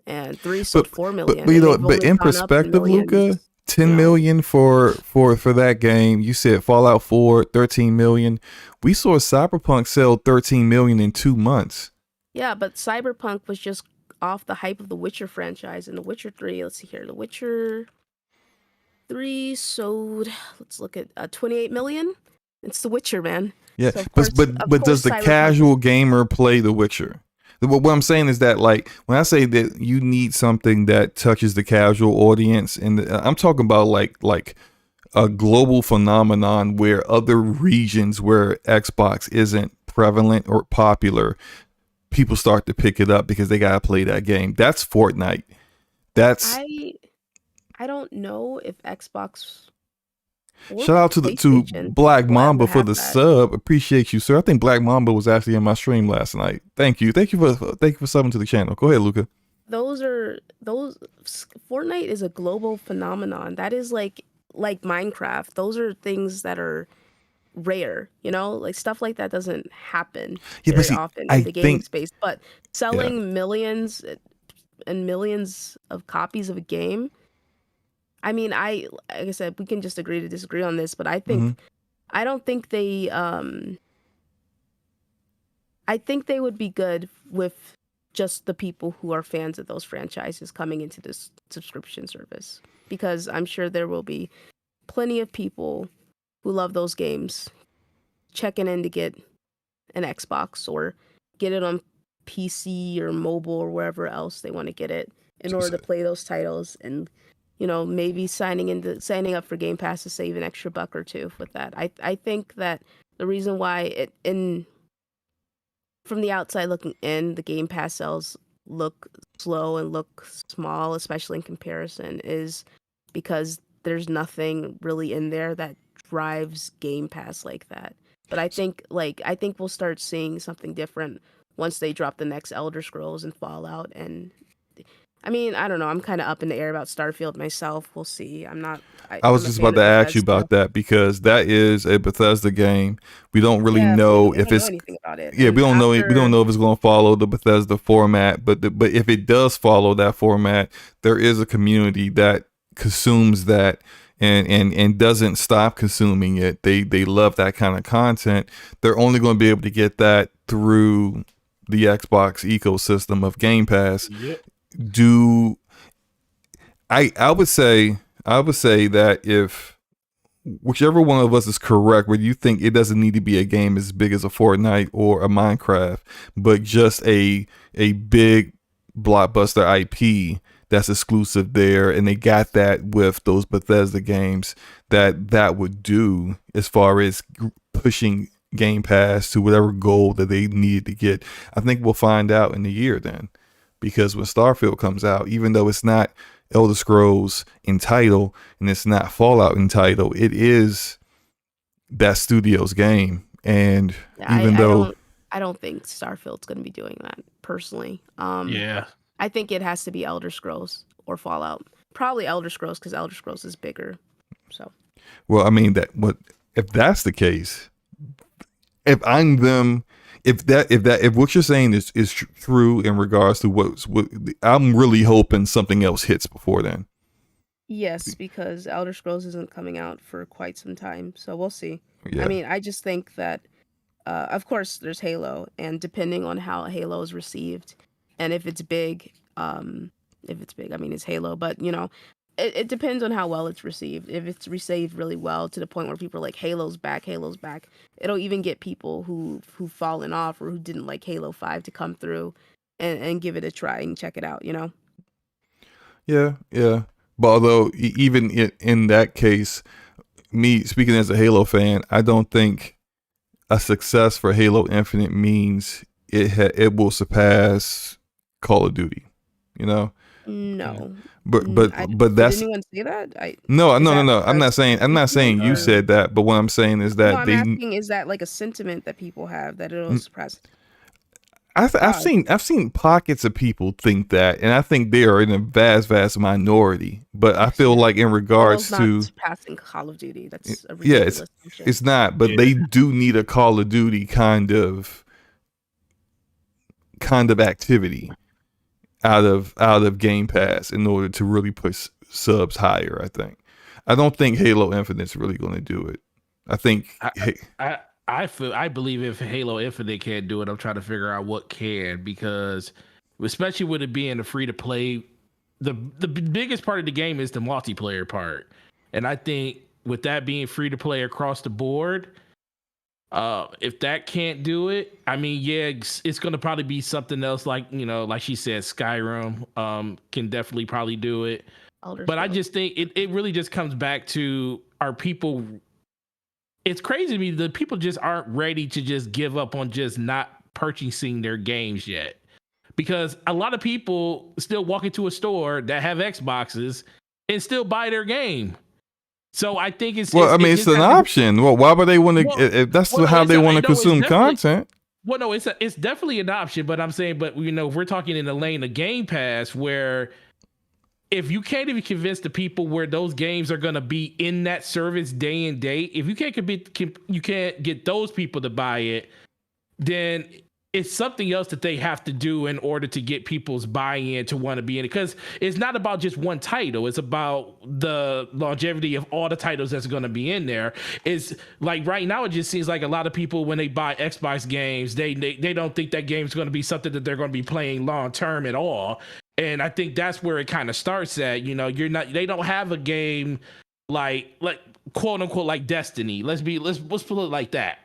and 3 sold 4 million. But in perspective, Luca, 10 million for that game. You said Fallout 4, 13 million. We saw Cyberpunk sell 13 million in 2 months. Yeah, but Cyberpunk was just off the hype of the Witcher franchise, and the Witcher 3, let's see here. The Witcher 3 sold, let's look at 28 million. It's The Witcher, man. Yeah, so but does the casual gamer play The Witcher? What I'm saying is that, like, when I say that you need something that touches the casual audience, and I'm talking about like a global phenomenon where other regions where Xbox isn't prevalent or popular, people start to pick it up because they gotta play that game. That's Fortnite. That's I don't know if Xbox. Shout out to Black Mamba for the sub. Appreciate you, sir. I think Black Mamba was actually in my stream last night. Thank you for subbing to the channel. Go ahead, Luca. Those Fortnite is a global phenomenon. That is like Minecraft. Those are things that are rare, like stuff like that doesn't happen very often in the gaming space. But selling millions, and millions of copies of a game. I mean, like I said, we can just agree to disagree on this, but I think I don't think they I think they would be good with just the people who are fans of those franchises coming into this subscription service, because I'm sure there will be plenty of people who love those games checking in to get an Xbox or get it on PC or mobile or wherever else they want to get it in order to play those titles, and maybe signing up for Game Pass to save an extra buck or two with that. I think that the reason why from the outside looking in, the Game Pass sales look slow and look small, especially in comparison, is because there's nothing really in there that drives Game Pass like that. But I think we'll start seeing something different once they drop the next Elder Scrolls and Fallout. And I mean, I don't know. I'm kind of up in the air about Starfield myself. We'll see. I was just about to ask you about that, because that is a Bethesda game. We don't really know if it's anything about it. Yeah, we don't know if it's going to follow the Bethesda format, but if it does follow that format, there is a community that consumes that and doesn't stop consuming it. They love that kind of content. They're only going to be able to get that through the Xbox ecosystem of Game Pass. Yep. I would say that if whichever one of us is correct, where you think it doesn't need to be a game as big as a Fortnite or a Minecraft, but just a big blockbuster IP that's exclusive there, and they got that with those Bethesda games, that would do as far as pushing Game Pass to whatever goal that they needed to get. I think we'll find out in a year then, because when Starfield comes out, even though it's not Elder Scrolls in title and it's not Fallout in title, it is that studio's game. And I don't think Starfield's going to be doing that personally. Yeah. I think it has to be Elder Scrolls or Fallout. Probably Elder Scrolls, because Elder Scrolls is bigger. So. Well, I mean, if that's the case, if I'm them, if what you're saying is true in regards to what I'm really hoping something else hits before then. Yes, because Elder Scrolls isn't coming out for quite some time, so we'll see. Yeah. I mean, I just think that, of course, there's Halo, and depending on how Halo is received, and if it's big, I mean, it's Halo, but it depends on how well it's received. If it's received really well to the point where people are like, Halo's back, it'll even get people who've fallen off or who didn't like Halo 5 to come through and give it a try and check it out, Yeah. But although even in that case, me speaking as a Halo fan, I don't think a success for Halo Infinite means it will surpass Call of Duty, No. But that's. Did anyone say that? No. I'm not saying you said that, but what I'm saying is that I'm asking, is that like a sentiment that people have that it'll surprise? I've seen pockets of people think that, and I think they are in a vast minority. But I feel like in regards to surpassing Call of Duty, that's a ridiculous it's not. But they do need a Call of Duty kind of activity out of Game Pass in order to really push subs higher. I don't think Halo Infinite's really going to do it. I think I believe if Halo Infinite can't do it, I'm trying to figure out what can, because especially with it being a free to play, the biggest part of the game is the multiplayer part, and I think with that being free to play across the board, if that can't do it, I mean, it's going to probably be something else, like like she said, Skyrim can definitely probably do it. But I just think it really just comes back to, are people, it's crazy to me that people just aren't ready to just give up on just not purchasing their games yet, because a lot of people still walk into a store that have Xboxes and still buy their game. So I think it's an option. Well, why would they want to? If that's how they want to consume content. Well, no, it's definitely an option. But I'm saying, we're talking in the lane of Game Pass, where if you can't even convince the people where those games are going to be in that service day and day, if you can't get those people to buy it, then it's something else that they have to do in order to get people's buy-in to want to be in it. Because it's not about just one title. It's about the longevity of all the titles that's going to be in there. It's like right now, it just seems like a lot of people, when they buy Xbox games, they don't think that game's going to be something that they're going to be playing long-term at all. And I think that's where it kind of starts at. You know, they don't have a game like quote unquote like Destiny. Let's put it like that.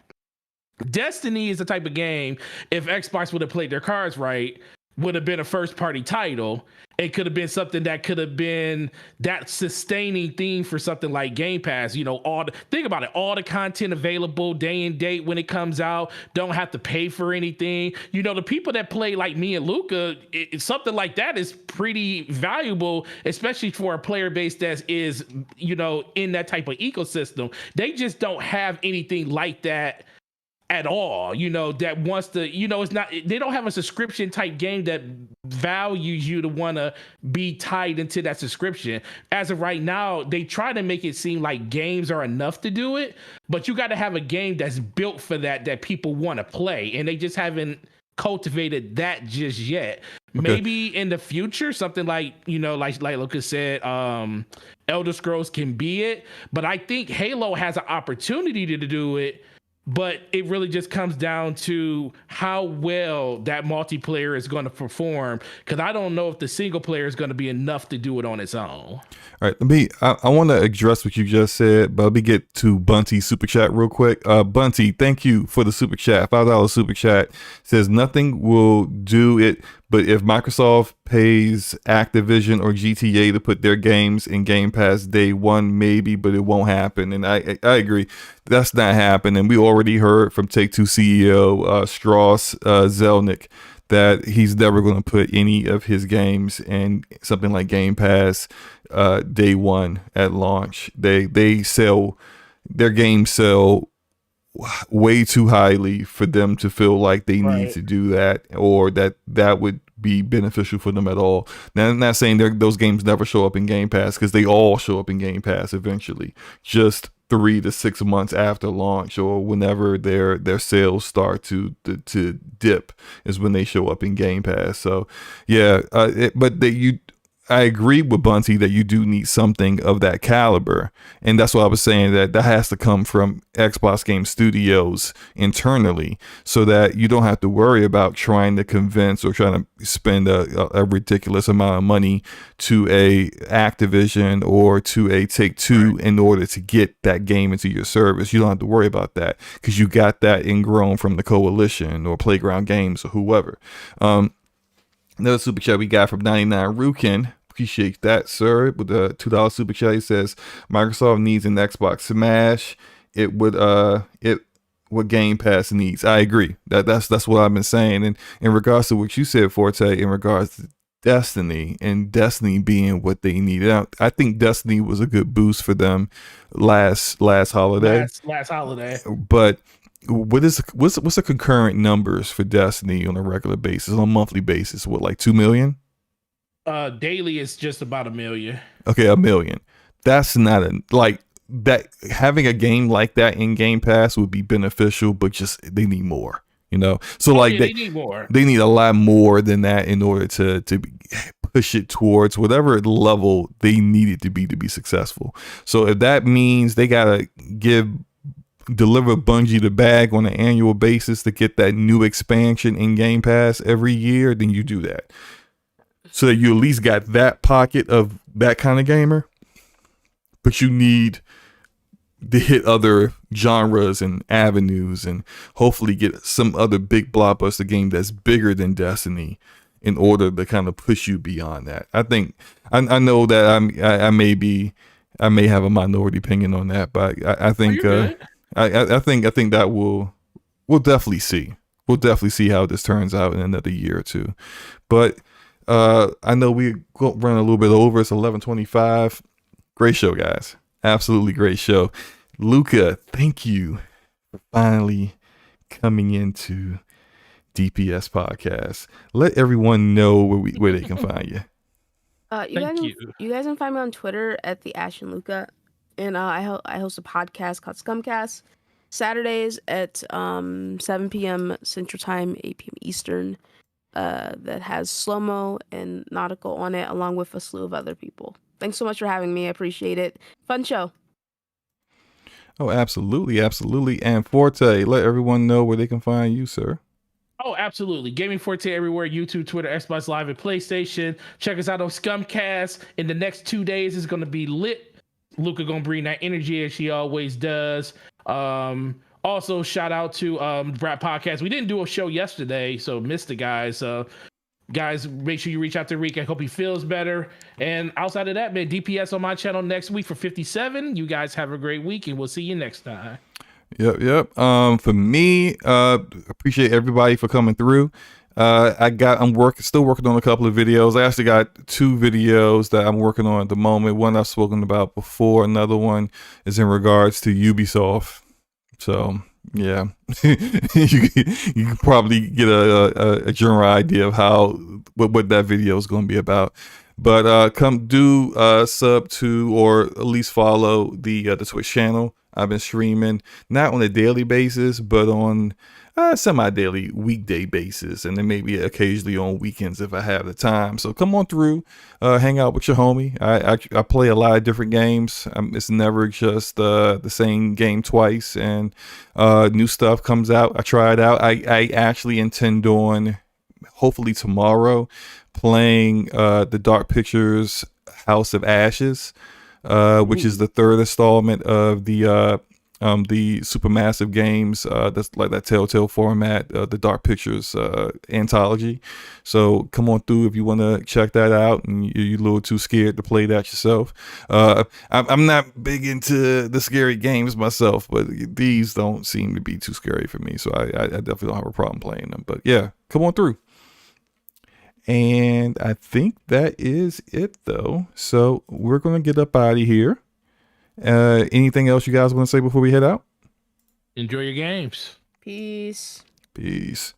Destiny is the type of game, if Xbox would have played their cards right, would have been a first party title. It could have been something that could have been that sustaining theme for something like Game Pass. You know, think about it, all the content available day and date when it comes out, don't have to pay for anything. You know, the people that play like me and Luca, something like that is pretty valuable, especially for a player base that is, you know, in that type of ecosystem. They just don't have anything like that at all, you know, that wants to, you know, they don't have a subscription type game that values you to want to be tied into that subscription. As of right now, they try to make it seem like games are enough to do it, but you got to have a game that's built for that people want to play, and they just haven't cultivated that just yet. Okay. Maybe in the future, something like, you know, like Luca said, Elder Scrolls can be it, but I think Halo has an opportunity to do it. But it really just comes down to how well that multiplayer is going to perform, because I don't know if the single player is going to be enough to do it on its own. All right, I want to address what you just said, but let me get to Bunty's super chat real quick. Bunty, thank you for the super chat. $5 super chat. Says nothing will do it, but if Microsoft pays Activision or GTA to put their games in Game Pass day one, maybe, but it won't happen. And I agree, that's not happening. We already heard from Take-Two CEO Strauss Zelnick that he's never going to put any of his games in something like Game Pass day one at launch. They sell, their games sell way too highly for them to feel like they need to do that, or that would be beneficial for them at all. Now, I'm not saying those games never show up in Game Pass, because they all show up in Game Pass eventually, just 3 to 6 months after launch, or whenever their sales start to dip is when they show up in Game Pass. So yeah, I agree with Bunty that you do need something of that caliber. And that's why I was saying that has to come from Xbox Game Studios internally, so that you don't have to worry about trying to convince or trying to spend a ridiculous amount of money to a Activision or to a Take-Two in order to get that game into your service. You don't have to worry about that, because you got that ingrown from the Coalition or Playground Games or whoever. Another super chat we got from 99 Rukin. Appreciate that, sir. With the $2 super chat, he says Microsoft needs an Xbox Smash. What Game Pass needs. I agree. That's what I've been saying. And in regards to what you said, Forte, in regards to Destiny, and Destiny being what they needed, I think Destiny was a good boost for them last holiday. Last holiday. But what's the concurrent numbers for Destiny on a regular basis, on a monthly basis? What, like 2 million? Daily is just about 1 million. Okay, 1 million. That's not that. Having a game like that in Game Pass would be beneficial, but just they need more, you know. So they need more. They need a lot more than that in order to push it towards whatever level they need it to be successful. So if that means they gotta deliver Bungie the bag on an annual basis to get that new expansion in Game Pass every year, then you do that, so that you at least got that pocket of that kind of gamer. But you need to hit other genres and avenues, and hopefully get some other big blockbuster game that's bigger than Destiny in order to kind of push you beyond that. I think I know that I may have a minority opinion on that, but I think I think that we'll definitely see. We'll definitely see how this turns out in another year or two. But I know we run a little bit over. It's 11:25. Great show, guys. Absolutely great show. Luca, thank you for finally coming into DPS Podcast. Let everyone know where they can find you. You guys can find me on Twitter at TheAshenLuca, and I host a podcast called Scumcast. Saturdays at 7 p.m. Central Time, 8 p.m. Eastern. That has Slow-Mo and Nautical on it, along with a slew of other people. Thanks so much for having me. I appreciate it. Fun show. Oh, absolutely, absolutely. And Forte, let everyone know where they can find you, sir. Oh, absolutely. Gaming Forte everywhere. YouTube, Twitter, Xbox Live, and PlayStation. Check us out on Scumcast. In the next 2 days, it's going to be lit. Luca going to bring that energy as she always does. Also, shout out to Rap Podcast. We didn't do a show yesterday, so missed the guys. Guys, make sure you reach out to Rick. I hope he feels better. And outside of that, man, DPS on my channel next week for 57. You guys have a great week, and we'll see you next time. Yep. For me, appreciate everybody for coming through. I'm still working on a couple of videos. I actually got 2 videos that I'm working on at the moment. One I've spoken about before. Another one is in regards to Ubisoft. So yeah, you can probably get a general idea of what that video is going to be about. But come do sub to, or at least follow the Twitch channel. I've been streaming not on a daily basis, but on semi-daily weekday basis, and then maybe occasionally on weekends if I have the time. So come on through, hang out with your homie. I play a lot of different games. It's never just the same game twice, and new stuff comes out. I try it out. I actually intend on, hopefully tomorrow, playing the Dark Pictures House of Ashes, which is the 3rd installment of the Supermassive games, that's like that Telltale format, the Dark Pictures anthology. So come on through if you want to check that out, and you're a little too scared to play that yourself. I'm not big into the scary games myself, but these don't seem to be too scary for me, so I definitely don't have a problem playing them. But yeah, come on through. And I think that is it, though. So we're going to get up out of here. Anything else you guys want to say before we head out? Enjoy your games. Peace. Peace.